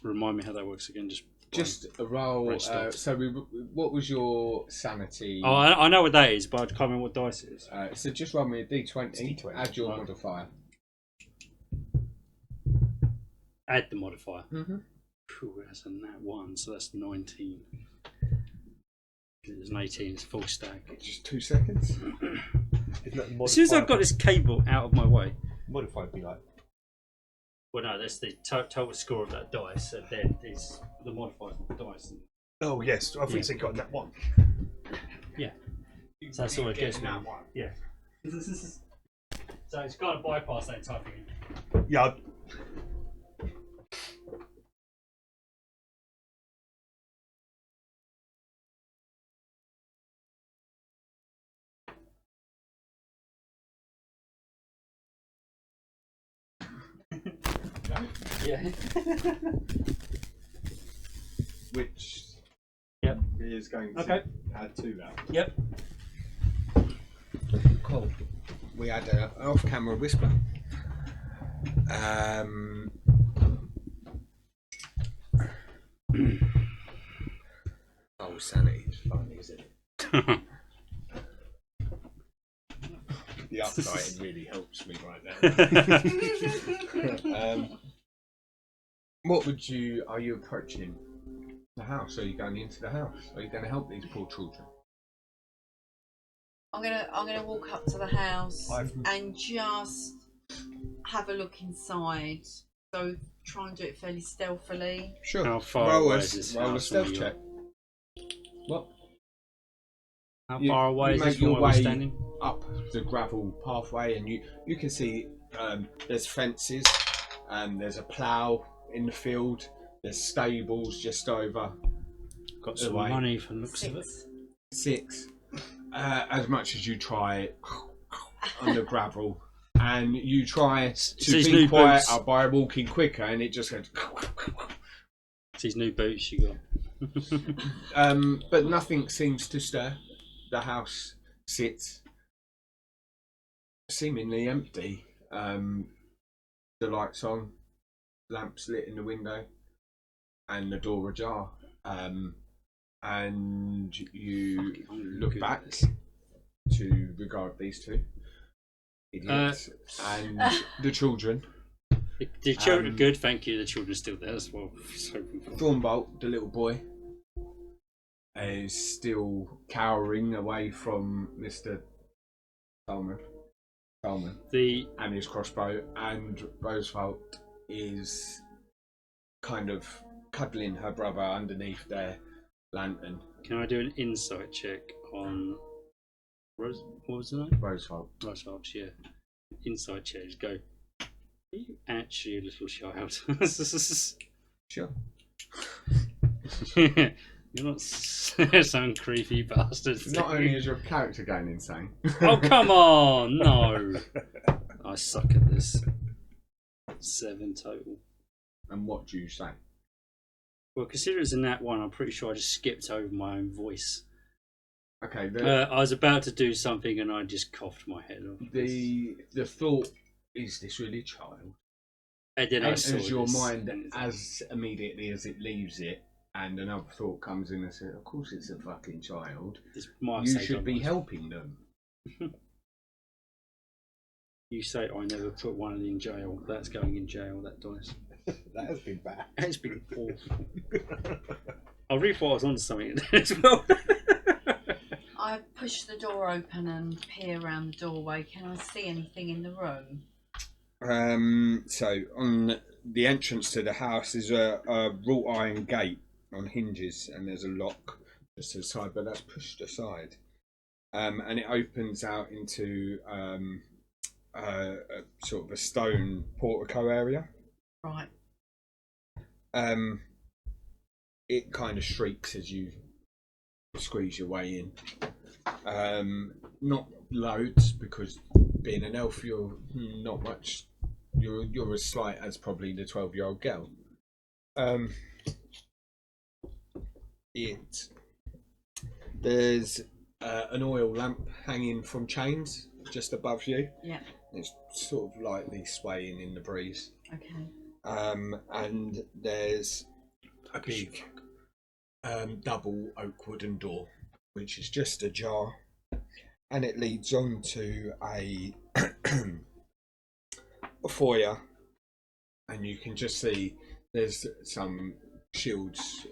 Remind me how that works again. Just a roll. Brainstorm. What was your sanity? Oh, I know what that is, but I can't remember what dice it is. So just roll me a d20. D20. Add your Right. modifier. Add the modifier. Mm-hmm. Phew, that's a nat 1, so that's 19. It's an 18, it's full stack. Just 2 seconds. As soon as I've got this cable out of my way. Modified be like. Well, no, that's the total score of that dice, and then it's the modifiers of the dice. Oh yes, I think they got that one. Yeah. So that's all it gets me. Yeah. So it's kind of bypass that type of thing. Yeah. Yeah. Which Yep. is going to Okay. add to that. Yep. Cool. We had an off-camera whisper. Oh, sanity is fun, isn't it? The upside really helps me right now. What would you? Are you approaching the house? Are you going into the house? Are you going to help these poor children? I'm gonna walk up to the house and just have a look inside. So try and do it fairly stealthily. Sure. How far roll away a, is this roll a house from stealth you? check. What? How You- far away you is make this from your where we're way standing? up the gravel pathway, and you can see there's fences, there's a plough in the field, there's stables just over. Got some away. money from the looks of it. 6. 6. As much as you try on the gravel, and you try to these be new quiet boots. by walking quicker, and it just goes. It's these new boots you got. But nothing seems to stir. The house sits seemingly empty. The lights on, lamps lit in the window, and the door ajar. And you look back to regard these two idiots and the children. The children are good, thank you. The children are still there as well. Thornbolt, the little boy, is still cowering away from Mr. Thalman and his crossbow, and Roosevelt is kind of cuddling her brother underneath their lantern. Can I do an insight check on Rose? What was the name? Roosevelt. Roosevelt, yeah. Insight check. Just go. Are you actually a little child? Sure. You're not some creepy bastard. Not only is your character going insane. Oh, come on! No! I suck at this. 7 total. And what do you say? Well, considering it's a nat 1, I'm pretty sure I just skipped over my own voice. Okay. I was about to do something and I just coughed my head off. The thought, is this really a child? And then I saw Enters your this. mind as immediately as it leaves it, and another thought comes in and says, of course it's a fucking child. This might You say should don't be like- helping them. You say I never put one in jail. That's going in jail, that dice. That has been bad. It's been awful. I really thought I was on something as well. I push the door open and peer around the doorway. Can I see anything in the room? So on the entrance to the house is a wrought iron gate on hinges, and there's a lock just to the side, but that's pushed aside. And it opens out into a sort of a stone portico area. Right. It kind of shrieks as you squeeze your way in. Not loads, because being an elf, you're not much. You're as slight as probably the 12-year-old girl. There's an oil lamp hanging from chains just above you. Yeah. It's sort of lightly swaying in the breeze. Okay. And there's a big double oak wooden door, which is just ajar, and it leads on to a foyer, and you can just see there's some shields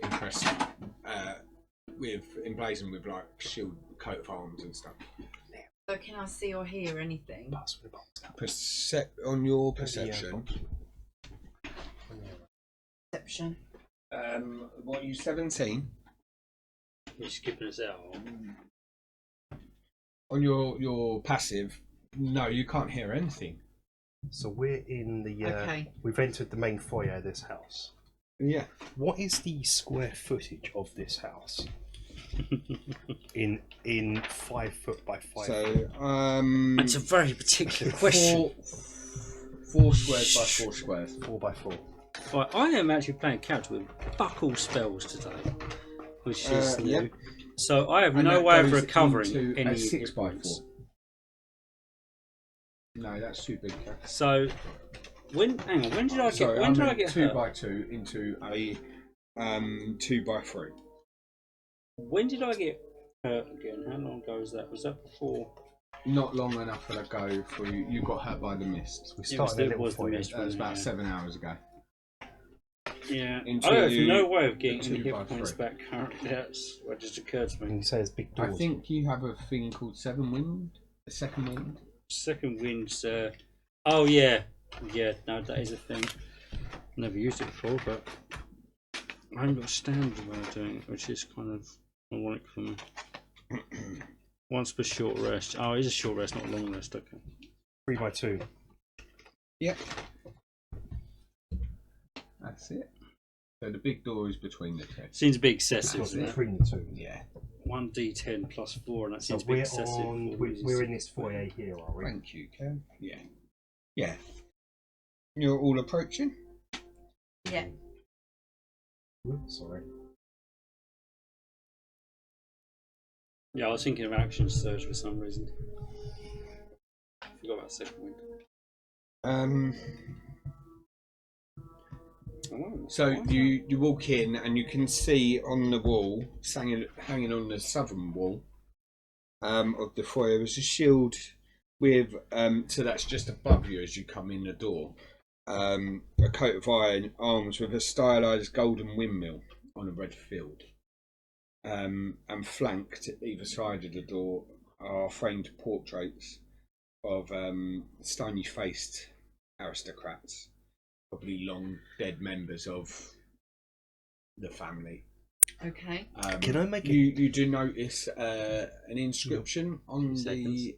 emblazoned with like shield coat of arms and stuff. So can I see or hear anything? On your perception. Perception. What are you, 17? You're skipping us out. On your passive, no, you can't hear anything. So we're in the. Okay. We've entered the main foyer of this house. Yeah. What is the square footage of this house? in 5 foot by 5 So foot. It's a very particular question. 4 squares by 4 squares. 4 by 4. Right, I am actually playing character with fuck all spells today, which is new. Yeah. So I have And no that way of goes recovering into any a 6 by 4. points. No, that's too big. Kath. So when did I Sorry, when did I meant get 2 hurt? by 2 into a 2 by 3. When did I get hurt again? How long ago was that? Was that before? Not long enough for a go for you. You got hurt by the mist. We It was started the- a little was the foyer. mist. That was about Yeah. 7 hours ago. Yeah, Into I have no way of getting the any 2 hit by points 3. back currently. That's what just occurred to And me. you say there's big I doors. think you have a thing called 7 wind. A second wind. Second wind's. Oh yeah, no, that is a thing. Never used it before, but I haven't got a standard way of doing it, which is kind of ironic for me. Once per short rest. Oh, it is a short rest, not a long rest. Okay. 3 by 2. Yep. That's it. So the big door is between the two. Seems a bit excessive, It's isn't it? between the two. Yeah. 1d10 plus 4, and that So seems a bit we're excessive. on. for We're in this foyer here, are we? Thank you, Kev. Yeah. Yeah. You're all approaching? Yeah. Oops, sorry. Yeah, I was thinking of action surge for some reason. I forgot about second wind. So you walk in and you can see on the wall, hanging on the southern wall of the foyer, there's a shield with, so that's just above you as you come in the door, a coat of iron arms with a stylised golden windmill on a red field. And flanked at either side of the door are framed portraits of stony-faced aristocrats, probably long dead members of the family. Okay. Can I make you do notice an inscription on the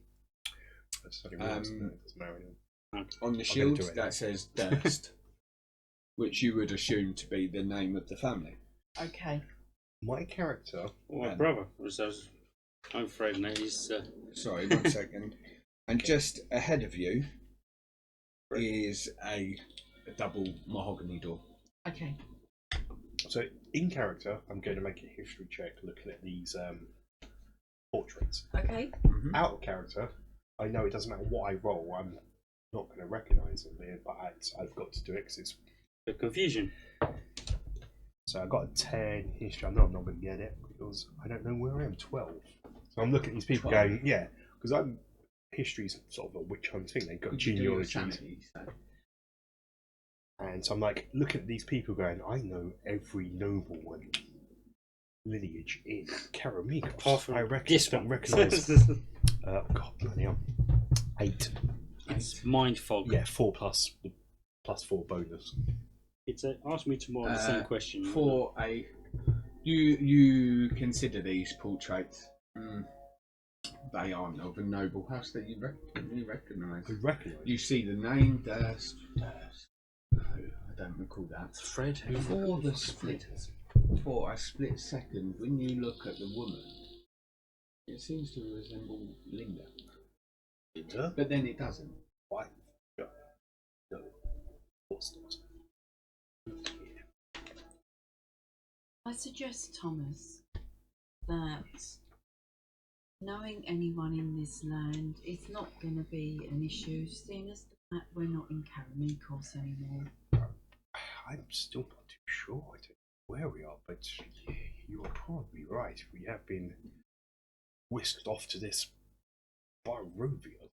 shield that says Durst, which you would assume to be the name of the family. Okay. My character. Well, my brother was. I'm afraid now he's. Sorry, 1 second. And just ahead of you is a double mahogany door. Okay. So in character, I'm going to make a history check looking at these portraits. Okay. Mm-hmm. Out of character, I know it doesn't matter what I roll, I'm not going to recognise them here, but I've got to do it because it's. The confusion. So I got a 10 history. I know I'm not going to get it because I don't know where I am. 12. So I'm looking at these people 12. going, yeah, because I'm history's sort of a witch hunt thing. They've got Could you do your genealogies, sanity, so? and so I'm like looking at these people going, I know every nobleman lineage in Karameikos. Apart from I reckon this don't one. recognise. God, bloody hell. 8. It's mind fog. Yeah, 4 plus 4 bonus. It's ask me tomorrow the same question. For a, you consider these portraits. They aren't of a noble house that you recognise. I recognise. You see the name. No, I don't recall that. Fred. Before the split, for a split second, when you look at the woman, it seems to resemble Linda. Linda? But then it doesn't. Why? No. No. Of course not. I suggest, Thomas, that knowing anyone in this land is not going to be an issue, seeing as the fact we're not in Karameikos anymore. I'm still not too sure I don't know where we are, but you are probably right. We have been whisked off to this Barovia.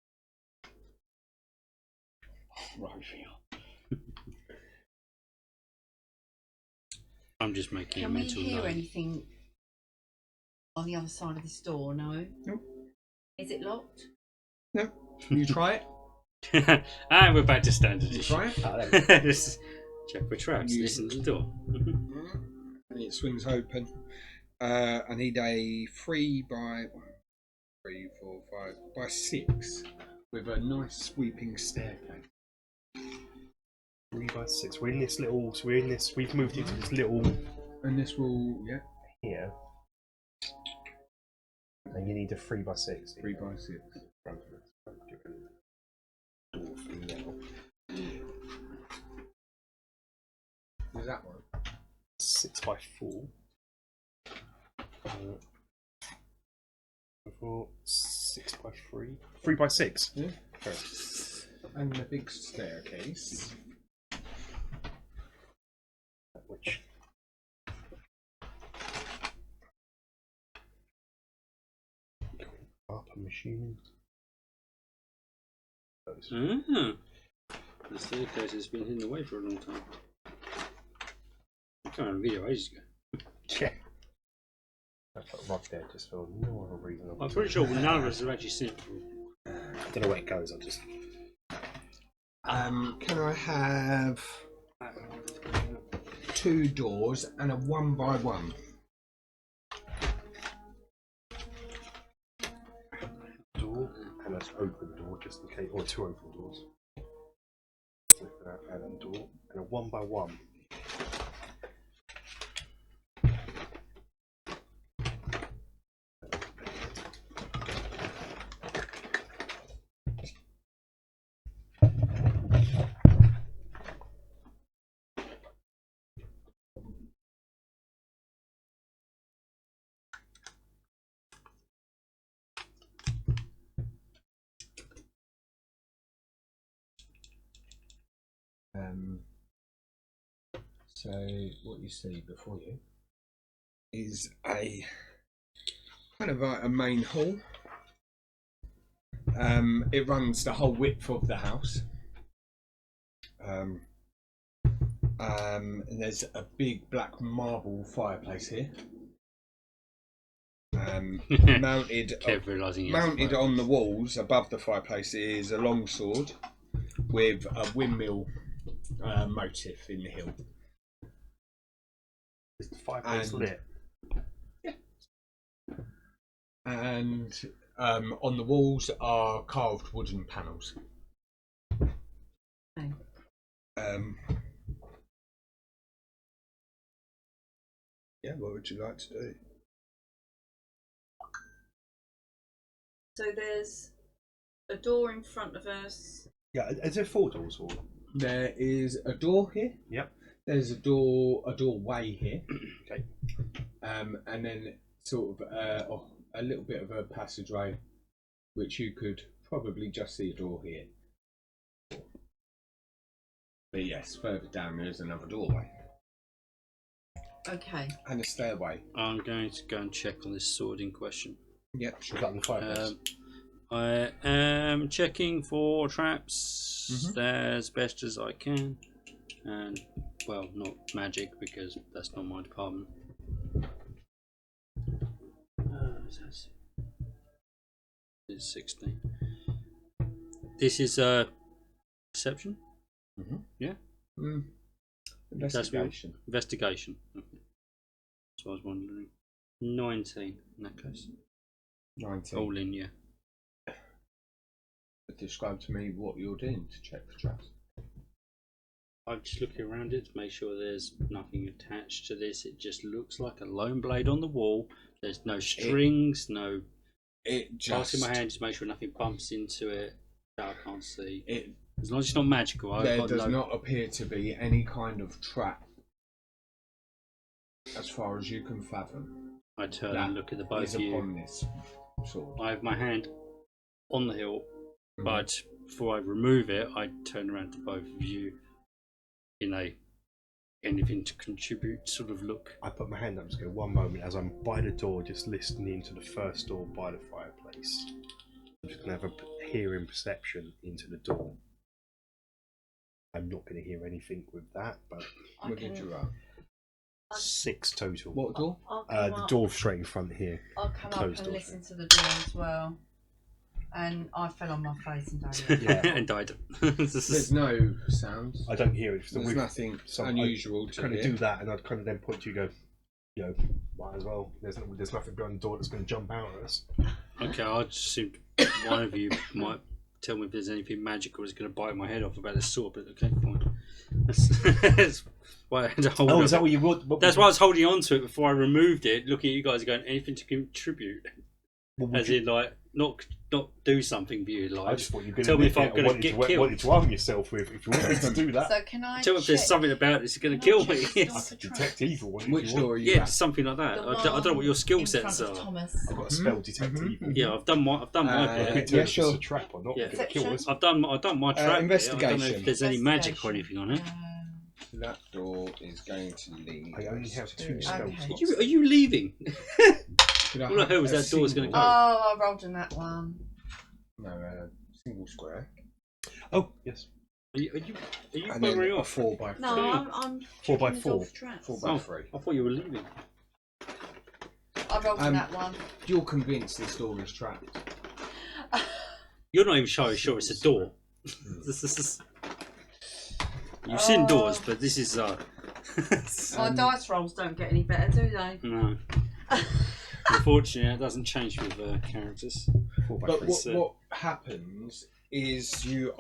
I'm just making a Can we mental hear note. anything on the other side of this door? No? Nope. Is it locked? No. You try it. And we're back to standard You issue. try it. Just check for traps. You- Listen to the door. And it swings open. I need a 3 by 3, 4, 5 by 6 with a nice sweeping staircase. 3 by 6. We're in this little. So we're in this. We've moved into this little And this will, here. And you need a 3 by 6. 3 by 6. Door for now. Is that one? 6 by 4. 6 by 3. 3 by 6. Yeah. Okay. And the big staircase. Which. Up, I'm assuming. Those. The staircase has been hidden away for a long time. I came on a video ages ago. Yeah. I put a rod there just for no other reason. I'm pretty sure none of us have actually seen it before. I don't know where it goes. I just. Can I have 2 doors and a 1 by 1? Door and an open door just in case, or 2 open doors. And a door and a 1 by 1. So what you see before you Is a kind of like a main hall. It runs the whole width of the house. And there's a big black marble fireplace here. Mounted Kept realising he has mounted fire. on the walls above the fireplace is a long sword with a windmill motif in the hill. Is the fireplace And- lit? And on the walls are carved wooden panels. Okay. Yeah, what would you like to do? So there's a door in front of us. Yeah, is there 4 doors or? There is a door here. Yep. There's a doorway here. Okay. And then sort of a little bit of a passageway, which you could probably just see a door here. But yes, further down there is another doorway Okay. and a stairway. I'm going to go and check on this sword in question. Yep. Is that in the fireplace? I am checking for traps as best as I can, and well, not magic because that's not my department. It's 16. This is perception. Yeah. Investigation. Investigation. Okay. That's what I was wondering. 19 in that case. 19. All in, yeah. Describe to me what you're doing to check for traps. I'm just looking around it to make sure there's nothing attached to this. It just looks like a lone blade on the wall. There's no strings, no. It just. Passing my hand to make sure nothing bumps into it that I can't see. It. As long as it's not magical. There does not appear to be any kind of trap, as far as you can fathom. I turn and look at the both of you. Upon this sword. I have my hand on the hilt, but before I remove it, I turn around to both of you in a anything to contribute sort of look. I put my hand up to go one moment as I'm by the door, just listening to the first door by the fireplace. I'm just going to have a hearing perception into the door. I'm not going to hear anything with that, but What did you roll? 6 total. What door? The door straight in front here. I'll come up Closed and door. listen to the door as well. And I fell on my face and died. Yeah. And died. There's no sounds. I don't hear it. There's nothing unusual to kind hear. of do that, and I'd kind of then point to you, go, you know, might as well. There's nothing behind the door that's going to jump out at us. Okay, I just assumed one of you might tell me if there's anything magical that's going to bite my head off about this sword, but okay, fine. That's why I had to hold Is that what you would? That's why I was holding on to it before I removed it, looking at you guys going, anything to contribute? As in, like, not do something for you, like. I just thought you were tell me if I'm going to get killed. What did you arm yourself with if you wanted to do that? So can I Tell me if there's something about this that's going to kill me. I could detect evil. Which door are you Yeah, at? something like that. I don't know what your skill sets are. I've got a spell detect evil. Yeah, I've done my I bit. could tell yeah, if sure. it's a trap or not. Yeah. If it kill us. I've done my trap. I don't know Investigation. if there's any magic or anything on it. That door is going to lead. I only have 2 Okay. spell Are slots. you leaving? Could I All I have heard was a that door's single- gonna Oh, I rolled in that one. No, a single square. Oh, yes. Are you And then buggering a off? 4 by 3. No, I'm 4 by checking 4. off traps. 4 by 3. I thought you were leaving. I rolled in that one. You're convinced this door is trapped. You're not even sure it's a door. You've seen doors, but this is My dice rolls don't get any better, do they? no. Unfortunately, it doesn't change with characters. 4 by But 3. what happens is you're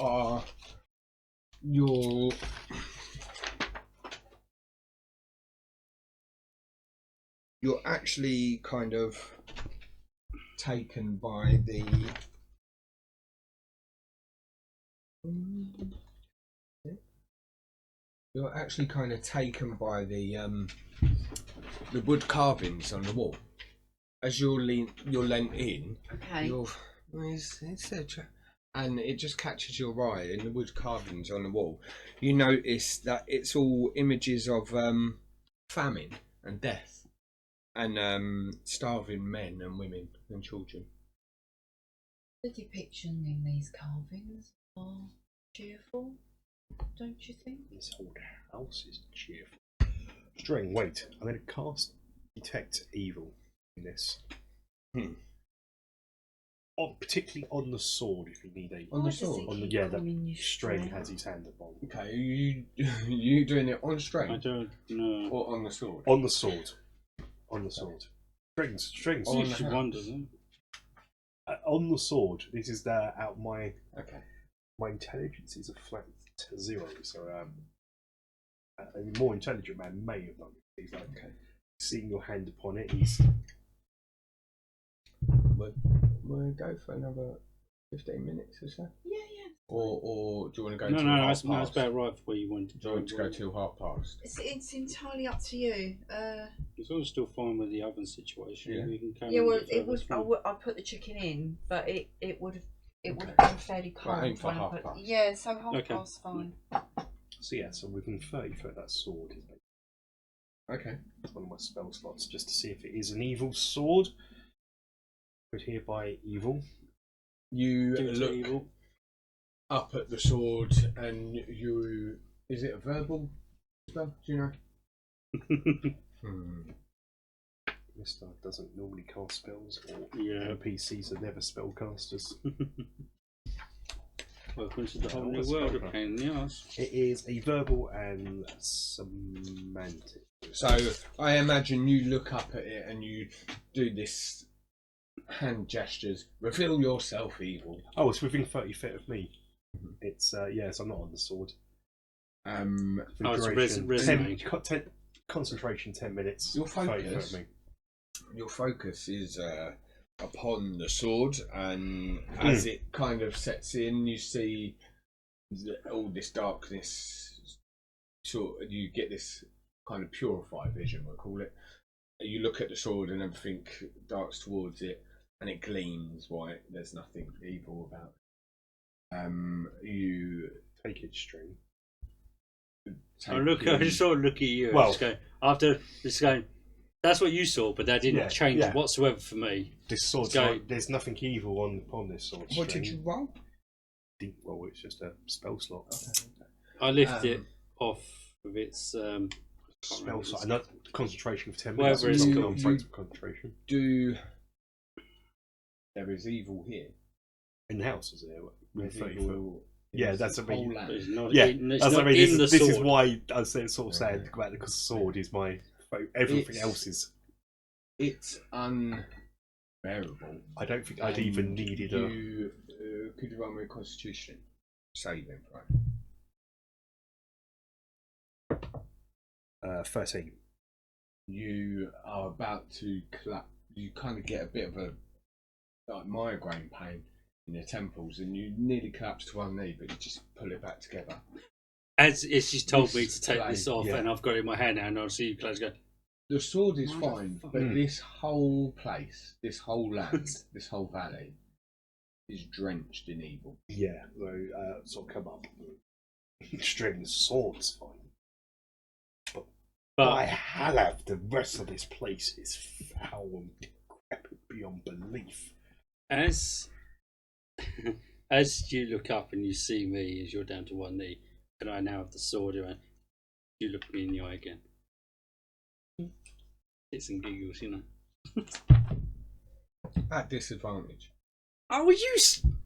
actually kind of taken by the wood carvings on the wall. As you're lent in, Okay. and it just catches your eye in the wood carvings on the wall. You notice that it's all images of famine and death, and starving men and women and children. The depiction in these carvings are cheerful, don't you think? This whole house is cheerful. String, wait. I'm going to cast Detect Evil in this. Particularly on the sword, if you need a. On the sword? On the, yeah, that String has his hand upon. Okay, you doing it on I string don't know. or on the sword? On the sword. On the sword. Strings. On You the should hand. wonder, isn't On the sword. This is out my. Okay. My intelligence is a flat 0, so a more intelligent man may have done it. He's like, Okay. seeing your hand upon it, he's. We'll go for another 15 minutes or so. Yeah. Or do you want to go No, to no, half that's past? about right for where you wanted to Do you want to go to 1/2 past? It's entirely up to you. It's all still fine with the oven situation. Yeah. We can carry Yeah, on well, with it was. fine. I put the chicken in, but it would have Okay. been fairly cold. aim for when I 1/2 put- Yeah, so half Okay. past fine. So yeah, so within 30 foot, that sword is Okay. one of my spell slots, just to see if it is an evil sword. Put here by evil. You Do it to look evil. up at the sword and you... Is it a verbal spell? Do you know? Mystara doesn't normally cast spells, or Yeah. NPCs are never spellcasters. Welcome to the whole Oh, new it's world of fun. pain in the arse. It is a verbal and semantic. So I imagine you look up at it and you do this hand gestures. Reveal yourself, evil. Oh, it's within 30 feet of me. It's yes, I'm not on the sword. Oh, it's a Duration, resume. 10 concentration 10 minutes. Your 30 feet focus. of me. Your focus is upon the sword, and as it kind of sets in, you see all this darkness. You get this kind of purified vision, we'll call it. You look at the sword, and everything darts towards it, and it gleams white. There's nothing evil about it. You Take it string. take I just sort of look at you. Well- Just going, after just going. That's what you saw, but that didn't Yeah, change yeah. whatsoever for me. This sword's Go. like, there's nothing evil on this sword. What string. did you roll? Well, it's just a spell slot. I lift it off of its Spell slot. And that concentration for 10 Whatever minutes. it's Not called. focus concentration. There is evil here. In the house, is there? There's 30 foot. evil in Yeah, this that's what I mean. whole land. It's not Yeah, in, it's that's not what I mean. in This, the this is sword. why I was sort of saying about the sword is my. Everything It's- else is. It's unbearable. I don't think I'd even needed a. you, could you roll me a constitution saving, right? 13. You are about to collapse. You kind of get a bit of a like migraine pain in your temples, and you nearly collapse to one knee, but you just pull it back together. As she's told me This to take play, this off, yeah. and I've got it in my hand now, and I see you close go. The sword is fine, but Mm. this whole place, this whole land, this whole valley is drenched in evil. Yeah, so sort of come up. String sword's fine. But by But Halav, the rest of this place is foul and decrepit beyond belief. as as you look up and you see me as you're down to one knee, and I now have the sword around, you look me in the eye again. It's and giggles, you know. At disadvantage. Oh, were you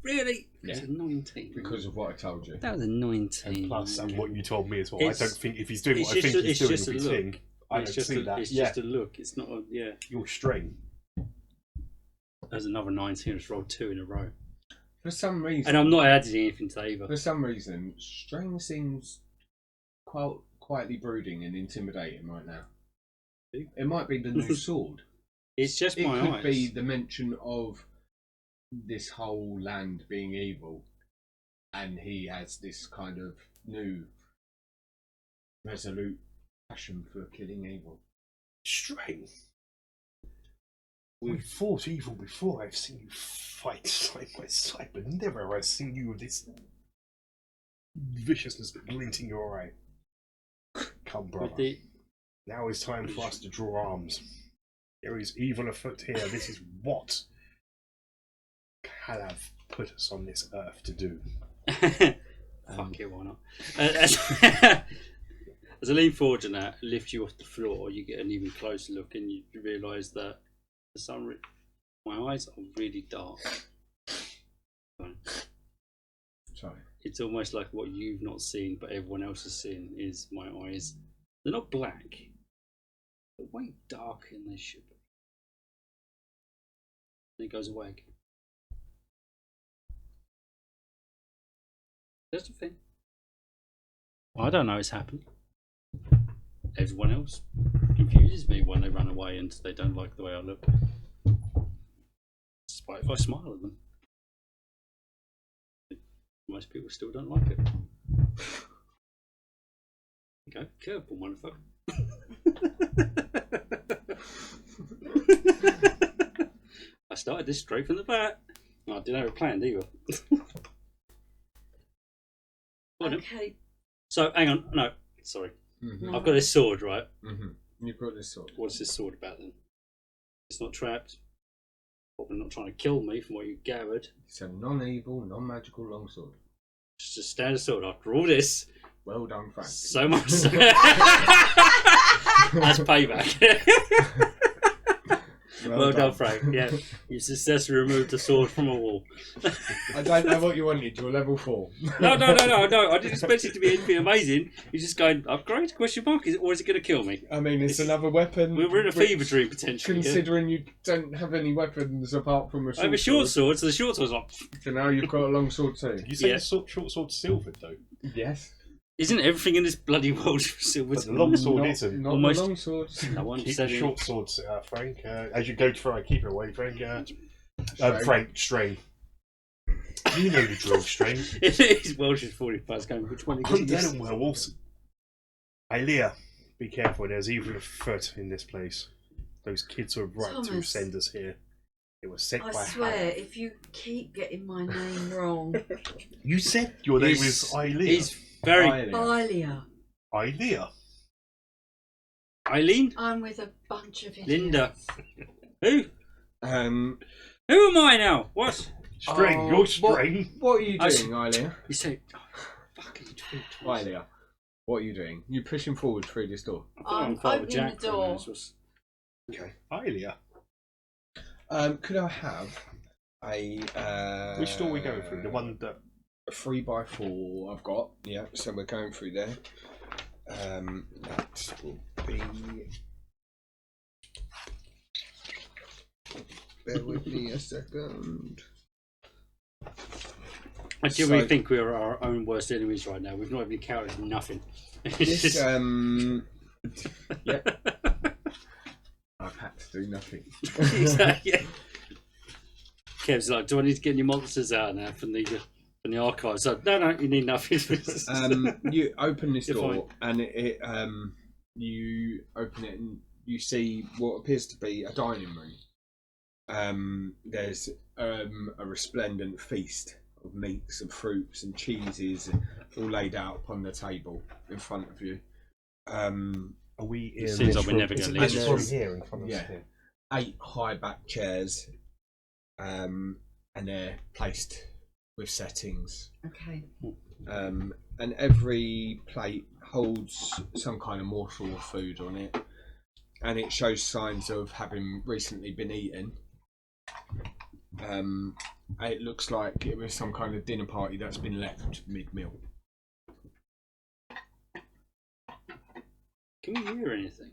really? Yeah. It was a 19. Because of what I told you. That was a 19. And plus, and what you told me as well, It's- I don't think if he's doing it's what I just think a- he's it's doing just with a his look. thing, I don't It's just see a, that. it's Yeah, just a look. It's not a, yeah. your string. There's another 19. It's rolled 2 in a row. For some reason, And I'm not adding anything to either. for some reason, String seems quietly brooding and intimidating right now. It might be the new sword. It's just It my could eyes. be the mention of this whole land being evil, and he has this kind of new resolute passion for killing evil. String. We've fought evil before. I've seen you fight side by side, but never have I seen you with this viciousness glinting your eye. Come, brother. With the, Now is time for us to draw arms. There is evil afoot here. This is what Halav put us on this earth to do. fuck it, why not? As I lean forward and that, lift you off the floor, you get an even closer look, and you realise that for some reason my eyes are really dark. Sorry. It's almost like what you've not seen, but everyone else has seen. Is my eyes? They're not black. They're way darker than they should be. And it goes away again. That's the thing. I don't know it's happened. Everyone else confuses me when they run away and they don't like the way I look. Despite if I smile at them. Most people still don't like it. Okay, curveball, motherfucker. I started this straight from the bat. I didn't have it planned either. Go on then. Okay, So, hang on. No, sorry. Mm-hmm. I've got this sword, right? Mm-hmm. You've got this sword. What's this sword about then? It's not trapped. Probably not trying to kill me from what you gathered. It's a non-evil, non-magical longsword. Just a standard sword after all this. Well done, Frank. So much. That's payback. Well done, Frank. Yeah, you successfully removed the sword from a wall. I don't know what you wanted. You're level 4. No. I didn't expect it to be anything amazing. You're just going upgrade? Question mark? Or is it going to kill me? I mean, it's another weapon. We're in a fever dream potentially. Considering you don't have any weapons apart from a short I have a short sword, so the short sword's like. So now you've got a long sword too. Did you say Yeah. the short sword's silvered though? Yes. Isn't everything in this bloody world silver? But the long sword Not, isn't. not Almost- the long swords. No one Keep said the it. short swords, Frank. As you go to try and keep it away, Frank. Strain. Frank, strain. You know the drill, strain. It is Welsh is 45 going. Which one are you Undead going and werewolves. Ilea, be careful. There's evil afoot in this place. Those kids were right to Thomas. send us here. It was sent I by swear, Harry. if you keep getting my name wrong, You said your name was Ilea. He's very. Ilia. Ilea. Eileen? I'm with a bunch of idiots. Linda. Who? Um, Who am I now? What? Strain, Oh, you're strain. what are you I doing, Ilea? You say. Oh, fucking tweet. Ilea, what are you doing? You're pushing forward through this door. I'm opening the door. Okay. Ilea. Could I have a Which door are we going through? The one that. a 3x4 I've got. Yeah, so we're going through there. That will be. Bear with me a second. I genuinely So- think we're our own worst enemies right now. We've not even encountered nothing. This yeah. I've had to do nothing. Exactly. Kev's like, do I need to get any monsters out now from the archives? So, no, you need nothing. You open this You're door and you open it and you see what appears to be a dining room. There's a resplendent feast of meats and fruits and cheeses all laid out upon the table in front of you. Are we in? Seems like we're room? never Is gonna it leave this this room room. here in front of us? Yeah. Here? 8 high back chairs, and they're placed with settings. Okay. And every plate holds some kind of morsel of food on it, and it shows signs of having recently been eaten. It looks like it was some kind of dinner party that's been left mid-meal. Can we hear anything?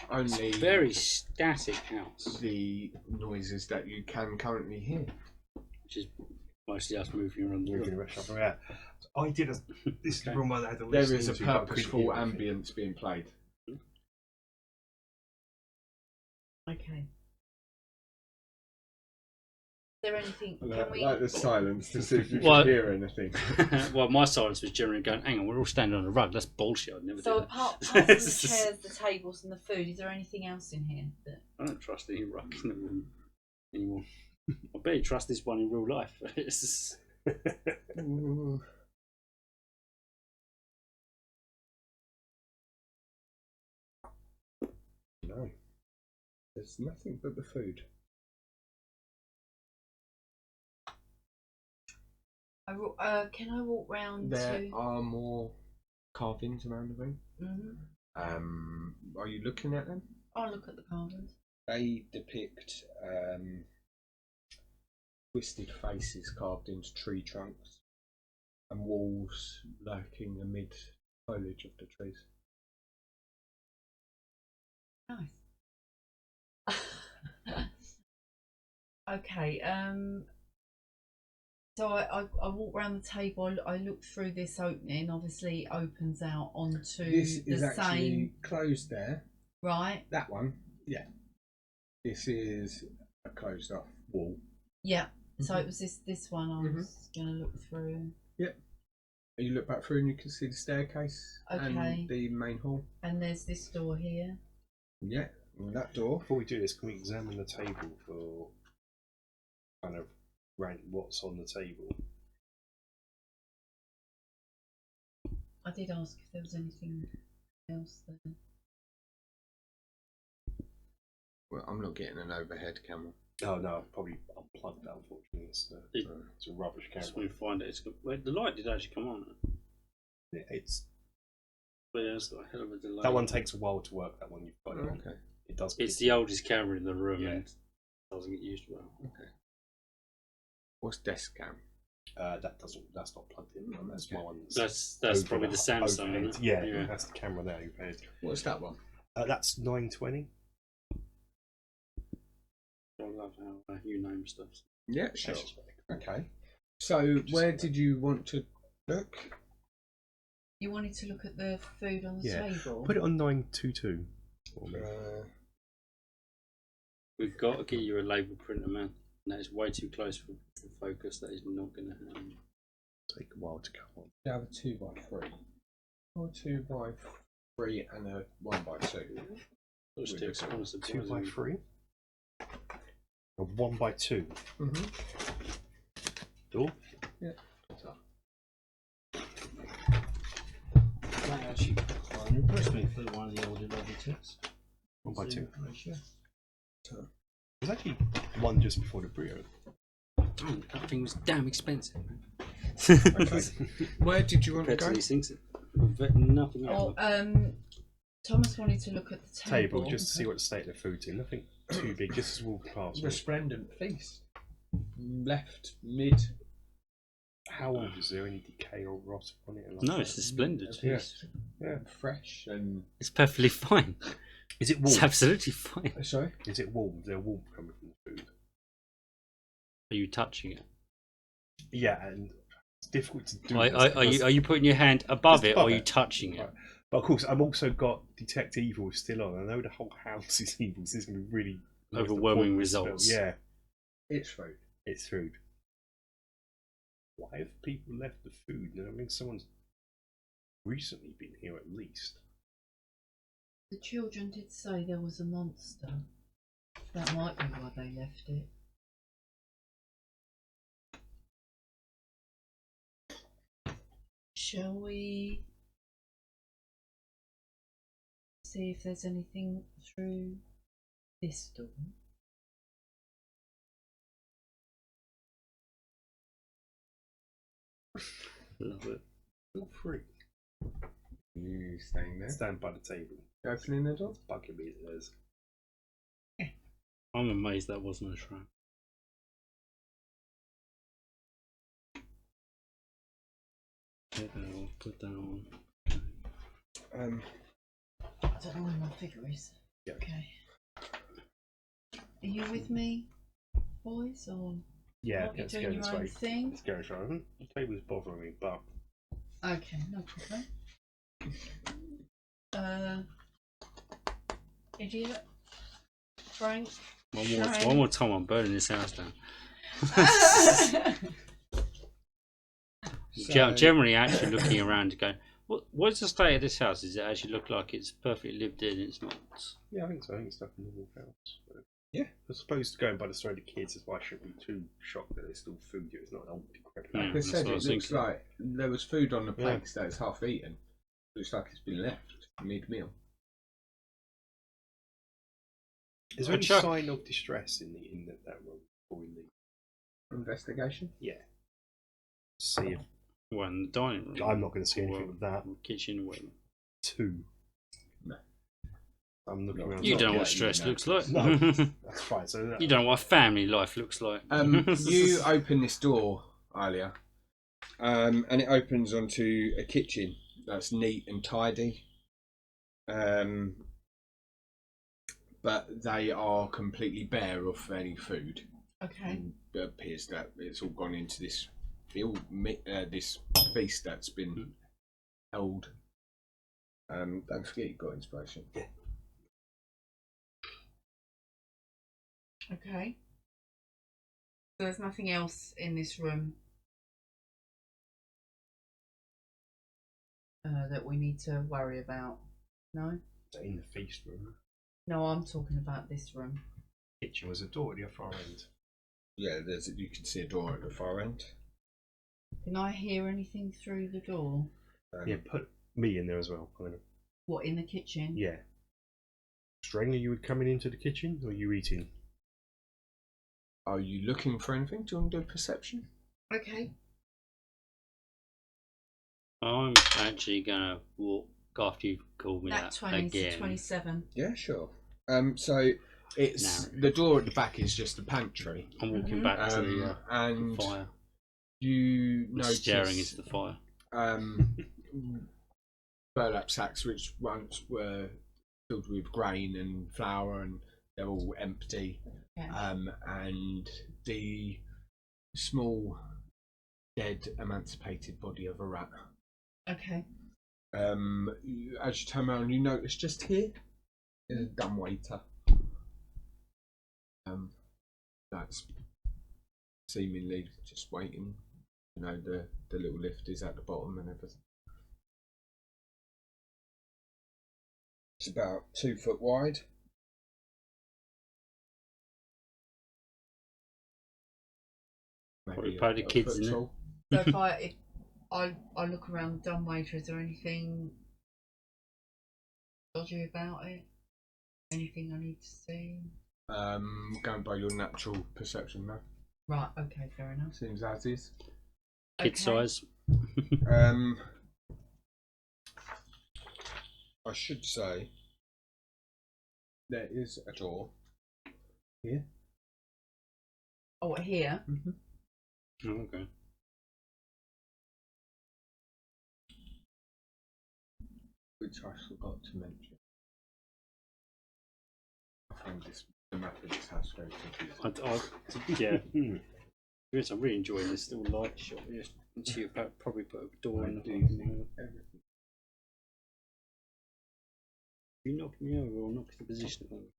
Only It's a very static house, the noises that you can currently hear. which is mostly us moving around the Moving room. the rest of it. I did a. This is the room I had to There listen is a to, but I couldn't purposeful hear anything. ambience being played. Okay. Is there anything? I Can we? like the silence to see if you Well- can hear anything. Well, my silence was generally going, hang on, we're all standing on a rug. That's bullshit. I'd never So do that. apart from the chairs, the tables, and the food, is there anything else in here? That... I don't trust any rug in the room anymore. I barely trust this one in real life. It's just... Ooh. No, there's nothing but the food. Can I walk round There to? are more carvings around the room. Mm-hmm. Are you looking at them? I'll look at the carvings. They depict twisted faces carved into tree trunks and walls lurking amid foliage of the trees. Nice. Okay. So I walk around the table. I look through this opening. Obviously, it opens out onto This the is actually same. closed there. Right. That one, yeah. This is a closed off wall. Yeah. So it was this one I was going to look through. You look back through and you can see the staircase Okay. and the main hall. And there's this door here. Yeah, and that door. Before we do this, can we examine the table for kind of rank what's on the table? I did ask if there was anything else there. Well, I'm not getting an overhead camera. Oh no, I've probably unplugged that. Unfortunately, it's a rubbish Just camera. when we find it, it's good. Wait, the light did actually come on. It's But yeah, it's got a hell of a delay. that one takes a while to work. That one you've got. Okay. It does. It's the oldest camera in the room Yeah. and doesn't get used well. Okay. What's desk cam? That's not plugged in. That's my one. That's over probably the Samsung. overhead. Isn't it? Yeah, that's the camera there. Overhead. What's that one? That's 920. I love how you name stuff. Yeah, sure. Okay. So, where did you want to look? You wanted to look at the food on the Yeah. table? Put it on 922. for me. We've got to get you a label printer, man. That is way too close for focus. That is not going to happen. Take a while to come on. You have a 2x3. Or 2x3 and a 1x2. Those two kind of 2 surprising. by 3. A 1 by 2. Mm-hmm. Door. Yeah. That actually quite impressed me for one of the older editors. 1 by 2. Yeah. There's actually one just before the Brio. Damn, that thing was damn expensive. Okay. Where did you want to Compared to go? these things, nothing Oh, else. Thomas wanted to look at the table. Table, just to see what the state of the food's in. Nothing too big, just a small class. Resplendent feast. Left mid. How old is there? Any decay or rot on it? No, it's a splendid. Yeah. Yeah. Fresh and. It's perfectly fine. Is it warm? It's absolutely fine. Sorry? Is it warm? Is there warmth coming from the food? Are you touching it? Yeah, and it's difficult to do. Are you putting your hand above Just it, above or are you it. touching it? Right. But of course, I've also got Detect Evil still on. I know the whole house is evil. So this is going to be really Overwhelming pointless spell. results. Yeah, It's food. it's food. Why have people left the food? I mean, someone's recently been here at least. The children did say there was a monster. That might be why they left it. Shall we see if there's anything through this door? Love it. Feel free. You staying there? Stand by the table. Opening the door? It's bugging me that there's. I'm amazed that wasn't a trap. Put that on. I don't know where my figure is. Yeah. Okay. Are you with me, boys, or Yeah, what, you're let's doing go your this own way. thing? Let's go, Sharon. The table's bothering me, but Okay, no problem. Idiot. Frank. One more time, I'm burning this house down. Generally, actually looking around and going, what's the state of this house? Does it actually look like it's perfectly lived in? It's not. yeah, I think so. I think it's like a normal house. But Yeah. I suppose going by the story of the kids, that's why I shouldn't be too shocked that there's still food here. It's not an old decrepit. Yeah. Like I that's said, what I it was looks thinking. like there was food on the plates that is half eaten. Looks like it's been left mid-meal. Is there any Chuck. sign of distress in that room before we leave? Investigation? Yeah. See if Well, in the dining room. I'm not going to see anything Or with that. kitchen or whatever. 2. No. I'm looking around. You not don't know yet, what stress you know. looks like. No, that's fine. So that, You don't know what family life looks like. You open this door, Alia, and it opens onto a kitchen that's neat and tidy. But they are completely bare of any food. Okay. And it appears that it's all gone into this this feast that's been held. Don't forget you've got inspiration. Okay. So there's nothing else in this room that we need to worry about. No. in the feast room. No, I'm talking about this room. Kitchen was a door at the far end. Yeah, you can see a door at the far end. Can I hear anything through the door? Yeah, put me in there as well. Kind of. What, in the kitchen? Yeah. Strangler, you would coming into the kitchen, or you eating? Are you looking for anything? Do you want to do a perception? Okay. I'm actually gonna walk after you've called me That that 20 again. to 27. Yeah, sure. So it's Narrow. the door at the back is just a pantry, I'm walking back to the and fire. you notice Staring into the fire. burlap sacks which once were filled with grain and flour, and they're all empty. Yeah. And the small, dead, emancipated body of a rat. Okay. As you turn around, you notice just here is a dumbwaiter. That's seemingly just waiting. You know, the little lift is at the bottom and everything. It's about 2 foot wide. Probably the kids in it. So if I look around the dumbwaiter, is there anything dodgy about it? Anything I need to see? Going by your natural perception now. Right, okay, fair enough. Seems as is. Kid size. I should say there is a door here. Oh, here? Mm-hmm. Oh, okay. Which I forgot to mention. I find this the map of this house very confusing. Yeah. Yes, I'm really enjoying this little light shot. Yes, you probably put a door in. Everything. You knock me over or knock the position over.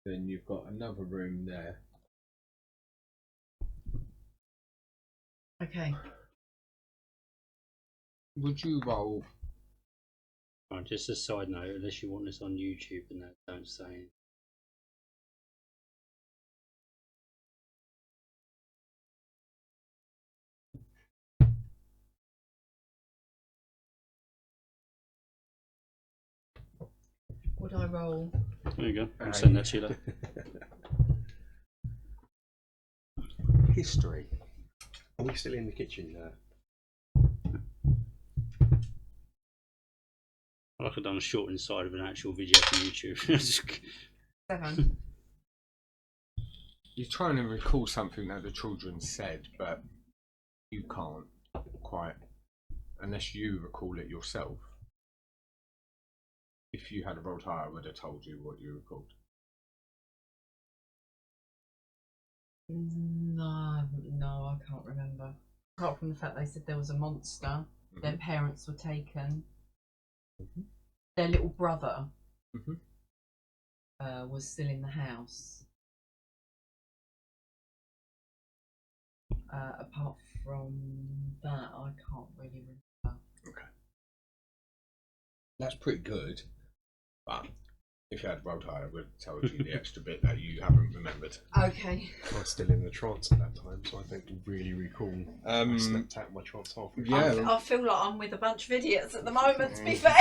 Then you've got another room there. Okay. Would you roll? Right, just a side note, unless you want this on YouTube, and that don't say anything. Would I roll? There you go. I'll send that to you later. History. Are we still in the kitchen there? I could have done a short inside of an actual video for YouTube. 7. You're trying to recall something that the children said, but you can't quite, unless you recall it yourself. If you had rolled higher, I would have told you what you recalled. No, I can't remember. Apart from the fact they said there was a monster, their parents were taken, their little brother was still in the house. Apart from that, I can't really remember. Okay. That's pretty good, but if you had rolled higher, I would have told you the extra bit that you haven't remembered. Okay. I was still in the trance at that time, so I don't really recall. I stepped out of my trance halfway. Yeah. I feel like I'm with a bunch of idiots at the moment, to be fair.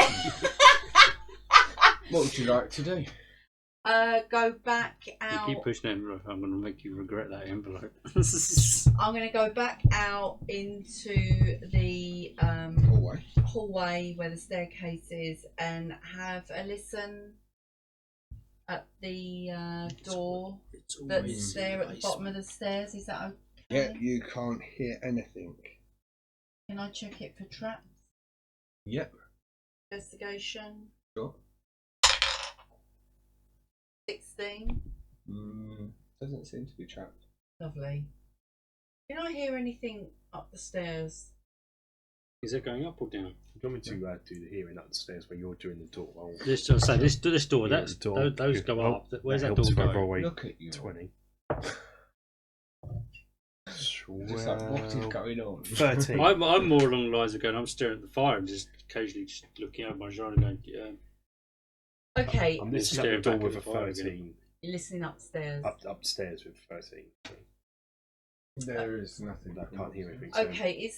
What would you like to do? Go back out. You keep pushing the envelope, I'm going to make you regret that envelope. I'm going to go back out into the hallway where the staircase is and have a listen at the door that's there at the bottom of the stairs. Is that okay? Yeah, you can't hear anything. Can I check it for traps? Yep. Investigation. Sure. 16. Doesn't seem to be trapped. Lovely. Can I hear anything up the stairs? Is it going up or down? Do you want me to do the hearing upstairs where you're doing the door? This door, Yeah, that's the door. those go Oh, up. Where's that helps door if I go? roll a Look at you. 20. Just like, what is going on? 13. I'm more along the lines of going, I'm staring at the fire and just occasionally just looking over my shoulder and going, yeah. Okay. I'm listening Staring at the door back with a at the fire 13. You're listening upstairs. Upstairs with 13. There is nothing. I can't hear anything. So Okay,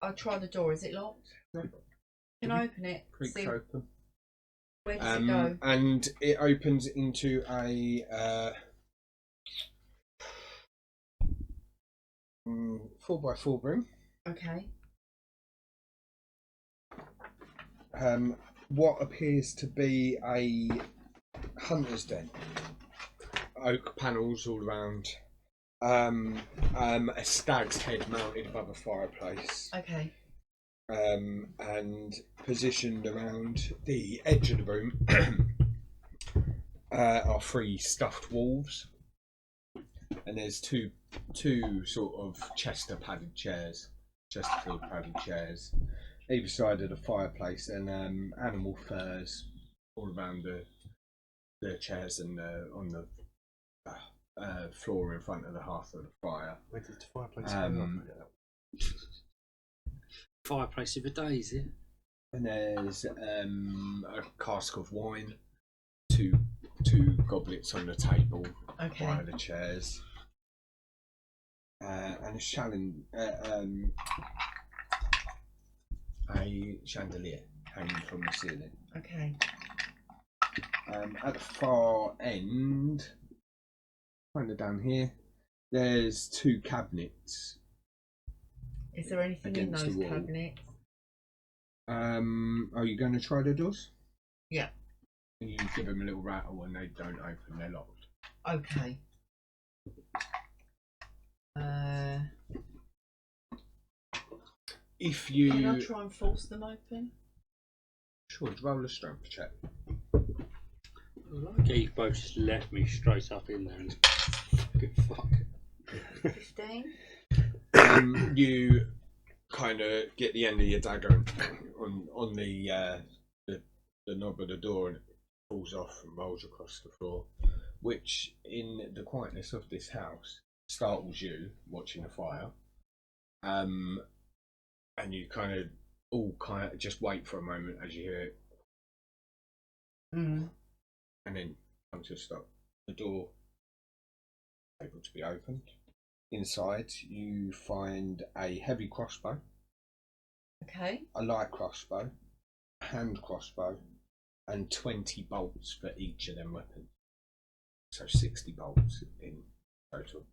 I'll try the door. Is it locked? Can I open it? Creaks See, open. where does it go? And it opens into a 4x4 room. Okay. What appears to be a hunter's den. Oak panels all around. A stag's head mounted above a fireplace. Okay. And positioned around the edge of the room are 3 stuffed wolves. And there's two sort of Chesterfield padded chairs either side of the fireplace, and animal furs all around the chairs and on the floor in front of the hearth of the fire. Where did the fireplace go? Fireplace of a day, is it? And there's a cask of wine, two goblets on the table Okay. by the chairs, and a chandelier hanging from the ceiling. Okay. At the far end, kind of down here, there's 2 cabinets. Is there anything in Against those the wall. cabinets? Are you going to try the doors? Yeah. You give them a little rattle and they don't open, they're locked. Okay. If you... Can I try and force them open? Sure, roll a strength check. Okay, you both just left me straight up in there and good fuck. 15. You kind of get the end of your dagger on the knob of the door, and it falls off and rolls across the floor, which in the quietness of this house startles you watching the fire. And you kind of just wait for a moment as you hear it, and then come to a stop. The door able to be opened. Inside, you find a heavy crossbow, Okay. a light crossbow, a hand crossbow, and 20 bolts for each of them weapons. So 60 bolts in total.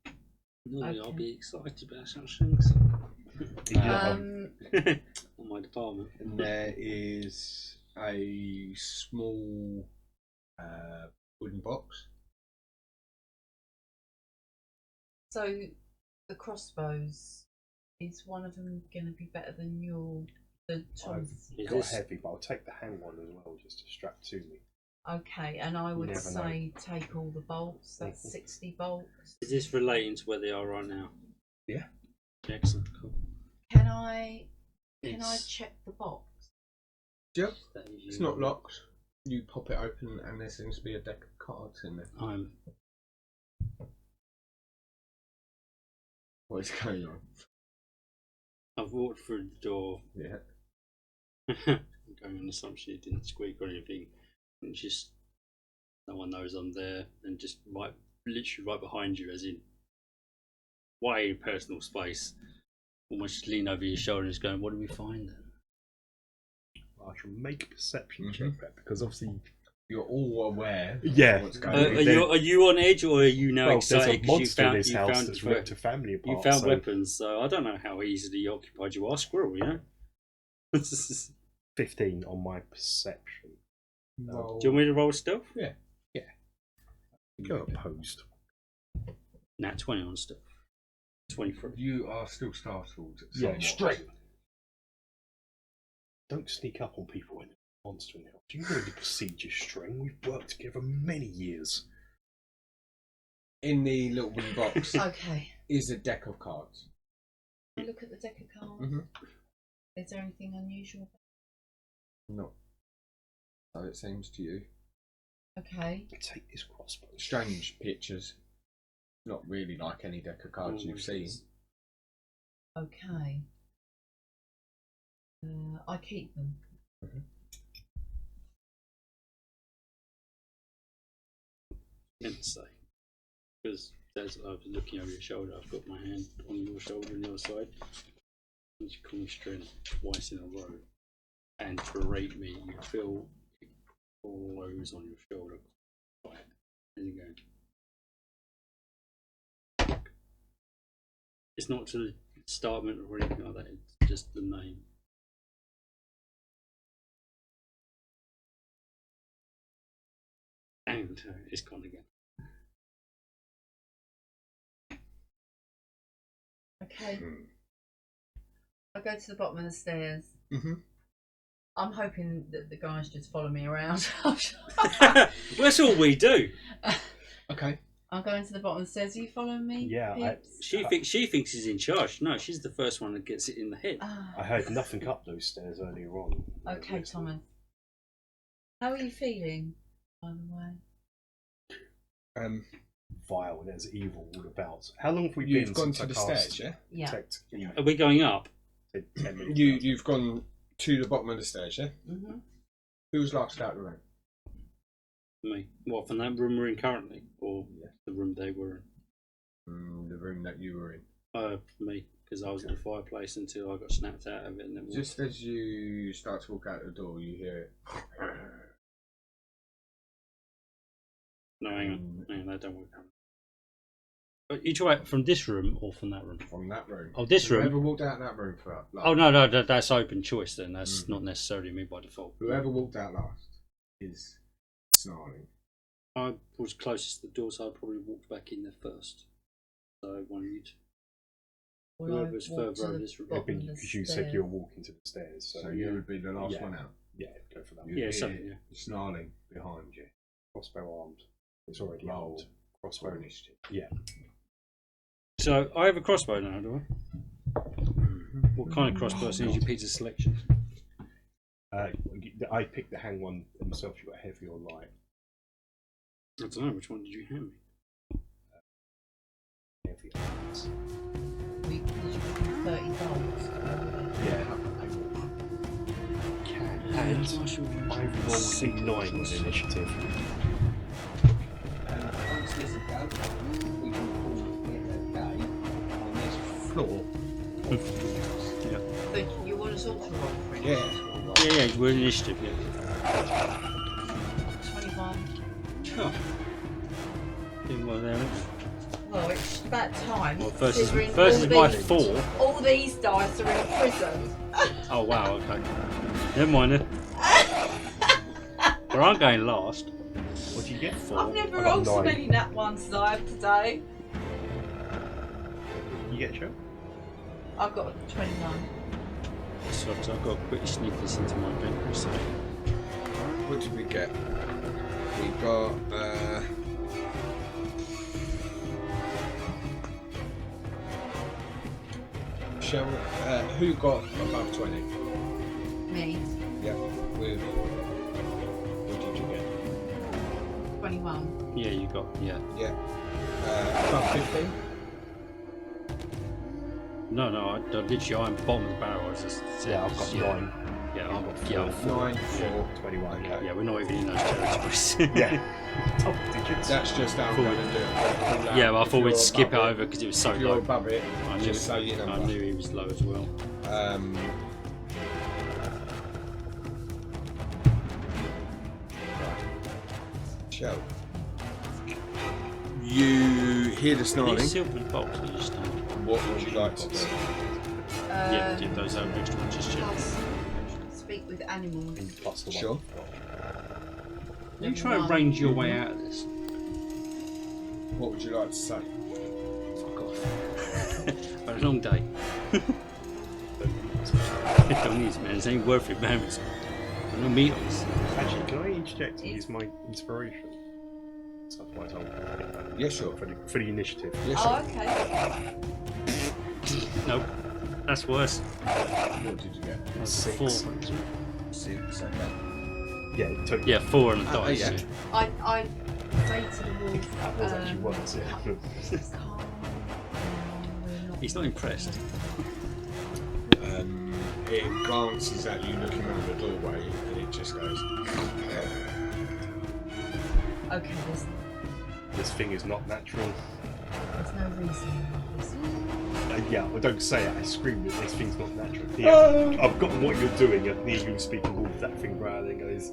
Normally I'll Okay. be excited about such things. Um, On my department. And there is a small wooden box. So the crossbows, is one of them going to be better than the Tom's? Is got this- a heavy, but I'll take the hand one as well, just to strap to me. Okay, and I would Never say take all the bolts. That's Mhm. 60 bolts. Is this relating to where they are right now? Yeah. Excellent. Cool. Can I It's- check the box? Yep. that is It's you. not locked. You pop it open and there seems to be a deck of cards in there. What is going on? I've walked through the door. Yeah. Going on the assumption it didn't squeak or anything. And just no one knows I'm there, and just literally right behind you, as in way in personal space. Almost just lean over your shoulder and just going, "What do we find?" I shall make a perception Mhm. check that, because obviously, You're all aware of Yeah. what's Are, going on. are you on edge, or are you now well, excited there's a monster in this you house found that's ripped a family apart. you found so weapons? So I don't know how easily occupied you are, squirrel. You know. 15 on my perception. Roll- Do you want me to roll stealth? Go opposed. Nat 20 on stealth. 23. You are still startled. Yeah, somewhat. straight. Don't sneak up on people when there's a monster in the house. Do you know the procedure, String? We've worked together many years. In the little wooden box Okay. is a deck of cards. Can I look at the deck of cards? Mhm. Is there anything unusual? Not so it seems to you. Okay. Take this crossbow. Strange pictures. Not really like any deck of cards you've seen. Okay. I keep them. Meant to say. Because as I was looking over your shoulder, I've got my hand on your shoulder on the other side. And you call me String twice in a row. And berate me, you feel it blows on your shoulder. Right. And you go. It's not to the startment or anything like that. It's just the name. And it's gone again. Okay. I go to the bottom of the stairs. Mm-hmm. I'm hoping that the guys just follow me around. Well, that's all we do. Okay. I'm going to the bottom of the stairs. Are you following me? Yeah, Pips? She thinks she's in charge. No, she's the first one that gets it in the head. I heard nothing up those stairs earlier on. Okay, Thomas. How are you feeling, by the way? Vile, there's evil all about. How long have we You've been gone since to the I cast stairs, yeah? Yeah. Detect Evil? Are we going up? 10 minutes. You've gone to the bottom of the stairs, yeah? Mm-hmm. Who's last out of the room? Me. What, from that room we're in currently? Or the room they were in? The room that you were in. Me. Because I was at the fireplace until I got snapped out of it. And then Just as you start to walk out the door, you hear it. No, hang on. That don't work. But you try it from this room or from that room? From that room. Oh, this room? Whoever walked out that room for last. Oh, no, that's open choice then. That's not necessarily me by default. Whoever walked out last is snarling. I was closest to the door, so I probably walked back in there first. So one of you two. Whoever's further over this room. Because you said you were walking to the stairs. So you would be the last one out. Yeah, go for that. Yeah, something, yeah. Snarling behind you. Crossbow armed. It's already armed. Crossbow initiative. Yeah. So I have a crossbow now, do I? What kind of crossbow? As soon as you picked a selection. I picked the hang one himself. You got heavy or light? I don't know. Which one did you hand me? Heavy. We 30 volts. Yeah. And I've rolled C9 with initiative. Floor. So you want us all to roll for it? Yeah, we're in initiative, yeah. 21. Sure. Doing well there. Well, it's about time. Well, first is considering by 4. All these dice are in prison. Oh wow, okay. Never mind then. But I'm going last. What do you get? 4. I've never I got rolled so 9. many nat ones as I have today. You get show? I've got 21. So I've got to quickly sneak this into my inventory. So What did we get? We got. Who got above 20? Me, Yeah. What did you get? 21. yeah, you got Yeah. Above 15? no. I literally I'm bottom of the barrel. I was just Yeah, I've got 9. Yeah, I've got 9, 4. 21. Okay. Yeah, we're not even in those territories. Yeah. Top digits. That's just how I'm going to do it. Yeah, well, I thought If we'd you're skip it above over because it was so If you're low. above it, I knew, just say your I number. knew he was low as well. Shell. You hear the snarling. These silver bolts are just What would you like to do? yeah, did those over extra ones just check. Plus, speak with animals. Plus the 1. Sure. You try and range your way out of this. What would you like to say? Fuck off. Had a long day. Don't use man, it ain't worth it, man. It's no meat on this. Actually, can I interject and use my inspiration? So otherwise I'll get that. Yeah, sure. For the initiative. Yeah, Oh, sure. okay. Nope. That's worse. What did you get? That's 6. 4. 6, okay. Yeah, it took. Yeah, 4 and a Oh, dice. yeah. I say to the wolf. That was actually worse, yeah. He's not impressed. It glances at you looking around the doorway and it just goes. Okay, This thing is not natural. there's no reason. Yeah, I don't say it, I scream that this thing's not natural. Yeah, I've got what you're doing. I hear you speaking all that thing growling goes.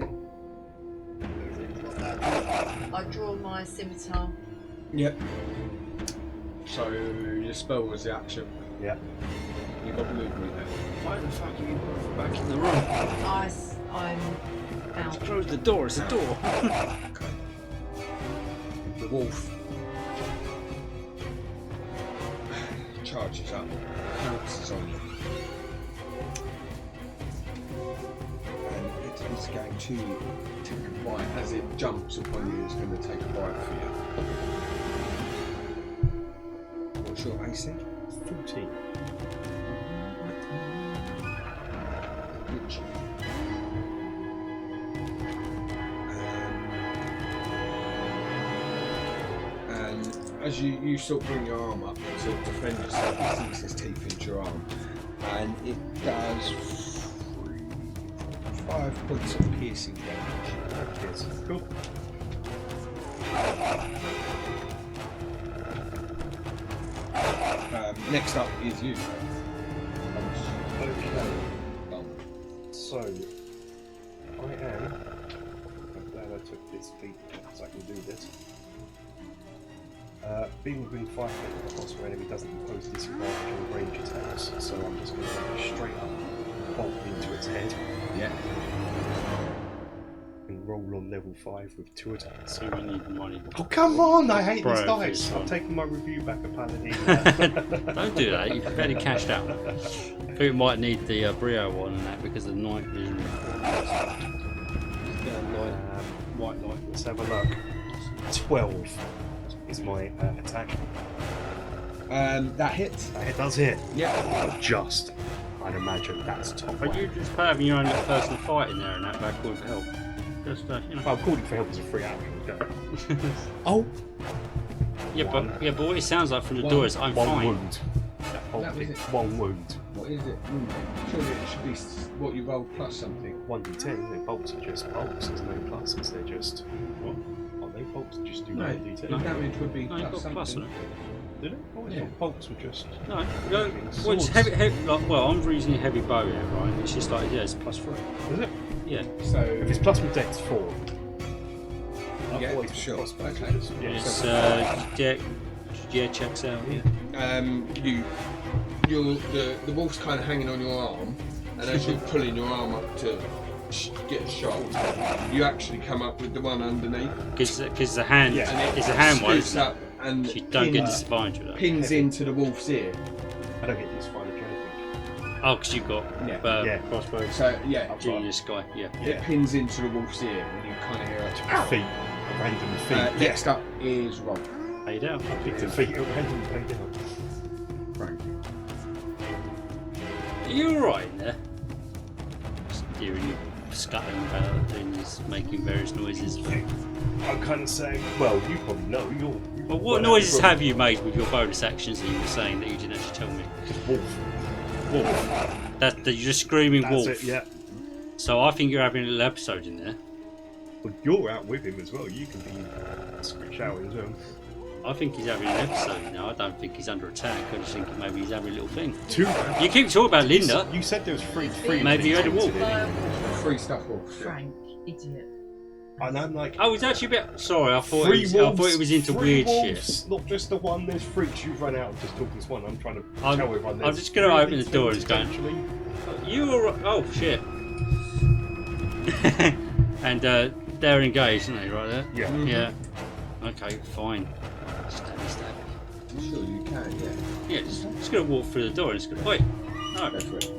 I draw my scimitar. Yep. So your spell was the action. Yeah. You got movement then. Why the fuck are you back in the room? I'm out. Close the door. It's a door. Okay. The wolf charges up, pounces on you, and it is going to take a bite. As it jumps upon you, it's going to take a bite for you. What's your AC? 14. Which, and as you sort of bring your arm up to defend yourself, it sinks its teeth into your arm, and it does 5 points of piercing damage. Yes. Cool. Next up is you. Okay. Oh, So, I am. I'm glad I took this feat so I can do this. Being within 5 feet of the boss where enemy doesn't impose disadvantage on range attacks, so I'm just going to straight up bolt into its head yeah. and roll on level 5 with 2 attacks. So we need money. Oh, come on! I hate these Bro, dice! this I'm one. taking my review back at Paladin. Don't do that. You've barely cashed out. I think we might need the Brio one and that because of the night vision. White light, let's have a look. 12 is my attack. That hits. It does hit. Yeah. Just. I'd imagine that's top. But you just having your own little personal fight in there and that back would help. Just you know. Well, calling for help is a free action. Go. Oh! Yeah, but what it sounds like from the One- door is I'm One fine. wound. That was it. One wound. What is it? Surely it should be what you roll plus something. 1d10. Their bolts are just bolts. There's no pluses. They're just. What? Are they bolts? Just do 1d10. The damage would be No, you've plus got plus on something. it. Did it? Oh, Yeah. bolts were just. No, well, it's Swords. heavy, like, well, I'm using a heavy bow here, right? It's just like, yeah, it's +3. Is it? Yeah. So If it's plus with dex 4. I've Yeah, always sure. plus with Okay. just- yeah. It's, yeah, checks out, yeah. the wolf's kind of hanging on your arm, and as you're pulling your arm up to get a shot, you actually come up with the one underneath, Because the hand, Yeah. and it's a hand one, scoots up and you don't get pins, disadvantage with that. pins into the wolf's ear. I don't get disadvantage or anything. Oh, because you've got Yeah. Yeah. crossbows. So yeah, Genius guy, yeah. it pins into the wolf's ear, and you kind of hear a Feet. A random feet. Next up is Roll. Paid out. I picked a feet at random feet down. Frank. Are you alright in there? Just hearing you scuttling about, doing this, making various noises. I'm kind of saying, well, you probably know. Well, what noises have you made with your bonus actions that you were saying that you didn't actually tell me? Wolf. Wolf. That you're just screaming That's wolf. it, yeah. So I think you're having a little episode in there. Well, you're out with him as well. You can be shouting as well. I think he's having an episode now. I don't think he's under attack. I just think maybe he's having a little thing. Two. You keep talking about Linda. You said there was three. Maybe you had a wolf. Free stuff wolf. Frank, idiot. And I'm like, Oh, it's actually a bit. Sorry, I thought three it was, wolves, I thought it was into three weird wolves, shit. Not just the one. There's freaks. You've run out of just talking to one. I'm trying to I'm- tell everyone. I'm there's just gonna three open the door and it's going- potentially. You were. Oh shit. And they're engaged, aren't they? Right there. Yeah. Yeah. Okay, fine. Stabby. Sure, you can, yeah. Yeah, just gonna walk through the door and it's gonna. Wait. No. Go for it.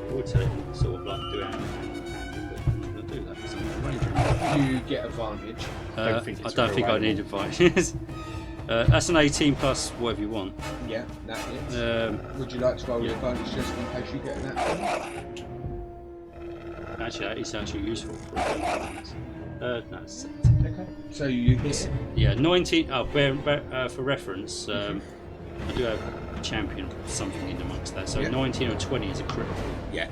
I would tell it sort of like do it. I'm not gonna do that because I'm not You get advantage. I don't think it's don't real think I animal. need advice. That's an 18 plus whatever you want. Yeah, that hits. Would you like to roll yeah. advantage just in case you get that? Actually, that is actually useful. No, it's Okay. So you hit it. yeah, 19. Oh, for reference, I do have a champion or something in amongst that. So Yeah. 19 or 20 is a critical. Yeah.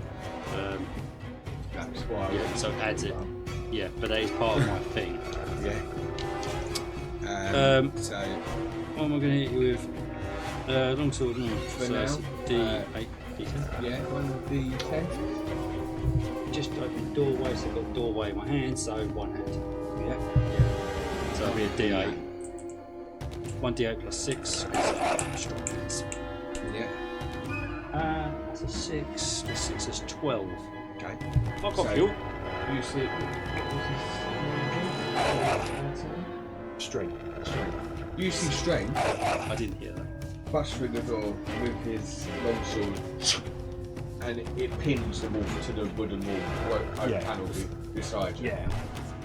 That's why. I Yeah, rolled so it it. adds it. Yeah, but that is part of my thing. Yeah. So What am I going to hit you with? Longsword. No. For So that's now, D8. D10. yeah, 1d10. Just open the doorway, so I've got the doorway in my hand, so one hand. Yeah. So it'll be a D8. 1d8 plus 6. Yeah. That's a 6. Plus 6 is 12. Okay. I've got So- fuel. You see, Straight. you see strength I didn't hear that. bust through the door with his long sword, and it pins the wolf to the wooden wall, oak panel beside you, Yeah.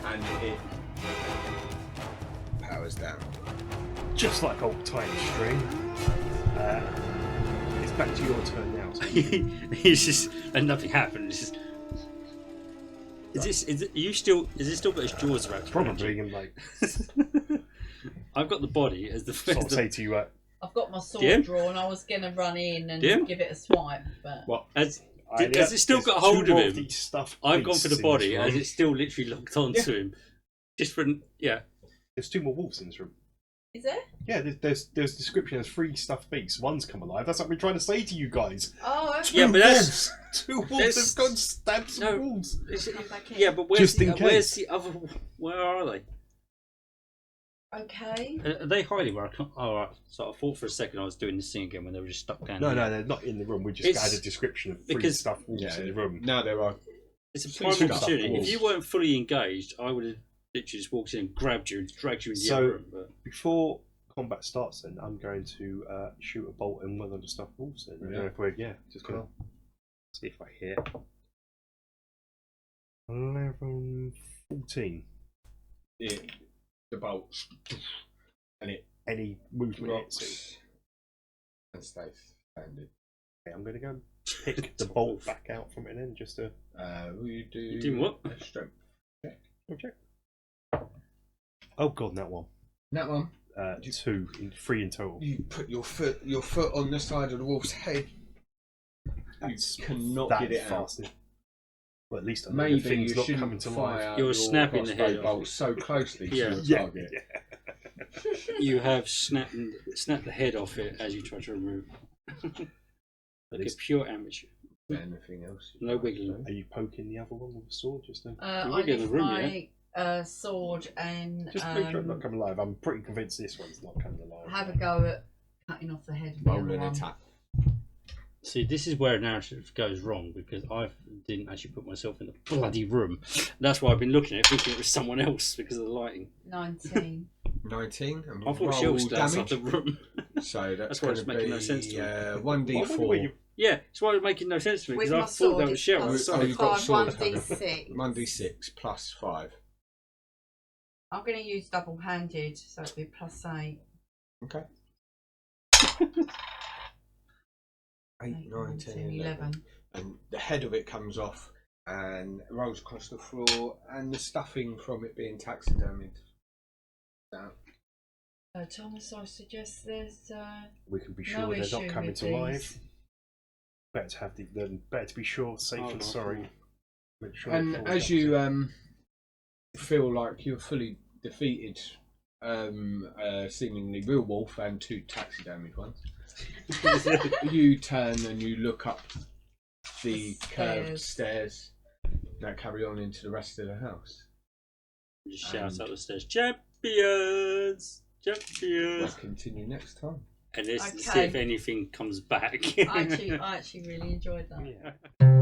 and it powers down. Just like old time string. It's back to your turn now. So It's just, and nothing happened. It's just, is it still got its jaws wrapped? probably and like I've got the body as the sort of say to you, I've got my sword Jim? drawn. I was going to run in and Jim? give it a swipe, but What? has it still got hold of him? I've gone for the body as it's still literally locked onto him. Just for There's 2 more wolves in this room. is there? Yeah, there's description as 3 stuffed beasts. One's come alive. That's what we're trying to say to you guys. Oh, okay. Yeah, but wolves. 2 wolves that's- have gone stabbed some wolves. Come back in. Yeah, but where's Just in where's case. the other? Where are they? Okay. Are they hiding where I can't? Oh, right. So I thought for a second I was doing this thing again when they were just stuck down. No, here. no, they're not in the room. We just It's- had a description of 3 because- stuffed wolves in the room. Now there are. It's a Two prime stuck opportunity. If wolves. you weren't fully engaged, I would have literally just walked in and grabbed you and dragged you into the So- other room. But Before combat starts, then I'm going to shoot a bolt in one of the stuffed wolves. Then, Yeah. if we're just gonna see if I hit. 11, 14. The bolts, and it Any movement hits it. rocks and stays standing. Okay, I'm going to go pick the bolt back out from it then, just to Will you do? You doing what? A strength. check. Oh god, that one. That one. 2, 3 in total. You put your foot on the side of the wolf's head. That's You cannot that get it fast. Well, at least I know Maybe the thing's you not shouldn't coming to fire life. You're your snapping the crossbow head off bolt it. so closely to Yeah. your Yeah, target. yeah. you have snapped the head off it as you try to remove. Like a pure amateur. Anything else? No wiggling. Are you poking the other one with a sword? Just to We're I getting lift the room, my sword and make sure it's not coming alive. I'm pretty convinced this one's not coming alive. have a go at cutting off the head of the Roll other an one. attack. See, this is where narrative goes wrong because I didn't actually put myself in the bloody room. That's why I've been looking at it, thinking it was someone else because of the lighting. 19. 19. And I thought she roll was outside damage. the room. So That's why it's gonna making no be, sense to me. 1d4. Yeah, that's why it was making no sense to me With because I my thought sword, that was it's Cheryl. plus Oh, you've got 5, sword, 1d6. 1d6 plus 5. I'm going to use double-handed, so it'll be plus 8. Okay. 8, 9, 10, 11. And the head of it comes off and rolls across the floor, and the stuffing from it being taxidermied down. Thomas, I suggest there's We can be no sure they're not issue coming with to life. these. Better to have better to be sure, safe Oh, and no. sorry. Make sure And it falls as back you to- feel like you're fully defeated, seemingly real wolf and 2 taxidermied ones, you turn and you look up the curved stairs that carry on into the rest of the house. Just shout out the stairs, champions! We'll Champions! continue next time. And let's see Okay. if anything comes back. I actually really enjoyed that. Yeah.